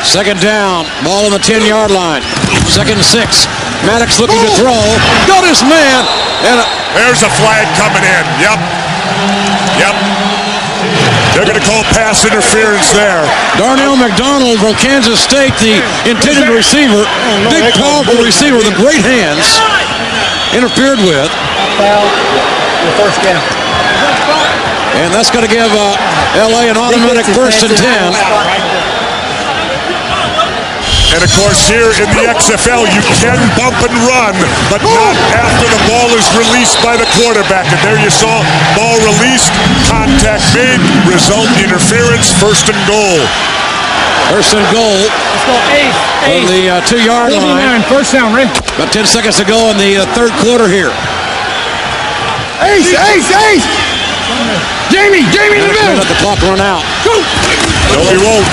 [SPEAKER 2] Second down, ball on the 10-yard line. 2nd and 6. Maddox looking to throw. Got his man. And
[SPEAKER 3] there's a flag coming in. Yep. They're going to call pass interference there.
[SPEAKER 2] Darnell McDonald from Kansas State, the intended receiver, big, powerful receiver with great hands, interfered with.
[SPEAKER 6] The first down.
[SPEAKER 2] And that's going to give LA an automatic 1st and 10.
[SPEAKER 3] And of course, here in the XFL, you can bump and run, but not after the ball is released by the quarterback. And there you saw, ball released, contact made, result interference, 1st and goal.
[SPEAKER 2] 1st and goal.
[SPEAKER 10] Let's go, Ace.
[SPEAKER 2] On the 2-yard line.
[SPEAKER 10] First down, Ray.
[SPEAKER 2] About 10 seconds to go in the 3rd quarter here.
[SPEAKER 10] Ace, Ace, Ace! Jamie in the middle!
[SPEAKER 2] Let the clock run out.
[SPEAKER 3] No, he won't.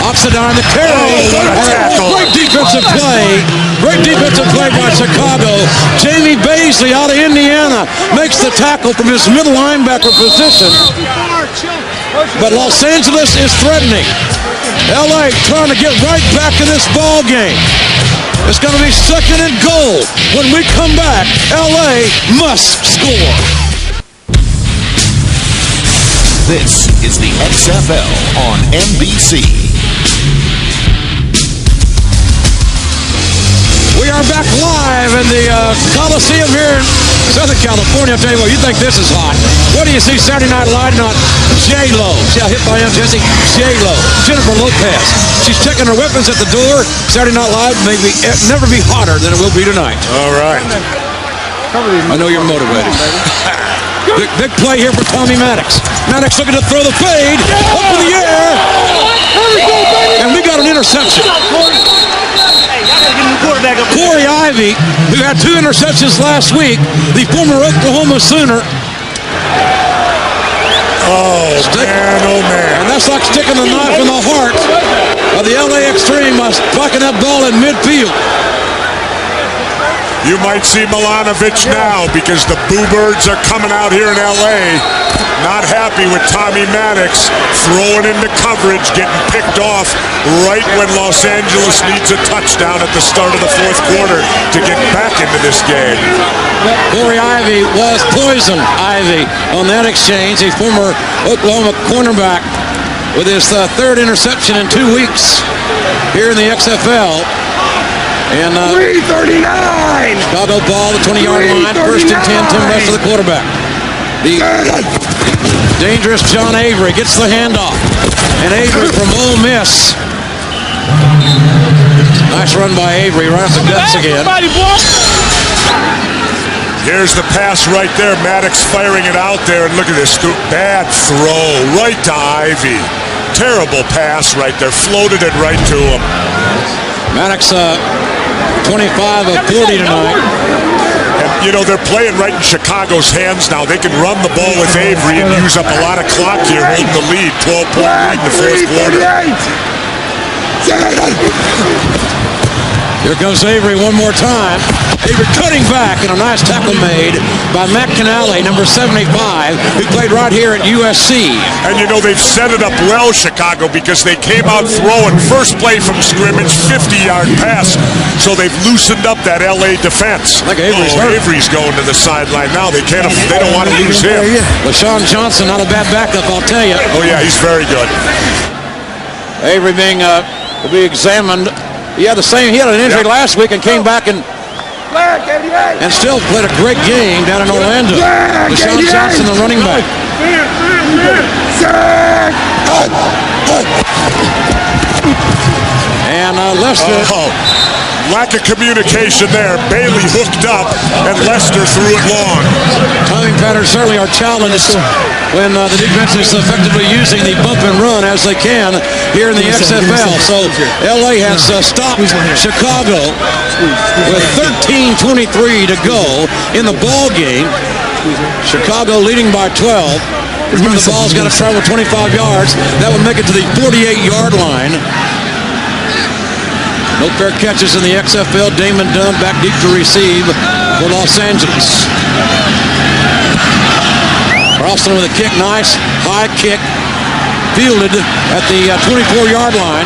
[SPEAKER 2] Oxidine the carry.
[SPEAKER 3] What a tackle.
[SPEAKER 2] Great defensive play. Great defensive play by Chicago. Jamie Baisley out of Indiana makes the tackle from his middle linebacker position. But Los Angeles is threatening. LA trying to get right back in this ball game. It's going to be 2nd and goal. When we come back, LA must score.
[SPEAKER 11] This is the XFL on NBC.
[SPEAKER 2] We are back live in the Coliseum here in Southern California. I'll tell you what, you think this is hot. What do you see Saturday Night Live on J-Lo? See how hip I am, Jesse? J-Lo, Jennifer Lopez. She's checking her weapons at the door. Saturday Night Live may never be hotter than it will be tonight.
[SPEAKER 3] All right.
[SPEAKER 2] I know you're motivated. Big play here for Tommy Maddox. Maddox looking to throw the fade. Up in the air. And we got an interception. Corey Ivy, who had 2 interceptions last week, the former Oklahoma Sooner.
[SPEAKER 3] Oh, man.
[SPEAKER 2] And that's like sticking a knife in the heart of the LA Extreme by blocking that ball in midfield.
[SPEAKER 3] You might see Milanovic now because the Boo Birds are coming out here in LA. Not happy with Tommy Maddox throwing into coverage, getting picked off right when Los Angeles needs a touchdown at the start of the 4th quarter to get back into this game.
[SPEAKER 2] Corey Ivy was Poison Ivy on that exchange, a former Oklahoma cornerback with his 3rd interception in 2 weeks here in the XFL. And
[SPEAKER 10] 339!
[SPEAKER 2] Chicago ball, the 20-yard line, 1st and 10, Tim Russ to the quarterback. The dangerous John Avery gets the handoff. And Avery from Ole Miss. Nice run by Avery, right off the guts again.
[SPEAKER 3] Here's the pass right there. Maddox firing it out there, and look at this bad throw right to Ivy. Terrible pass right there. Floated it right to him.
[SPEAKER 2] Maddox 25 of 40 tonight.
[SPEAKER 3] And, you know, they're playing right in Chicago's hands now. They can run the ball with Avery and use up a lot of clock here, holding the lead. 12-point lead in the 4th quarter.
[SPEAKER 2] Here comes Avery one more time. Avery cutting back, and a nice tackle made by Matt Canale, number 75, who played right here at USC.
[SPEAKER 3] And you know, they've set it up well, Chicago, because they came out throwing first play from scrimmage, 50-yard pass. So they've loosened up that LA defense.
[SPEAKER 2] Like Avery's
[SPEAKER 3] Avery's going to the sideline now. They don't want to lose him.
[SPEAKER 2] LaShawn Johnson, not a bad backup, I'll tell you.
[SPEAKER 3] Oh yeah, he's very good.
[SPEAKER 2] Avery will be examined. He had an injury last week and came back and still played a great game down in Orlando. LaShawn Johnson, the running back. And Lester.
[SPEAKER 3] Lack of communication there. Bailey hooked up, and Lester threw it long.
[SPEAKER 2] Timing patterns certainly are challenged when the defense is effectively using the bump and run as they can here in the XFL. So LA has stopped Chicago with 13:23 to go in the ball game. Chicago leading by 12. Remember, the ball's got to travel 25 yards. That would make it to the 48-yard line. No fair catches in the XFL. Damon Dunn back deep to receive for Los Angeles. Carlson with a kick. Nice high kick. Fielded at the 24-yard line.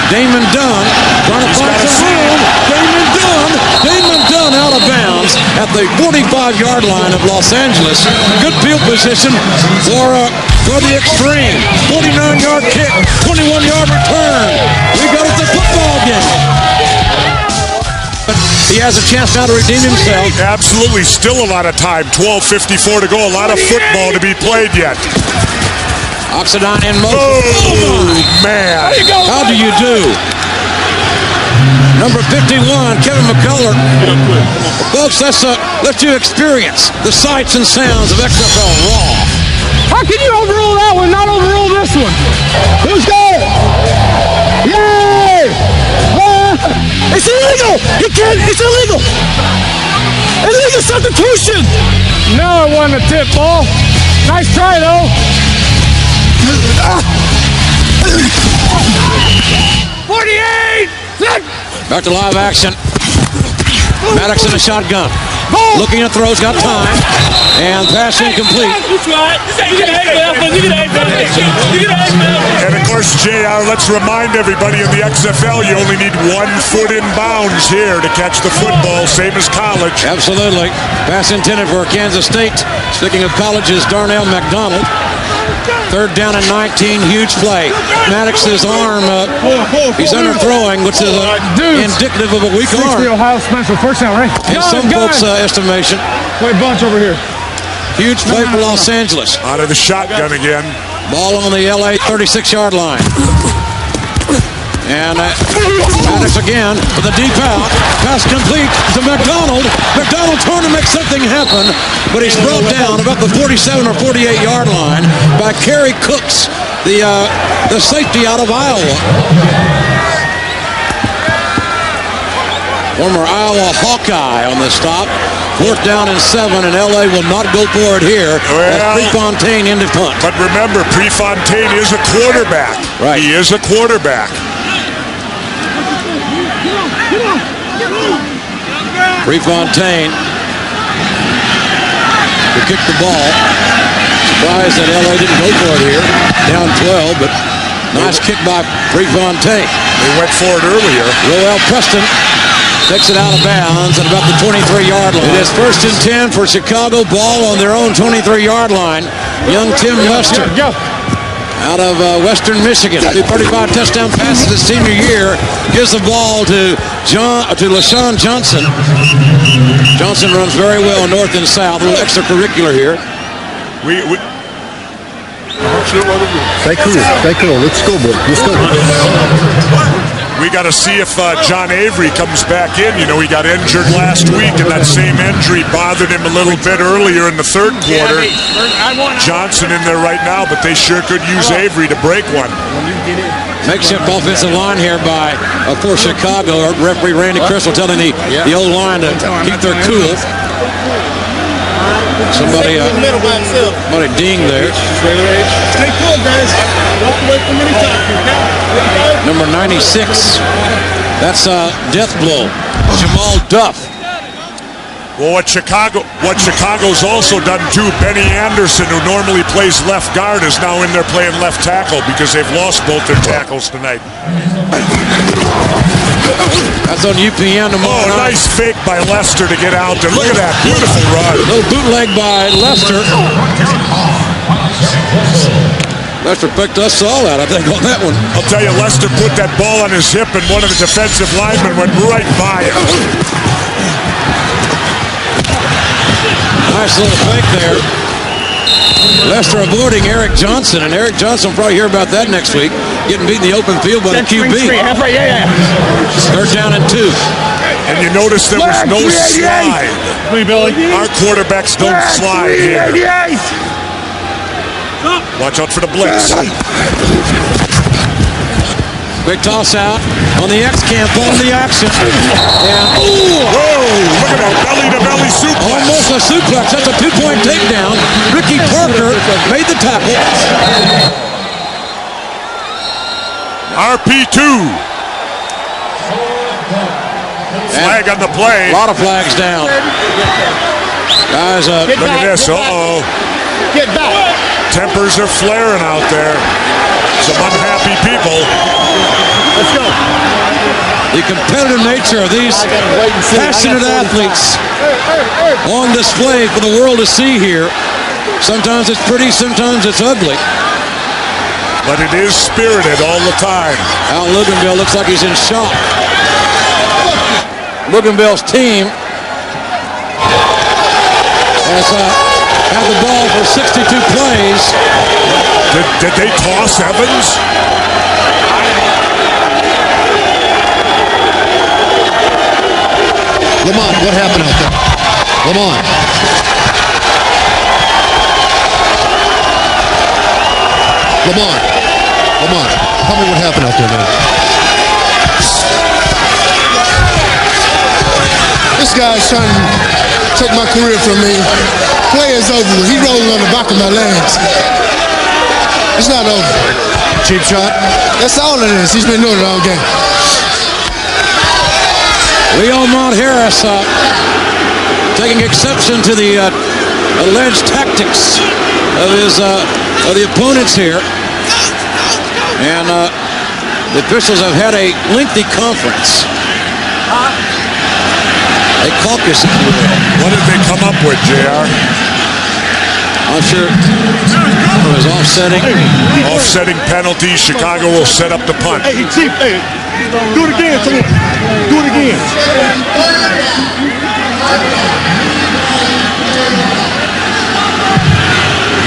[SPEAKER 2] Damon Dunn trying to find some room. Damon Dunn run out of bounds at the 45-yard line of Los Angeles. Good field position for the Extreme. 49-yard kick, 21-yard return. We go to the football game. He has a chance now to redeem himself.
[SPEAKER 3] Absolutely. Still a lot of time. 12:54 to go. A lot of football to be played yet.
[SPEAKER 2] Oxidine in motion.
[SPEAKER 3] Oh, man.
[SPEAKER 2] How do you do? Number 51, Kevin McCullough. Folks, let's you experience the sights and sounds of XFL Raw.
[SPEAKER 10] How can you overrule that one, not overrule this one? Who's there? Yay! It's illegal! You can't, it's illegal! Illegal substitution! No, it wasn't a tip ball. Nice try, though. 48!
[SPEAKER 2] Back to live action. Maddox in the shotgun. Looking at throws, got time. And pass incomplete.
[SPEAKER 3] And of course, JR, let's remind everybody in the XFL, you only need 1 foot in bounds here to catch the football, same as college.
[SPEAKER 2] Absolutely. Pass intended for Kansas State. Speaking of colleges, Darnell McDonald. 3rd down and 19, huge play. Maddox's arm, he's underthrowing, which is indicative of a weak arm.
[SPEAKER 10] The Ohio Spencer first down, right?
[SPEAKER 2] In some folks' estimation.
[SPEAKER 10] Wait, bunch over here.
[SPEAKER 2] Huge play for Los Angeles.
[SPEAKER 3] Out of the shotgun again.
[SPEAKER 2] Ball on the LA 36-yard line. And Maddox again with a deep out. Pass complete to McDonald. McDonald trying to make something happen, but he's brought down about the 47 or 48-yard line by Kerry Cooks, the safety out of Iowa. Former Iowa Hawkeye on the stop. 4th down and 7, and LA will not go for it here. As Prefontaine into punt.
[SPEAKER 3] But remember, Prefontaine is a quarterback.
[SPEAKER 2] Right.
[SPEAKER 3] He is a quarterback.
[SPEAKER 2] Prefontaine to kick the ball. Surprised that LA didn't go for it here. Down 12, but nice kick by Prefontaine.
[SPEAKER 3] They went for it earlier.
[SPEAKER 2] Roel Preston takes it out of bounds at about the 23-yard line. It is 1st and 10 for Chicago. Ball on their own 23-yard line. Young Tim Lester out of Western Michigan. 35 touchdown passes his senior year. Gives the ball to LaShawn Johnson. Johnson runs very well north and south. A little extracurricular here.
[SPEAKER 19] Stay cool. Let's go, boy. Let's go.
[SPEAKER 3] We got to see if John Avery comes back in. You know, he got injured last week, and that same injury bothered him a little bit earlier in the 3rd quarter. Johnson in there right now, but they sure could use Avery to break one.
[SPEAKER 2] Makeshift offensive line here for Chicago. Referee Randy Crystal telling the old line to keep their cool. Somebody dinged there.
[SPEAKER 6] Stay cool, guys. Walk away from any time.
[SPEAKER 2] Number 96. That's a death blow. Jamal Duff.
[SPEAKER 3] Well, what Chicago's also done too, Benny Anderson, who normally plays left guard, is now in there playing left tackle because they've lost both their tackles tonight.
[SPEAKER 2] That's on UPN tomorrow night.
[SPEAKER 3] Nice fake by Lester to get out there. Look at that beautiful run.
[SPEAKER 2] Little bootleg by Lester. Lester picked us all out, I think, on that one.
[SPEAKER 3] I'll tell you, Lester put that ball on his hip, and one of the defensive linemen went right by him.
[SPEAKER 2] Nice little fake there. Lester avoiding Eric Johnson, and Eric Johnson will probably hear about that next week. Getting beat in the open field by the QB. 3rd down and 2.
[SPEAKER 3] And you notice there was no slide. Our quarterbacks don't slide here. Watch out for the blitz.
[SPEAKER 2] Big toss out on the X-Camp on the action. And
[SPEAKER 3] whoa, look at that belly-to-belly suplex.
[SPEAKER 2] Almost a suplex. That's a 2-point takedown. Ricky Parker made the tackle.
[SPEAKER 3] RP2. Flag on the play.
[SPEAKER 2] A lot of flags down. Guys,
[SPEAKER 3] look at this. Uh-oh.
[SPEAKER 6] Get back.
[SPEAKER 3] Tempers are flaring out there. Some unhappy people.
[SPEAKER 6] Let's go.
[SPEAKER 2] The competitive nature of these passionate athletes on display for the world to see here. Sometimes it's pretty, sometimes it's ugly.
[SPEAKER 3] But it is spirited all the time.
[SPEAKER 2] Al Luganville looks like he's in shock. Luganville's team has had the ball for 62 plays.
[SPEAKER 3] Did they toss Evans?
[SPEAKER 19] Lamont, what happened out there? Lamont. Lamont, tell me what happened out there, man. This guy's trying to take my career from me. Play is over with. He's rolling on the back of my legs. It's not over. Cheap shot. That's all it is. He's been doing it all game.
[SPEAKER 2] Leomont Harris taking exception to the alleged tactics of the opponents here. And the officials have had a lengthy conference. A caucus, if you will.
[SPEAKER 3] What did they come up with, JR?
[SPEAKER 2] I'm sure it was offsetting.
[SPEAKER 3] Offsetting penalties. Chicago will set up the punt.
[SPEAKER 21] Hey, Chief, hey, do it again, come on. Do it again.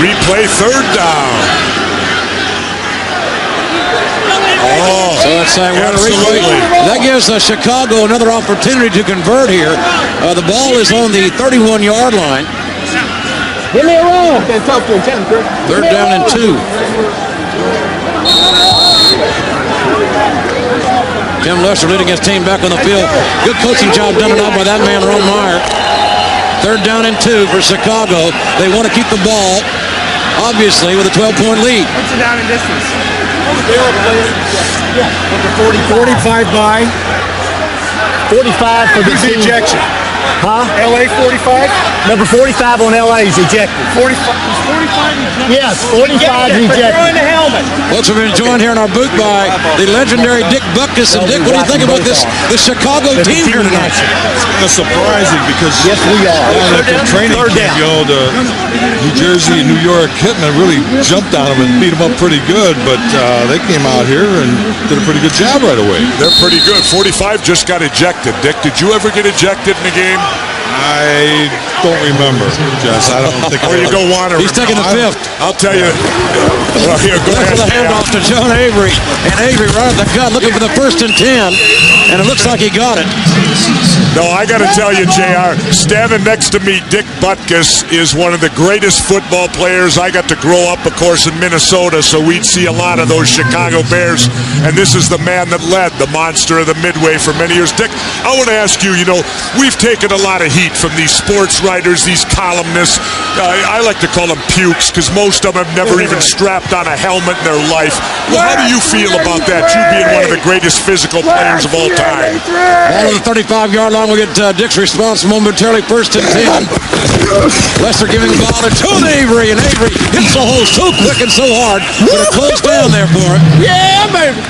[SPEAKER 3] Replay third down. Oh,
[SPEAKER 2] so that's absolutely. That gives Chicago another opportunity to convert here. The ball is on the 31-yard line.
[SPEAKER 21] Give me a roll.
[SPEAKER 2] Third down and 2. Tim Lester leading his team back on the field. Good coaching job done tonight by that man, Ron Meyer. Third down and 2 for Chicago. They want to keep the ball, obviously, with a 12-point lead.
[SPEAKER 9] What's the down and distance?
[SPEAKER 21] 45 by. 45 for the ejection.
[SPEAKER 12] Huh?
[SPEAKER 21] LA 45?
[SPEAKER 12] Number 45 on LA is ejected.
[SPEAKER 21] 45 ejected?
[SPEAKER 12] Yes, 45 is ejected.
[SPEAKER 21] Throwing the helmet.
[SPEAKER 2] Folks, we've been joined here in our booth by the legendary Dick Butkus. And Dick, what do you think about this Chicago team here tonight?
[SPEAKER 14] It's surprising because
[SPEAKER 12] yes, we are.
[SPEAKER 14] From training camp, to New Jersey and New York hitting and really jumped on them and beat them up pretty good. But they came out here and did a pretty good job right away.
[SPEAKER 3] They're pretty good. 45 just got ejected. Dick, did you ever get ejected in the game?
[SPEAKER 14] I don't remember, Jess. I don't think.
[SPEAKER 3] Or you go on.
[SPEAKER 2] He's taking the 5th.
[SPEAKER 3] I'll tell you. Well, here, go ahead.
[SPEAKER 2] The handoff to John Avery, and Avery right at the gun, looking for the 1st and 10, and it looks like he got it.
[SPEAKER 3] No, I got to tell you, JR, standing next to me, Dick Butkus is one of the greatest football players. I got to grow up, of course, in Minnesota, so we'd see a lot of those Chicago Bears, and this is the man that led the monster of the Midway for many years. Dick, I want to ask you, we've taken a lot of heat from these sports writers, these columnists. I like to call them pukes because most of them have never even strapped on a helmet in their life. Well, how do you feel about that, you being one of the greatest physical players of all time?
[SPEAKER 2] Ball on the 35-yard line. We'll get Dick's response momentarily. 1st and 10. Lester giving the ball to Avery, and Avery hits the hole so quick and so hard. But it closed down there for him.
[SPEAKER 21] Yeah, baby.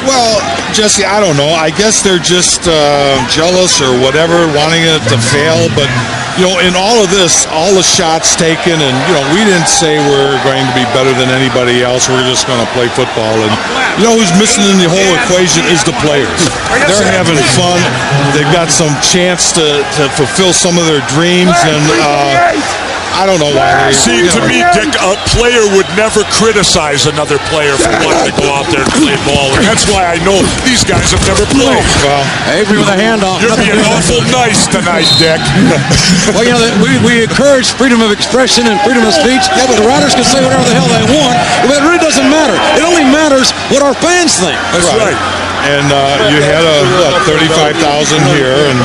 [SPEAKER 14] Well, Jesse, I don't know. I guess they're just jealous or whatever, wanting it to fail. But, in all of this, all the shots taken, and, we didn't say we're going to be better than anybody else. We're just going to play football. And, who's missing in the whole equation is the players. They're having fun. They've got some chance to fulfill some of their dreams. And I don't know why.
[SPEAKER 3] See, to me, Dick, a player would never criticize another player for wanting to go out there and play ball. And that's why I know these guys have never played.
[SPEAKER 2] Well, Avery with a handoff.
[SPEAKER 3] You're being awful nice tonight, Dick.
[SPEAKER 2] Well, we encourage freedom of expression and freedom of speech. Yeah, but the writers can say whatever the hell they want. But it really doesn't matter. It only matters what our fans think.
[SPEAKER 3] That's right.
[SPEAKER 14] And you had 35,000 here, and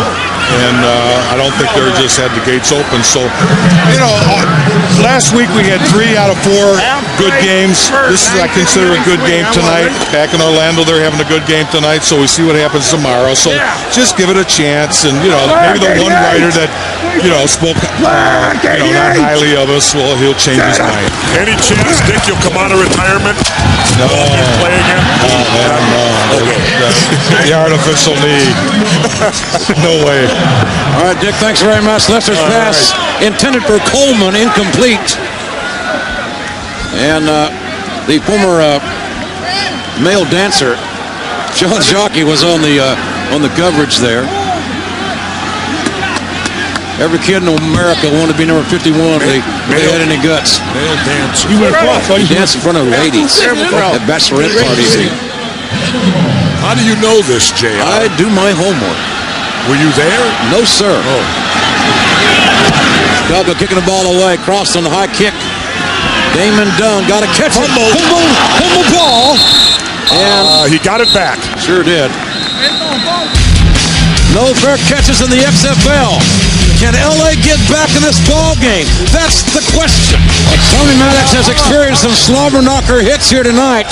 [SPEAKER 14] I don't think they just had the gates open. So, last week we had 3 out of 4 good games. This is, I consider, a good game tonight. Back in Orlando, they're having a good game tonight, so we see what happens tomorrow. So just give it a chance, and, maybe the one writer that, spoke, not highly of us, he'll change his mind.
[SPEAKER 3] Any chance, Dick, you'll come out of retirement?
[SPEAKER 14] No.
[SPEAKER 3] Play again?
[SPEAKER 14] The artificial knee. No way.
[SPEAKER 2] All right, Dick, thanks very much. Lester's pass intended for Coleman, incomplete. And the former male dancer, John Jockey, was on the coverage there. Every kid in America wanted to be number 51 if they had any guts.
[SPEAKER 3] Male dancer.
[SPEAKER 2] You went across. He danced in front of ladies at bachelorette parties.
[SPEAKER 3] How do you know this, Jay?
[SPEAKER 2] I do my homework.
[SPEAKER 3] Were you there?
[SPEAKER 2] No, sir.
[SPEAKER 3] Oh.
[SPEAKER 2] Chicago kicking the ball away. Cross on the high kick. Damon Dunn got to catch it. Fumble ball. And
[SPEAKER 3] he got it back.
[SPEAKER 2] Sure did. No fair catches in the XFL. Can LA get back in this ball game? That's the question. Tony Maddox has experienced some slobber knocker hits here tonight.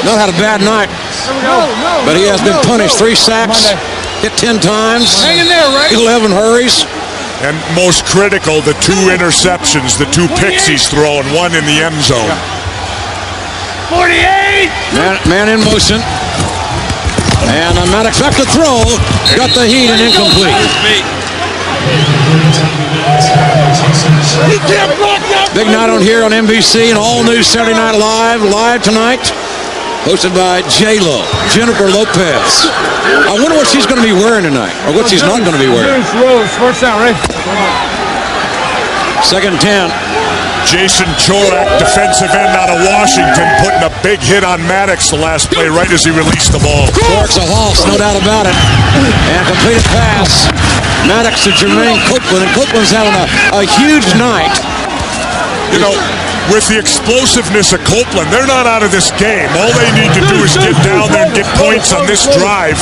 [SPEAKER 2] Not had a bad night, but he has been punished. 3 sacks, hit 10 times,
[SPEAKER 9] Hang in there, right?
[SPEAKER 2] 11 hurries.
[SPEAKER 3] And most critical, the 2 interceptions, the 2 picks he's thrown, 1 in the end zone.
[SPEAKER 9] 48!
[SPEAKER 2] Man in motion. And Maddox back to throw. Got the heat and incomplete. Big night on here on NBC and all new Saturday Night Live tonight. Hosted by J-Lo, Jennifer Lopez. I wonder what she's going to be wearing tonight, or what she's not going to be wearing.
[SPEAKER 9] First down, right?
[SPEAKER 2] 2nd and 10.
[SPEAKER 3] Jason Chorak, defensive end out of Washington, putting a big hit on Maddox the last play right as he released the ball.
[SPEAKER 2] Clark's a Hawks, no doubt about it. And completed pass. Maddox to Jermaine Copeland, and Copeland's having a huge night.
[SPEAKER 3] You know, with the explosiveness of Copeland, they're not out of this game. All they need to do is get down there and get points on this drive,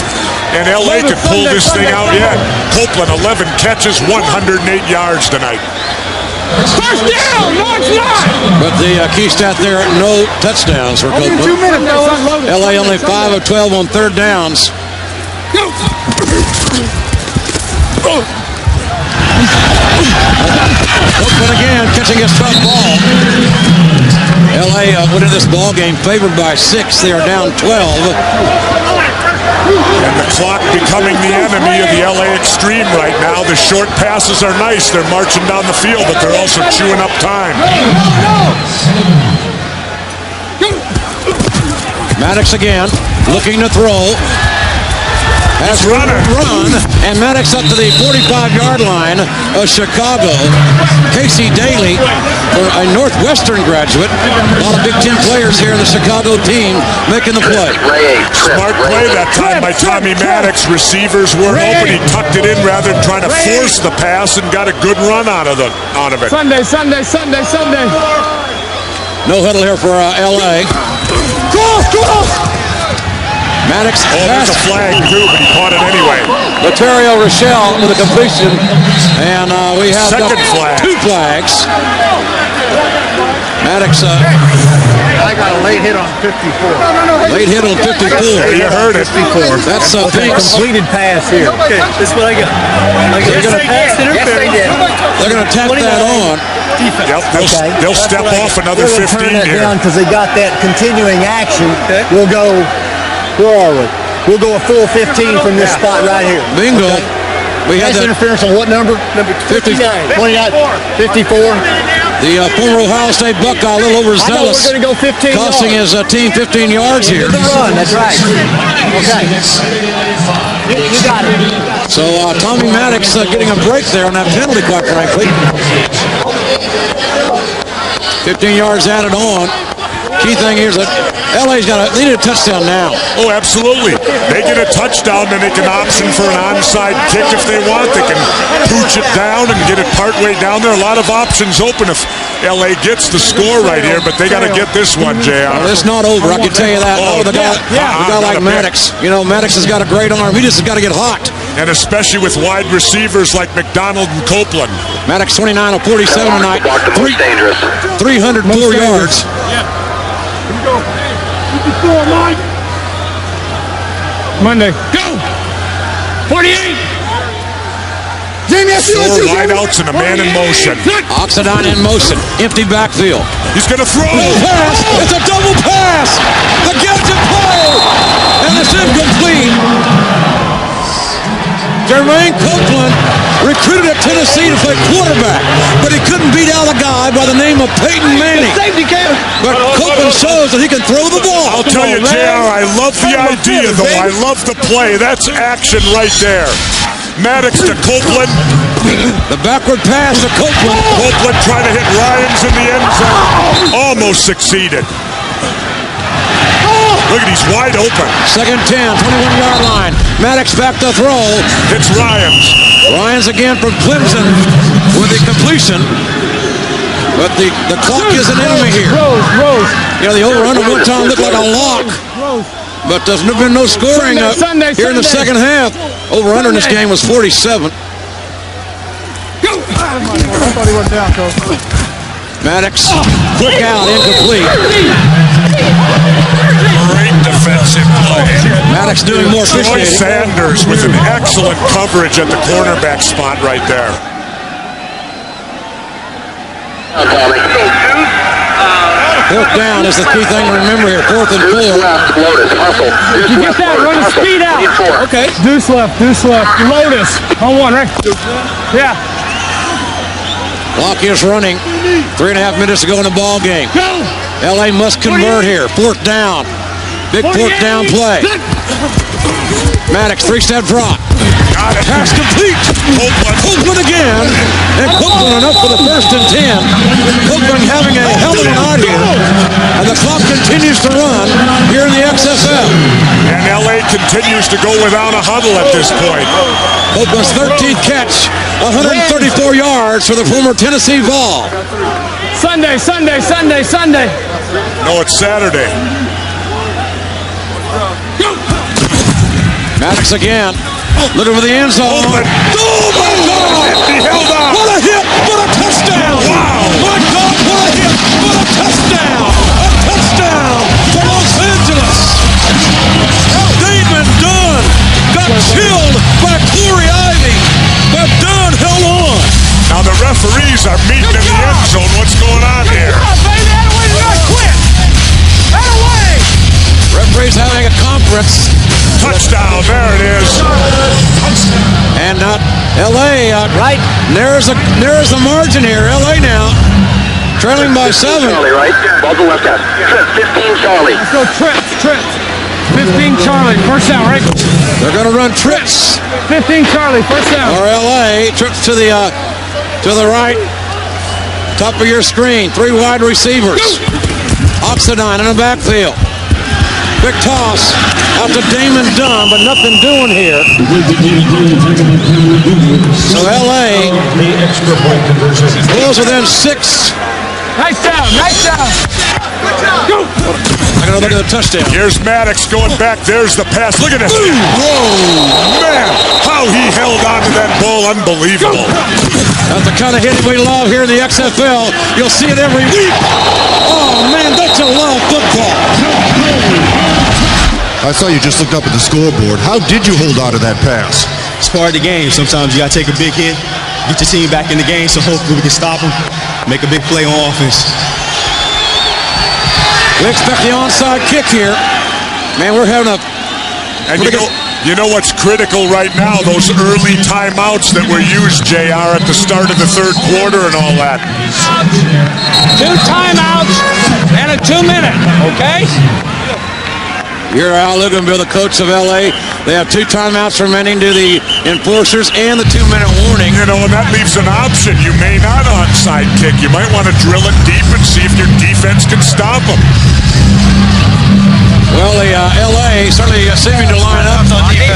[SPEAKER 3] and LA could pull this thing out yet. Copeland, 11 catches, 108 yards tonight.
[SPEAKER 9] First down! No, it's not!
[SPEAKER 2] But the key stat there, no touchdowns for Copeland.
[SPEAKER 9] 2 minutes, fellas.
[SPEAKER 2] LA only 5 of 12 on 3rd downs. Copeland again catching his tough ball. LA went into this ball game favored by 6. They are down 12.
[SPEAKER 3] And the clock becoming the enemy of the LA Extreme right now. The short passes are nice. They're marching down the field, but they're also chewing up time.
[SPEAKER 2] Maddox again, looking to throw. Has run, and Maddox up to the 45-yard line of Chicago. Casey Daly, a Northwestern graduate. A lot of Big Ten players here in the Chicago team making the play.
[SPEAKER 3] Smart play that time by Tommy Maddox. Receivers weren't open. He tucked it in rather than trying to force the pass and got a good run out of it.
[SPEAKER 9] Sunday.
[SPEAKER 2] No huddle here for LA. Cross! Maddox.
[SPEAKER 3] There's a flag too, but he caught it anyway.
[SPEAKER 2] Laterio Rochelle with a completion, and we have
[SPEAKER 3] 2nd flag.
[SPEAKER 2] 2 flags. Maddox.
[SPEAKER 6] I got a late hit on 54.
[SPEAKER 2] Late hit on 54.
[SPEAKER 3] You heard it.
[SPEAKER 6] 54.
[SPEAKER 2] That's a
[SPEAKER 12] completed pass here. Okay, this is what I got.
[SPEAKER 2] They're going to pass it.
[SPEAKER 6] Yes, they did.
[SPEAKER 2] They're going to tap that on.
[SPEAKER 3] Yep, they'll step off another 15
[SPEAKER 12] turn that
[SPEAKER 3] here.
[SPEAKER 12] down because they got that continuing action. We'll go. Where are we? We'll go a full 15 from this spot right here.
[SPEAKER 2] Bingo.
[SPEAKER 12] Okay.
[SPEAKER 6] We had interference on what number? Number 59. 29. 54.
[SPEAKER 2] The former Ohio State Buckeye, a little overzealous.
[SPEAKER 6] We're going to go 15
[SPEAKER 2] costing his team 15 yards here.
[SPEAKER 6] The run, that's right. Okay. You got it.
[SPEAKER 2] So Tommy Maddox getting a break there on that penalty, quite frankly. 15 yards added on. Key thing here is that LA's they need a touchdown now.
[SPEAKER 3] Oh, absolutely. They get a touchdown, then they can option for an onside kick if they want. They can pooch it down and get it partway down there. A lot of options open if LA gets the score right here, but they got to get this one, JR.
[SPEAKER 2] Well, it's not over, I can tell you that.
[SPEAKER 3] Oh,
[SPEAKER 2] the guy like Maddox. You know, Maddox has got a great arm. He just has got to get hot.
[SPEAKER 3] And especially with wide receivers like McDonald and Copeland.
[SPEAKER 2] Maddox 29 of 47 tonight. 304 yards.
[SPEAKER 9] Monday. Go! 48!
[SPEAKER 3] Four lineouts and a man in motion.
[SPEAKER 2] Oxidine in motion. Empty backfield.
[SPEAKER 3] He's going to throw.
[SPEAKER 2] Pass. It's a double pass. The Gadget to play quarterback, but he couldn't beat out a guy by the name of Peyton Manning. But Copeland shows that he can throw the ball.
[SPEAKER 3] I'll tell you, JR, I love the idea, though. I love the play. That's action right there. Maddox to Copeland.
[SPEAKER 2] The backward pass to Copeland.
[SPEAKER 3] Copeland trying to hit Ryans in the end zone. Almost succeeded. Look at, he's wide open.
[SPEAKER 2] Second 10, 21-yard line. Maddox back to throw.
[SPEAKER 3] It's Ryans.
[SPEAKER 2] Ryans again from Clemson with the completion. But the clock is an enemy here.
[SPEAKER 10] Rose.
[SPEAKER 2] You know, the over-under one time looked like a lock. But there's been no scoring here in the second half. Over-under in this game was 47.
[SPEAKER 19] I thought he went down, Coach.
[SPEAKER 2] Maddox, quick out, incomplete.
[SPEAKER 3] Great defensive play.
[SPEAKER 2] Maddox doing more
[SPEAKER 3] Troy
[SPEAKER 2] officiating.
[SPEAKER 3] Sanders with an excellent coverage at the cornerback spot right there.
[SPEAKER 2] Fourth down is the key thing to remember here. 4th and 4.
[SPEAKER 10] You get that, run the speed out.
[SPEAKER 2] Okay.
[SPEAKER 10] Deuce left. Lotus on one, right? Yeah.
[SPEAKER 2] Clock is running. 3.5 minutes to go in the ball game. LA must convert here. 4th down. Big 4th down play. Maddox, 3-step drop. Pass complete. Copeland again. And Copeland enough for the 1st and 10. Copeland having a hell of a night here. And the clock continues to run here in the XFL.
[SPEAKER 3] And LA continues to go without a huddle at this point.
[SPEAKER 2] Copeland's 13th catch. 134 yards for the former Tennessee Vol.
[SPEAKER 10] Sunday.
[SPEAKER 3] No, it's Saturday.
[SPEAKER 2] Maddox again. Looking for the end zone. Oh, my God!
[SPEAKER 3] He held on.
[SPEAKER 2] What a hit! What a touchdown!
[SPEAKER 3] Wow!
[SPEAKER 2] My God, what a hit! What a touchdown! A touchdown for Los Angeles! Damon Dunn got killed by Corey Ivy, but Dunn held on.
[SPEAKER 3] Now the referees are meeting in the end zone. What's going on here?
[SPEAKER 2] Referees having a conference.
[SPEAKER 3] Touchdown, there it is.
[SPEAKER 2] And LA right narrows the margin here. LA now trailing by 7.
[SPEAKER 18] Charlie, right? Ball to left half. Trip, 15 Charlie.
[SPEAKER 10] Let's go trips. 15 Charlie, first down, right?
[SPEAKER 2] They're going to run trips.
[SPEAKER 10] 15 Charlie, first down.
[SPEAKER 2] Or LA trips to the right. Top of your screen. 3 wide receivers. Oxidine in the backfield. Big toss out to Damon Dunn, but nothing doing here. So LA goes within 6.
[SPEAKER 10] Nice down. Go.
[SPEAKER 2] I'm going to look at the touchdown.
[SPEAKER 3] Here's Maddox going back. There's the pass. Look at this. Whoa, man. How he held on to that ball. Unbelievable.
[SPEAKER 2] That's the kind of hitting we love here in the XFL. You'll see it every week. Oh, man, don't you love football?
[SPEAKER 7] I saw you just looked up at the scoreboard. How did you hold on to that pass?
[SPEAKER 15] It's part of the game. Sometimes you got to take a big hit, get your team back in the game, so hopefully we can stop them, make a big play on offense.
[SPEAKER 2] We expect the onside kick here. Man, we're having a...
[SPEAKER 3] And you know what's critical right now? Those early timeouts that were used, JR, at the start of the third quarter and all that.
[SPEAKER 4] 2 timeouts and a 2-minute, okay?
[SPEAKER 2] Here, Al Luganville, the coach of LA. They have 2 timeouts remaining to the enforcers and the 2-minute warning.
[SPEAKER 3] You know, and that leaves an option. You may not onside kick. You might want to drill it deep and see if your defense can stop them.
[SPEAKER 2] Well, the LA certainly seeming to line up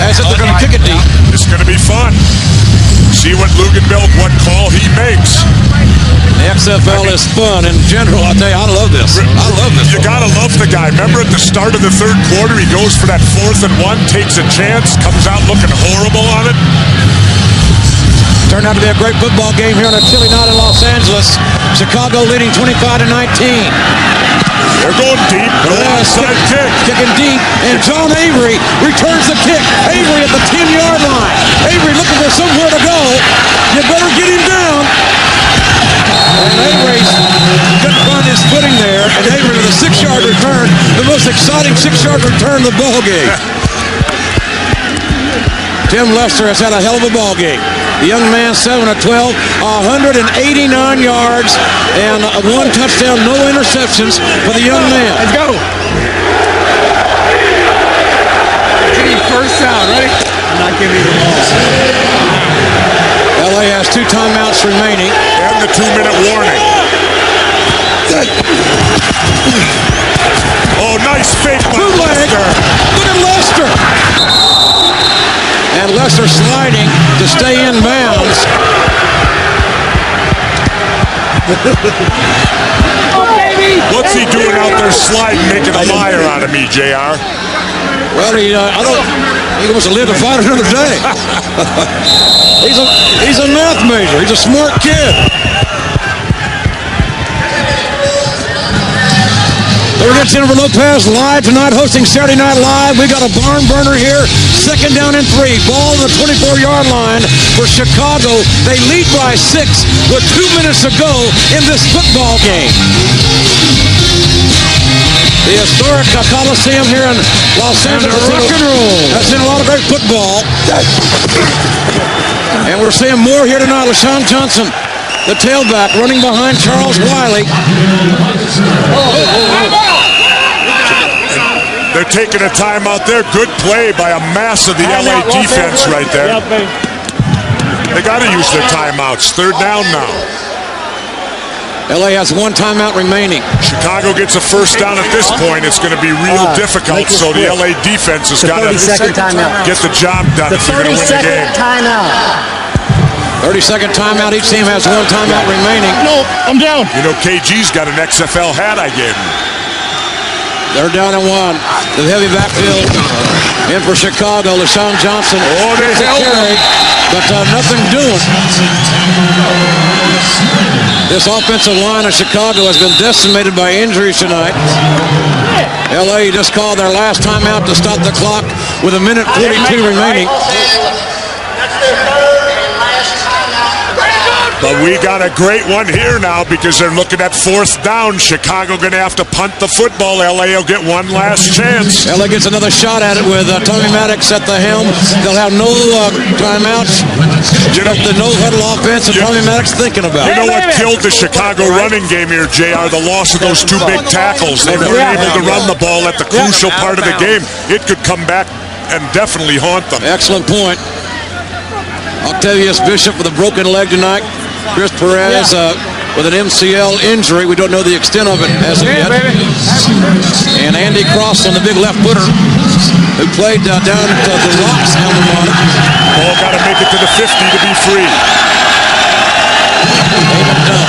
[SPEAKER 2] as if they're going to kick it deep.
[SPEAKER 3] It's going to be fun. See what Luganville, what call he makes.
[SPEAKER 2] The XFL is fun in general. I tell you, I love this. I love this.
[SPEAKER 3] You got to love the guy. Remember at the start of the third quarter, he goes for that 4th and 1, takes a chance, comes out looking horrible on it.
[SPEAKER 2] Turned out to be a great football game here on a chilly night in Los Angeles. Chicago leading 25-19.
[SPEAKER 3] They're going deep. Onside kick.
[SPEAKER 2] Kicking deep. And John Avery returns the kick. Avery at the 10-yard line. Avery looking for somewhere to go. You better get him down. And Avery couldn't find his footing there. And Avery with a 6-yard return. The most exciting 6-yard return of the ball game. Tim Lester has had a hell of a ball game. The young man 7 of 12, 189 yards, and 1 touchdown, no interceptions for the young man.
[SPEAKER 9] Let's go. First down, ready? I'm not giving you the ball.
[SPEAKER 2] LA has 2 timeouts remaining.
[SPEAKER 3] And the 2-minute warning. Oh, nice fake by Lester.
[SPEAKER 2] Look at Lester. And Lester sliding to stay in bounds.
[SPEAKER 3] What's he doing out there sliding, making a liar out of me, JR?
[SPEAKER 2] Well, he wants to live to fight another day. He's a math major. He's a smart kid. We're against Jennifer Lopez live tonight, hosting Saturday Night Live. We got a barn burner here. 2nd down and 3. Ball on the 24-yard line for Chicago. They lead by 6 with 2 minutes to go in this football game. The historic Coliseum here in Los Angeles has seen a lot of great football. And we're seeing more here tonight. LaShawn Johnson, the tailback, running behind Charles Wiley.
[SPEAKER 3] They're taking a timeout there. Good play by a mass of the LA defense right there. They got to use their timeouts. 3rd down now.
[SPEAKER 2] LA has 1 timeout remaining.
[SPEAKER 3] Chicago gets a first down at this point. It's going to be real difficult, so the LA defense has got to get the job done if they're going to win the game.
[SPEAKER 2] 30-second timeout. Each team has 1 timeout remaining.
[SPEAKER 9] No, I'm down.
[SPEAKER 3] You know, KG's got an XFL hat I gave him.
[SPEAKER 2] They're down at 1. The heavy backfield in for Chicago. LaShawn Johnson.
[SPEAKER 3] Oh, they held him.
[SPEAKER 2] But nothing doing. This offensive line of Chicago has been decimated by injuries tonight. LA just called their last timeout to stop the clock with 1:42 remaining.
[SPEAKER 3] But we got a great one here now because they're looking at 4th down. Chicago going to have to punt the football. LA will get one last chance.
[SPEAKER 2] LA gets another shot at it with Tommy Maddox at the helm. They'll have no timeouts. The no-huddle offense and Tommy Maddox thinking about it.
[SPEAKER 3] You know what killed the Chicago running game here, JR? The loss of those 2 big tackles. They weren't able to run the ball at the crucial part of the game. It could come back and definitely haunt them.
[SPEAKER 2] Excellent point. Octavius Bishop with a broken leg tonight. Chris Perez with an MCL injury. We don't know the extent of it as of yet. And Andy Cross on the big left footer who played down at the Rocks alma mater.
[SPEAKER 3] Ball got to make it to the 50 to be free.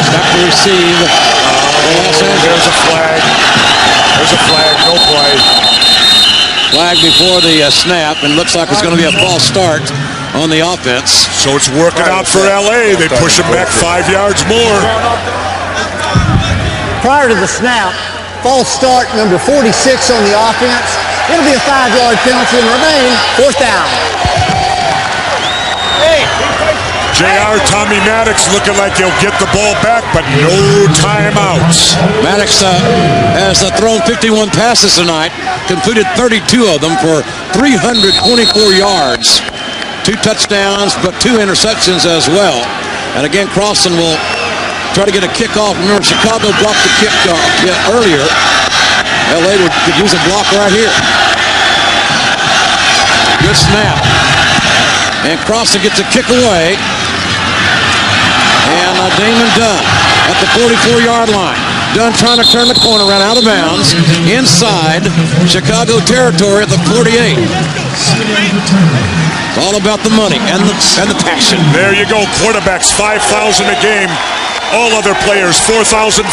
[SPEAKER 2] Back to receive.
[SPEAKER 3] There's a flag. There's a flag. No play.
[SPEAKER 2] Flag before the snap, and looks like it's going to be a false start on the offense.
[SPEAKER 3] So it's working out for LA. They push him back 5 yards more.
[SPEAKER 12] Prior to the snap, false start number 46 on the offense. It'll be a 5-yard penalty and remain 4th down.
[SPEAKER 3] JR, Tommy Maddox looking like he'll get the ball back, but no timeouts.
[SPEAKER 2] Maddox has thrown 51 passes tonight, completed 32 of them for 324 yards. 2 touchdowns, but 2 interceptions as well. And again, Crossan will try to get a kickoff. Remember, Chicago blocked the kick earlier. LA could use a block right here. Good snap. And Crossan gets a kick away. And Damon Dunn at the 44-yard line. Dunn trying to turn the corner, ran out of bounds inside Chicago territory at the 48. It's all about the money and the passion.
[SPEAKER 3] There you go. Quarterbacks, $5,000 a game. All other players, $4,500.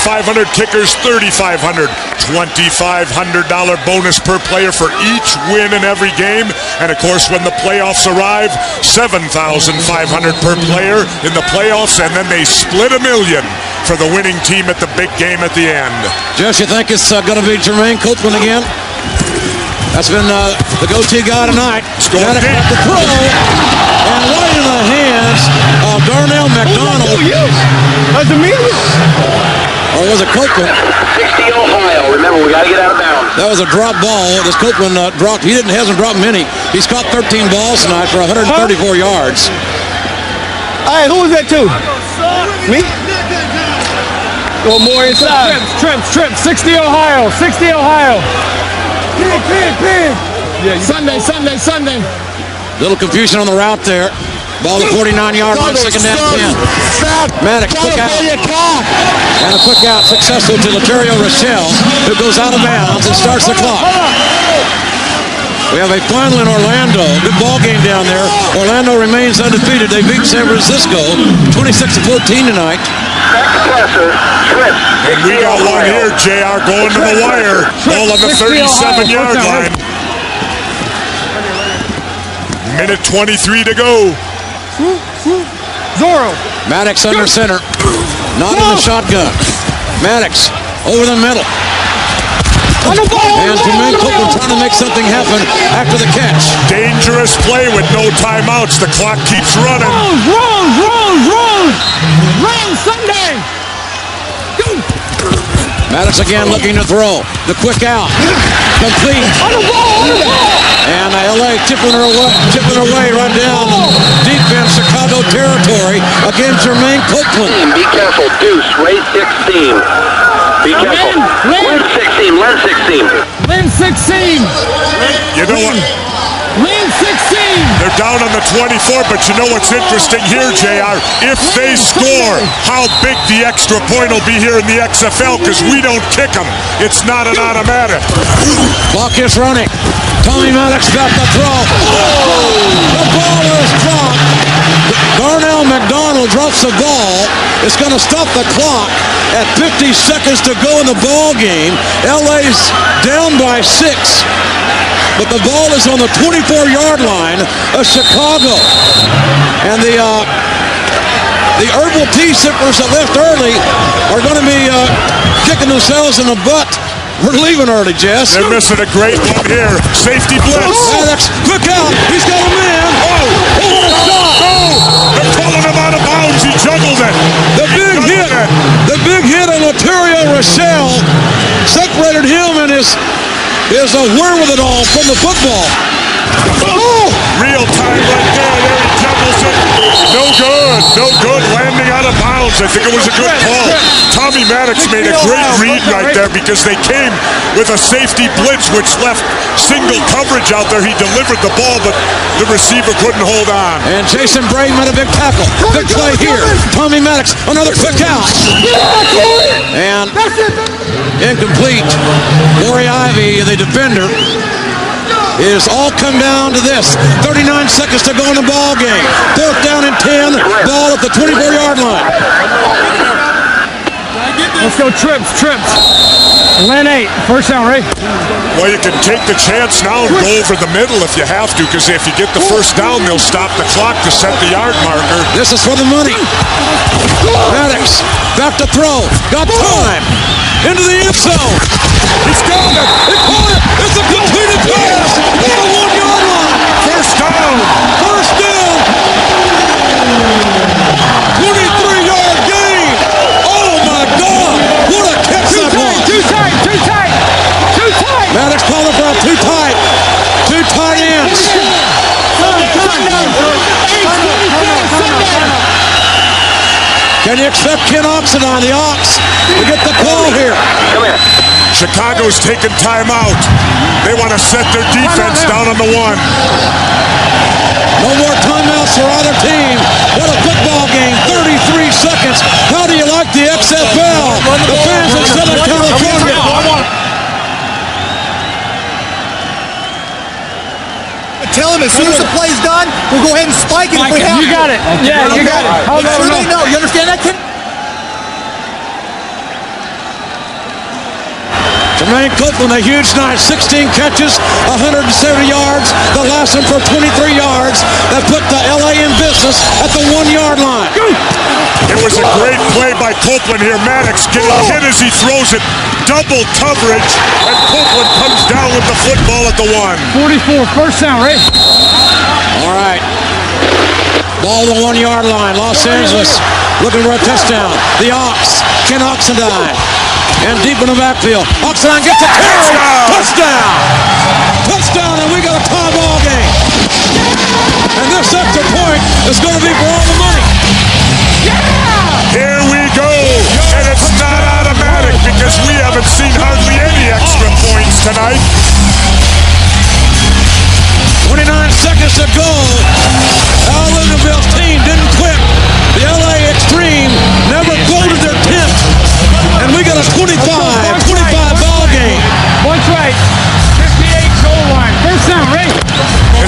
[SPEAKER 3] Kickers, $3,500. $2,500 bonus per player for each win in every game. And of course, when the playoffs arrive, $7,500 per player in the playoffs, and then they split $1 million for the winning team at the big game at the end.
[SPEAKER 2] Jess, you think it's going to be Jermaine Copeland again? That's been the go-to guy tonight.
[SPEAKER 3] It's going deep.
[SPEAKER 2] At the throw, and right in the hands of Darnell McDonald.
[SPEAKER 9] That's immediate.
[SPEAKER 2] Or was it Copeland?
[SPEAKER 18] 60 Ohio. Remember, we got to get out of bounds.
[SPEAKER 2] That was a drop ball. This Copeland dropped. He hasn't dropped many. He's caught 13 balls tonight for 134 yards.
[SPEAKER 13] Hey, who was that to? Me? Or more inside?
[SPEAKER 10] Trips. 60 Ohio. 60 Ohio. Pig.
[SPEAKER 13] Yeah, Sunday.
[SPEAKER 2] Little confusion on the route there. Ball to 49-yard line, second down 10. Maddox, quick out. And a quick out successful to Laterio Rochelle, who goes out of bounds and starts the clock. We have a final in Orlando. Good ball game down there. Orlando remains undefeated. They beat San Francisco 26-14 tonight.
[SPEAKER 3] And we got one here, JR, going to the wire. Ball on the 37-yard line. Minute 23 to go.
[SPEAKER 13] Zorro.
[SPEAKER 2] Maddox under center. Not in the shotgun. Maddox over the middle. And Jermaine Copeland trying to make something happen after the catch.
[SPEAKER 3] Dangerous play with no timeouts. The clock keeps running.
[SPEAKER 10] Run, Sunday.
[SPEAKER 2] Maddox again looking to throw. The quick out. Complete.
[SPEAKER 10] On the ball.
[SPEAKER 2] And LA tipping her away right down deep in Chicago territory against Jermaine Copeland.
[SPEAKER 18] Be careful, Deuce, race 16. Be careful.
[SPEAKER 10] Lynn 16.
[SPEAKER 3] You know what?
[SPEAKER 10] Lynn 16.
[SPEAKER 3] They're down on the 24, but you know what's interesting here, JR? If they score, how big the extra point will be here in the XFL, because we don't kick them. It's not an automatic.
[SPEAKER 2] Clock is running. Tommy Maddox got the throw. The ball is dropped. Darnell McDonald drops the ball. It's going to stop the clock at 50 seconds to go in the ball game. LA's down by 6. But the ball is on the 24-yard line of Chicago. And the herbal tea sippers that left early are going to be kicking themselves in the butt. We're leaving early, Jess.
[SPEAKER 3] They're missing a great one here. Safety blitz.
[SPEAKER 2] Maddox, quick out. He's got a man.
[SPEAKER 3] What a stop. They're pulling him out of bounds. He juggled it.
[SPEAKER 2] The big hit on Laterio Rochelle separated him and his wherewithal from the football.
[SPEAKER 3] Real time right there. There he juggles it. No good. Landing out of bounds. I think it was a good call. Tommy Maddox made a great read right there because they came with a safety blitz which left single coverage out there. He delivered the ball, but the receiver couldn't hold on.
[SPEAKER 2] And Jason Bray made a big tackle. Big play here. Tommy Maddox, another quick out. And incomplete. Corey Ivy, the defender, is all come down to this. 39 seconds to go in the ball game. 4th down and 10. Ball at the 24-yard line.
[SPEAKER 10] Let's go trips. Lynn 8. First down, Ray.
[SPEAKER 3] Well, you can take the chance now and go over the middle if you have to, because if you get the first down, they'll stop the clock to set the yard marker.
[SPEAKER 2] This is for the money. Maddox back to throw. Got time. Into the end zone.
[SPEAKER 3] He's got it.
[SPEAKER 2] He caught it. It's a completed pass. On the 1-yard line.
[SPEAKER 3] First down.
[SPEAKER 2] 23-yard gain. Oh, my God. What a catch that was.
[SPEAKER 10] Too tight.
[SPEAKER 2] Maddox calling for a too tight. Two tight ends. Can you expect Ken Oxendine, the Ox, to get the call here?
[SPEAKER 18] Come here.
[SPEAKER 3] Chicago's taking timeout. They want to set their defense down on the 1.
[SPEAKER 2] No more timeouts for either team. What a football game. 33 seconds. How do you like the XFL? The fans in Southern California.
[SPEAKER 6] Tell him as soon as the play's done, we'll go ahead and spike it if we have to.
[SPEAKER 10] You got it. Yeah, you got it.
[SPEAKER 6] Make sure they know. You understand that, Ken?
[SPEAKER 2] Jermaine Copeland, a huge night. 16 catches, 170 yards. The last one for 23 yards. That put the LA in business at the 1-yard line.
[SPEAKER 3] It was a great play by Copeland here. Maddox getting hit as he throws it. Double coverage, and Copeland comes down with the football at the 1.
[SPEAKER 10] 44, first down, Ray.
[SPEAKER 2] All right. Ball to the 1-yard line. Los Angeles looking for a touchdown. The Ox, Ken Oxendine. And deep in the backfield. Oxendine gets a carry. Touchdown, and we got a tie ball game. And this extra point is going to be for all the money.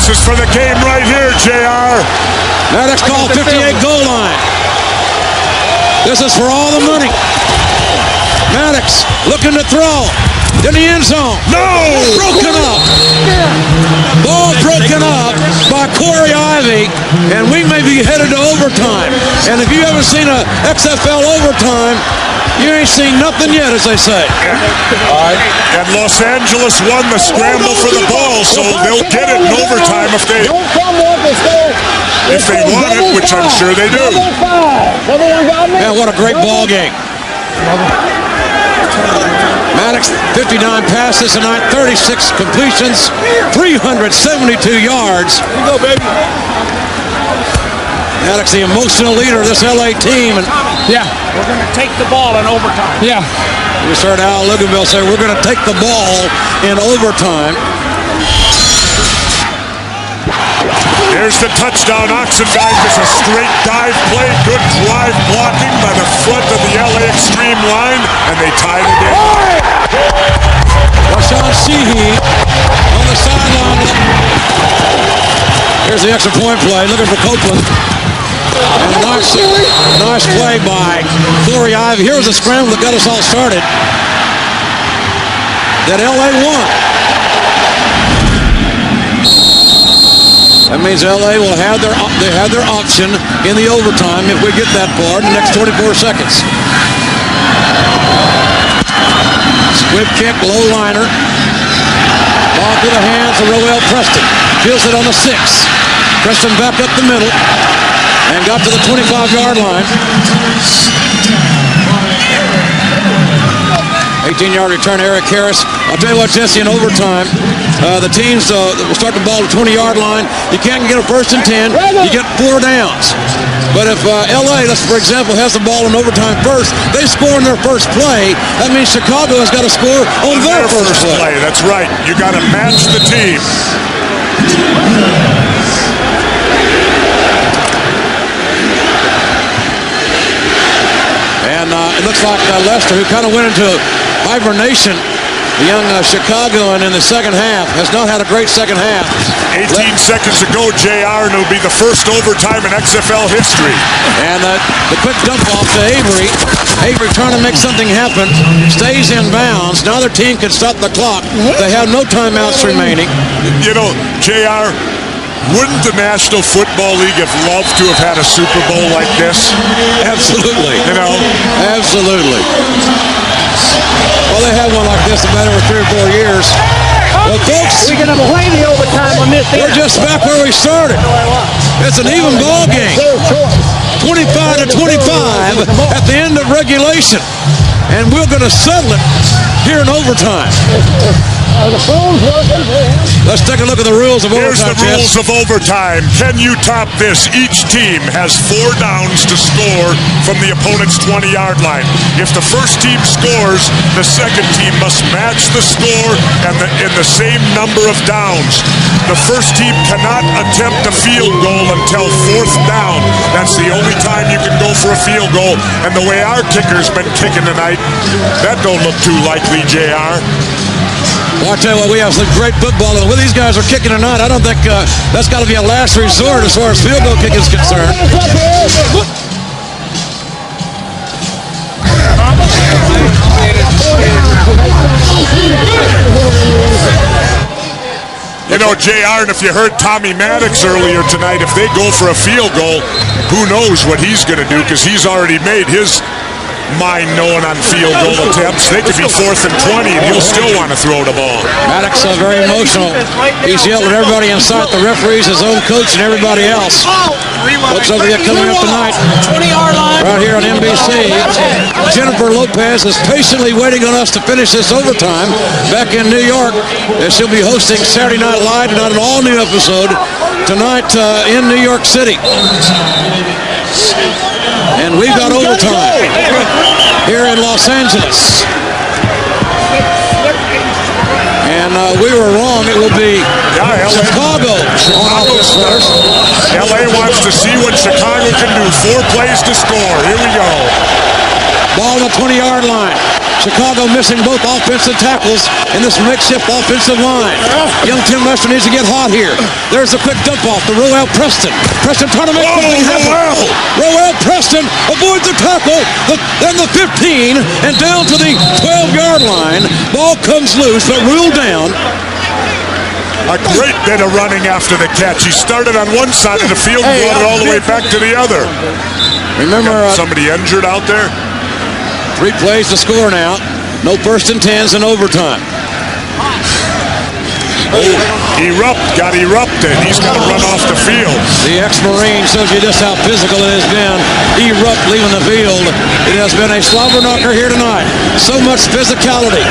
[SPEAKER 3] This is for the game right here, JR.
[SPEAKER 2] Maddox called 58 goal line. This is for all the money. Maddox looking to throw. In the end zone.
[SPEAKER 3] No!
[SPEAKER 2] Broken up. Ball broken up by Corey Ivy, and we may be headed to overtime. And if you haven't seen a XFL overtime, you ain't seen nothing yet, as they say.
[SPEAKER 3] All right. And Los Angeles won the scramble for the ball, so they'll get it in overtime if they want it, which I'm sure they do.
[SPEAKER 2] Man, what a great ball game. Maddox, 59 passes tonight, 36 completions, 372 yards.
[SPEAKER 21] Here you go, baby.
[SPEAKER 2] Maddox, the emotional leader of this LA team. And
[SPEAKER 4] yeah, we're going to take the ball in overtime. Yeah.
[SPEAKER 2] We heard Al Luganville say we're going to take the ball in overtime.
[SPEAKER 3] Here's the touchdown. Oxendine is a straight dive play. Good drive blocking by the front of the LA Extreme line, and they tied it in.
[SPEAKER 2] Rashawn Sheehy on the sideline. Here's the extra point play, looking for Copeland. And a nice play by Corey Ivy. Here's the scramble that got us all started. That LA won. That means LA will have their option in the overtime if we get that far in the next 24 seconds. Squib kick, low liner. Ball to the hands of Roel Preston. Feels it on the 6. Preston back up the middle and got to the 25-yard line. 18-yard return, Eric Harris. I'll tell you what, Jesse, in overtime, the teams will start the ball at the 20-yard line. You can't get a 1st and 10. You get 4 downs. But if LA, for example, has the ball in overtime first, they score in their first play. That means Chicago has got to score on their first play.
[SPEAKER 3] That's right. You got to match the team.
[SPEAKER 2] And it looks like Lester, who kind of went into hibernation, the young Chicagoan in the second half, has not had a great second half.
[SPEAKER 3] 18 seconds ago, JR, and it'll be the first overtime in XFL history.
[SPEAKER 2] And the quick dump off to Avery. Avery trying to make something happen, stays in bounds. Now their team can stop the clock. They have no timeouts remaining.
[SPEAKER 3] You know, JR, wouldn't the National Football League have loved to have had a Super Bowl like this?
[SPEAKER 2] Absolutely.
[SPEAKER 3] You know?
[SPEAKER 2] Absolutely. Well, they had one like this a matter of 3 or 4 years. Well, folks,
[SPEAKER 4] we're going to play the overtime on this.
[SPEAKER 2] We're just back where we started. It's an even ball game. 25-25 at the end of regulation. And we're going to settle it here in overtime.
[SPEAKER 1] The phone's working.
[SPEAKER 2] Let's take a look at the rules of
[SPEAKER 3] Here's
[SPEAKER 2] overtime.
[SPEAKER 3] Here's the rules of overtime. Can you top this? Each team has 4 downs to score from the opponent's 20-yard line. If the first team scores, the second team must match the score and in the same number of downs. The first team cannot attempt a field goal until 4th down. That's the only time you can go for a field goal. And the way our kicker's been kicking tonight, that don't look too likely, JR.
[SPEAKER 2] Well, I tell you what, we have some great football, and the way these guys are kicking tonight, I don't think that's got to be a last resort as far as field goal kick is concerned.
[SPEAKER 3] You know, JR, and if you heard Tommy Maddox earlier tonight, if they go for a field goal, who knows what he's going to do, because he's already made his mind knowing on field goal attempts. They could be 4th and 20 and he'll still want to throw the ball.
[SPEAKER 2] Maddox very emotional. He's yelling at everybody inside, the referees, his own coach, and everybody else. What's over here coming up tonight?
[SPEAKER 4] 20-yard line.
[SPEAKER 2] Right here on NBC. Jennifer Lopez is patiently waiting on us to finish this overtime back in New York. She'll be hosting Saturday Night Live, not an all-new episode tonight in New York City. And we've got overtime here in Los Angeles. And we were wrong. It will be Chicago on offense first.
[SPEAKER 3] LA wants to see what Chicago can do. 4 plays to score. Here we go.
[SPEAKER 2] Ball on the 20-yard line. Chicago missing both offensive tackles in this makeshift offensive line. Young Tim Lester needs to get hot here. There's a quick dump off to Roel Preston. Preston trying to make something happen. Roel Preston avoids the tackle, then the 15, and down to the 12-yard line. Ball comes loose, but ruled down.
[SPEAKER 3] A great bit of running after the catch. He started on one side of the field and brought it all the way back to the other.
[SPEAKER 2] Remember,
[SPEAKER 3] somebody injured out there?
[SPEAKER 2] 3 plays to score now. No first and 10s in overtime.
[SPEAKER 3] Got erupted. He's got to run off the field.
[SPEAKER 2] The ex-Marine shows you just how physical it has been. Erupt leaving the field. It has been a slobber knocker here tonight. So much physicality.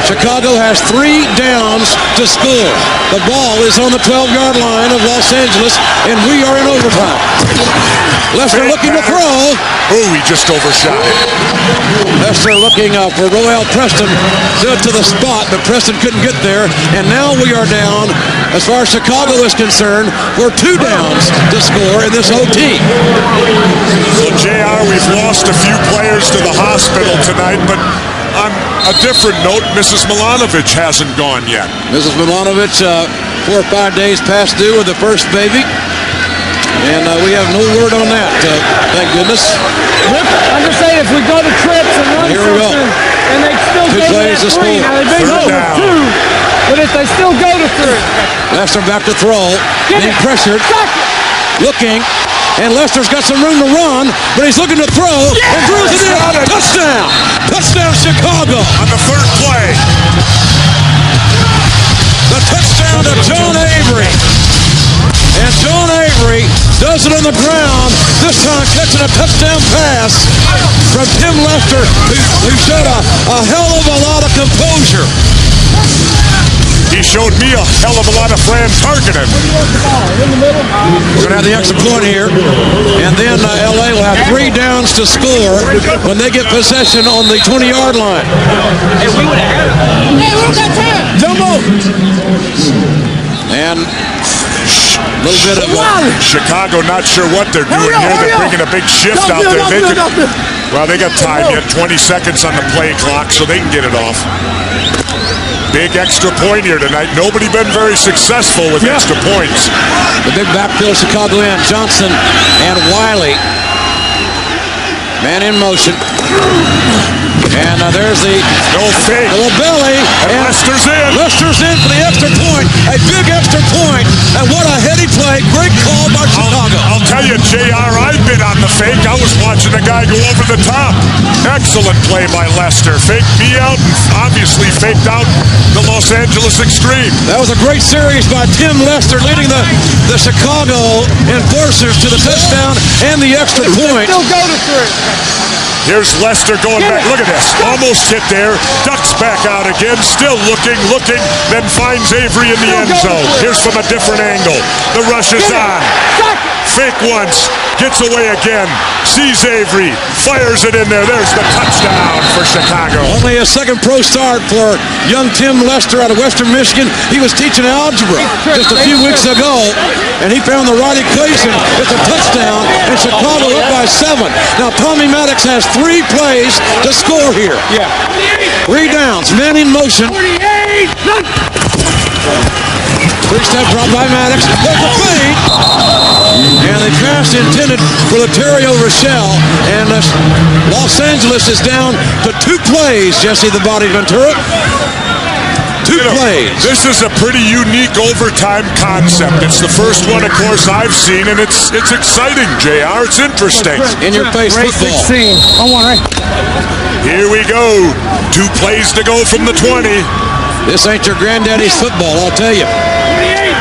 [SPEAKER 2] Chicago has 3 downs to score. The ball is on the 12-yard line of Los Angeles, and we are in overtime. Lester looking to throw.
[SPEAKER 3] Oh, he just overshot it.
[SPEAKER 2] Lester looking for Roel Preston. Stood to the spot, but Preston couldn't get there. And now we are down, as far as Chicago is concerned, for 2 downs to score in this OT.
[SPEAKER 3] So, JR, we've lost a few players to the hospital tonight, but on a different note, Mrs. Milanovic hasn't gone yet.
[SPEAKER 2] Mrs. Milanovic, 4 or 5 days past due with the first baby. And we have no word on that, thank goodness.
[SPEAKER 1] I'm just saying, if we go to trips and run something, and they still go to 3, now they may go to 2, but if they still go to 3.
[SPEAKER 2] Lester back to throw, being pressured, looking, and Lester's got some room to run, but he's looking to throw, and throws it in. Touchdown! Touchdown, Chicago!
[SPEAKER 3] On the 3rd play.
[SPEAKER 2] The touchdown to John Avery. And John Avery does it on the ground, this time catching a touchdown pass from Tim Lester, who showed a hell of a lot of composure.
[SPEAKER 3] He showed me a hell of a lot of Fran Tarkenton.
[SPEAKER 2] We're going to have the extra point here, and then LA will have 3 downs to score when they get possession on the 20-yard line.
[SPEAKER 1] Hey, we would have had it. Hey, we got time. Jumbo.
[SPEAKER 2] And a little bit of
[SPEAKER 3] Chicago not sure what they're doing here. They're bringing a big shift out there. They got time yet. 20 seconds on the play clock, so they can get it off. Big extra point here tonight. Nobody been very successful with extra points.
[SPEAKER 2] The big backfield, Chicago in. Johnson and Wiley. Man in motion. And there's the
[SPEAKER 3] fake.
[SPEAKER 2] Little belly.
[SPEAKER 3] And Lester's in.
[SPEAKER 2] Lester's in for the extra point. A big extra point. And what a heady play. Great call by Chicago.
[SPEAKER 3] I'll tell you, JR, I've been on the fake. I was watching a guy go over the top. Excellent play by Lester. Faked me out and obviously faked out the Los Angeles Extreme.
[SPEAKER 2] That was a great series by Tim Lester, leading the Chicago Enforcers to the touchdown and the extra point.
[SPEAKER 1] Still go to 3.
[SPEAKER 3] Here's Lester going back. Look at this. Almost hit there. Ducks back out again. Still looking, then finds Avery in the end zone. Here's from a different angle. The rush is on. Fake once. Gets away again. Sees Avery. Fires it in there. There's the touchdown for Chicago.
[SPEAKER 2] Only a second pro start for young Tim Lester out of Western Michigan. He was teaching algebra just a few weeks ago, and he found the right equation. It's a touchdown, and Chicago up by 7. Now, Tommy Maddox has 3 plays to score here. 3 downs. Man in motion. 3-step drop by Maddox. There's a fade. And the pass intended for Laterio Rochelle. And Los Angeles is down to 2 plays, Jesse the Body Ventura. 2 plays.
[SPEAKER 3] This is a pretty unique overtime concept. It's the first one, of course, I've seen, and it's exciting, JR. It's interesting.
[SPEAKER 2] In your face football.
[SPEAKER 1] 16.
[SPEAKER 3] Here we go. 2 plays to go from the 20.
[SPEAKER 2] This ain't your granddaddy's football, I'll tell you.
[SPEAKER 1] 48.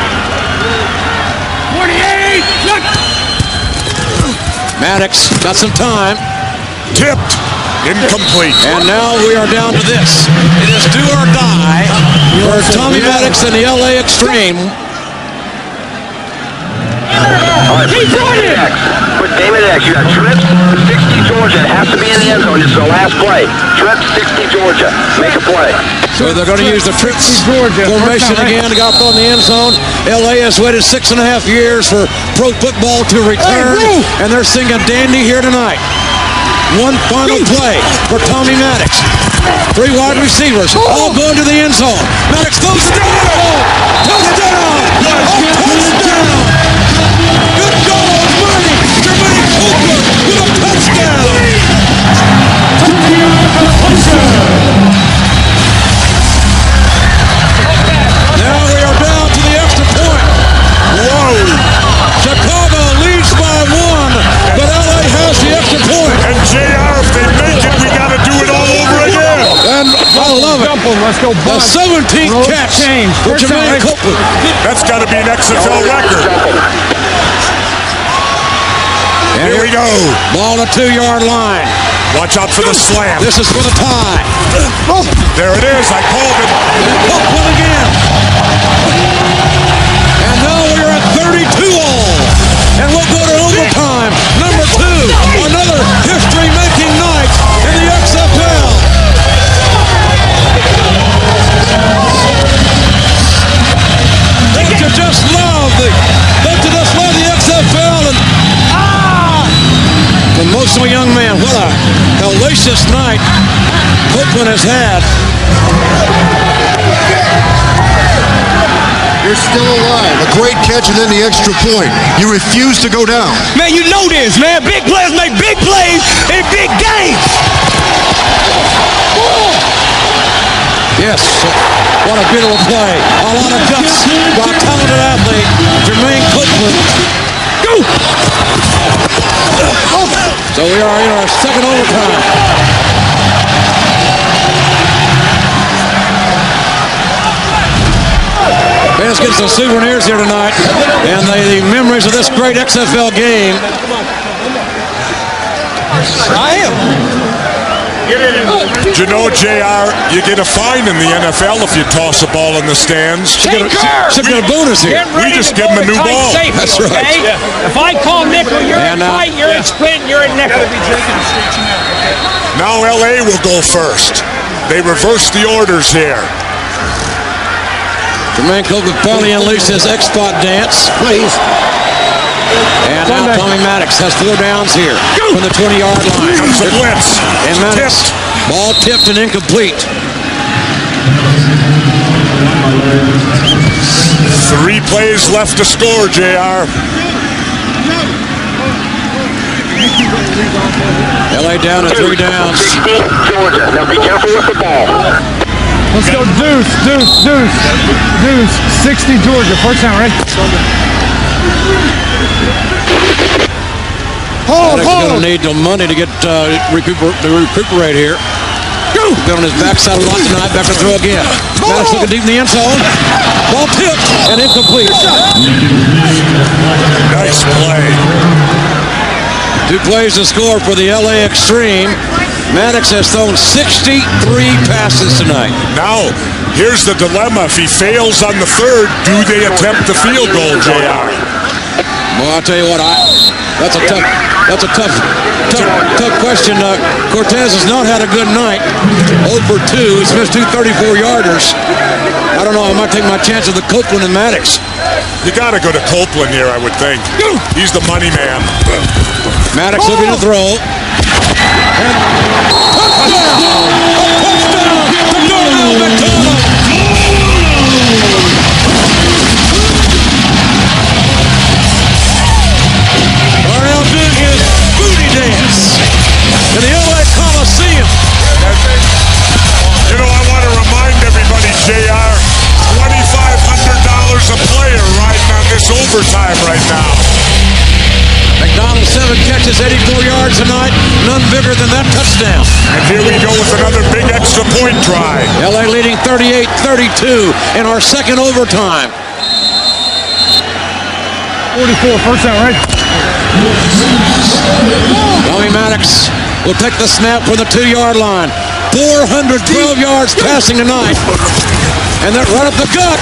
[SPEAKER 2] Maddox got some time.
[SPEAKER 3] Tipped. Incomplete.
[SPEAKER 2] And now we are down to this. It is do or die for Tommy Maddox and the LA Extreme.
[SPEAKER 18] All right, for David X, you got trips, 60 Georgia. It has to be in the end zone. This is the last play. Trips, 60 Georgia. Make a play.
[SPEAKER 2] So they're going to use the trips formation again. Got up on the end zone. LA has waited 6.5 years for pro football to return, and they're singing dandy here tonight. One final play for Tommy Maddox. Three wide receivers, all going to the end zone. Maddox throws it down. Touchdown! Touchdown! Good God almighty! Jermaine Copeland with a touchdown! Now we are down to the extra point. Whoa! Chicago leads by 1, but LA has the extra point.
[SPEAKER 3] And JR, if they make it, we got to do it all over again.
[SPEAKER 2] And I love it.
[SPEAKER 1] Let's go.
[SPEAKER 2] The 17th catch for Jermaine Copeland.
[SPEAKER 3] That's got to be an XFL record.
[SPEAKER 2] And
[SPEAKER 3] here we go.
[SPEAKER 2] Ball on a 2-yard line.
[SPEAKER 3] Watch out for the slam.
[SPEAKER 2] This is for the tie.
[SPEAKER 3] There it is. I called it.
[SPEAKER 2] And Copeland again. And now we're at 32 all. And we'll go to overtime. Number 2. Another history-making night in the XFL. Don't you just love the XFL? And emotional young man. What a hellacious night Copeland has had.
[SPEAKER 7] You're still alive. A great catch and then the extra point. You refuse to go down.
[SPEAKER 10] Man, you know this, man. Big players make big plays in big games.
[SPEAKER 2] Yes, what a beautiful play. A lot of guts by a talented athlete, Jermaine Copeland. Go! So we are in our second overtime. Fans get some souvenirs here tonight, and the memories of this great XFL game.
[SPEAKER 10] I am.
[SPEAKER 3] Did you know, JR, you get a fine in the NFL if you toss a ball in the stands?
[SPEAKER 2] Should get a bonus here.
[SPEAKER 3] We just give them a new ball.
[SPEAKER 1] Safety,
[SPEAKER 2] that's right.
[SPEAKER 1] Okay? Yeah. If I call nickel, you're in fight, you're in sprint, you're in nickel.
[SPEAKER 3] Now LA will go first. They reverse the orders here.
[SPEAKER 2] Jermaine Copeland finally unleashed his X-Spot dance.
[SPEAKER 12] Please.
[SPEAKER 2] And now Tommy Maddox has 4 downs here from the 20-yard line.
[SPEAKER 3] Comes the blitz.
[SPEAKER 2] And Maddox, ball tipped and incomplete.
[SPEAKER 3] 3 plays left to score, JR.
[SPEAKER 2] LA down to 3 downs.
[SPEAKER 18] Georgia. Now be careful with the ball.
[SPEAKER 1] Let's go deuce. 60 Georgia. First down, right?
[SPEAKER 2] Maddox is going to need the money to get recuperate here. Been on his backside a lot tonight. Back to throw again. Maddox looking deep in the end zone. Ball tipped and incomplete.
[SPEAKER 3] Nice play.
[SPEAKER 2] 2 plays to score for the LA Extreme. Maddox has thrown 63 passes tonight.
[SPEAKER 3] Now, here's the dilemma. If he fails on the 3rd, do they attempt the field goal, JR?
[SPEAKER 2] Well, I'll tell you what, that's a tough question. Cortez has not had a good night. 0 for 2. He's missed 2 34-yarders. I don't know. I might take my chance with the Copeland and Maddox.
[SPEAKER 3] You got to go to Copeland here, I would think. He's the money man.
[SPEAKER 2] Maddox looking to throw. And touchdown! A touchdown to Darnell McDonald! Darnell doing his booty dance in the LA Coliseum.
[SPEAKER 3] You know, I want to remind everybody, JR, $2,500 a player riding on this overtime right now.
[SPEAKER 2] McDonald 7 catches, 84 yards tonight. None bigger than that touchdown.
[SPEAKER 3] And here we go with another big extra point try.
[SPEAKER 2] LA leading 38-32 in our second overtime.
[SPEAKER 1] 44, first down, right?
[SPEAKER 2] Tommy Maddox will take the snap for the 2-yard line. 412 yards passing tonight. And that right up the gut.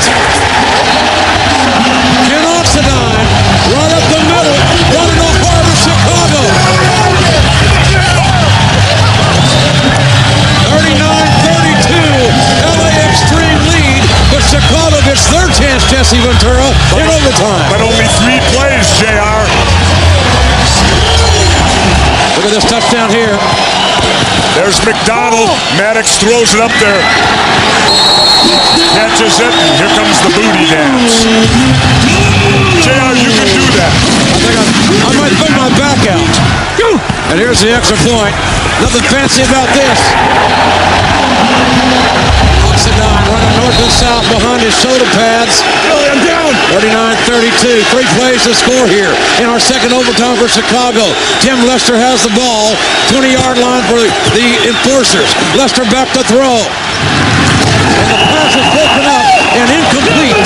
[SPEAKER 2] Ken Oxendine, right up the middle, right in the heart of Chicago. 39-32, LA Extreme lead, but Chicago gets their chance, Jesse Ventura, in overtime.
[SPEAKER 3] But only 3 plays, JR.
[SPEAKER 2] Look at this touchdown here.
[SPEAKER 3] There's McDonald. Maddox throws it up there. Catches it, and here comes the booty dance. JR, you can do that.
[SPEAKER 2] I might put my back out. And here's the extra point. Nothing fancy about this. Oxidine running north and south behind his shoulder pads. I'm down. 39-32. 3 plays to score here in our second overtime for Chicago. Tim Lester has the ball. 20-yard line for the enforcers. Lester back to throw. And the pass is broken up and incomplete.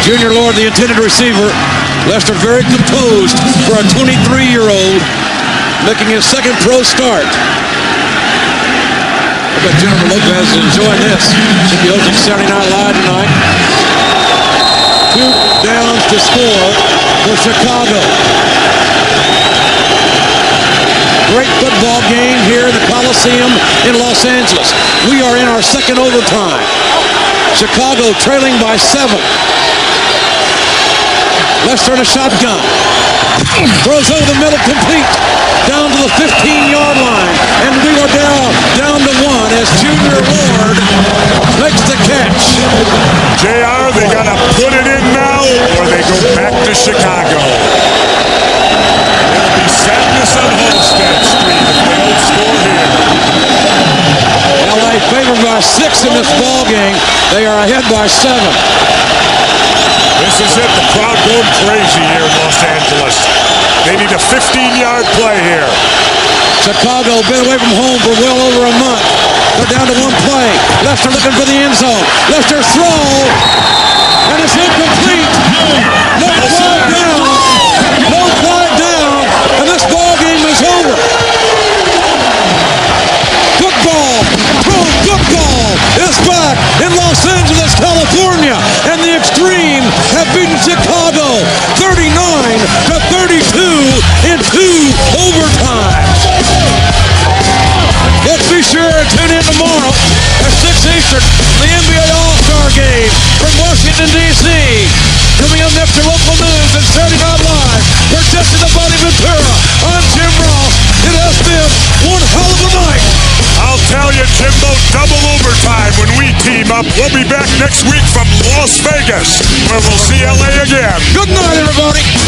[SPEAKER 2] Junior Lord, the intended receiver. Lester very composed for a 23-year-old making his second pro start. I bet Jennifer Lopez is enjoying this. Should be hosting Saturday Night Live tonight. 2 downs to score for Chicago. Great football game here in the Coliseum in Los Angeles. We are in our second overtime. Chicago trailing by 7. Lester in a shotgun. Throws over the middle, complete. Down to the 15-yard line. And we are down to 1 as Junior Lord makes the catch.
[SPEAKER 3] JR, they got to put it in now or they go back to Chicago. It'll be sadness on Homestead Street if they don't score here.
[SPEAKER 2] LA favored by 6 in this ball game. They are ahead by 7.
[SPEAKER 3] This is it. The crowd going crazy here in Los Angeles. They need a 15-yard play here.
[SPEAKER 2] Chicago been away from home for well over a month. They're down to 1 play. Lester looking for the end zone. Lester's throw, and it's incomplete. No flag down. No flag down, and this ball game is over. Football, pro football is back in Los Angeles, California, and the Extreme have beaten Chicago 39-32 in 2 overtimes. Let's be sure to tune in tomorrow at 6 Eastern, the NBA All-Star Game from Washington, D.C. Coming up next to local news and Saturday Night Live, protecting the Body Ventura. I'm Jim Ross. It has been one hell of a night.
[SPEAKER 3] I'll tell you, Jimbo, double overtime when we team up. We'll be back next week from Las Vegas, where we'll see LA again.
[SPEAKER 2] Good night, everybody.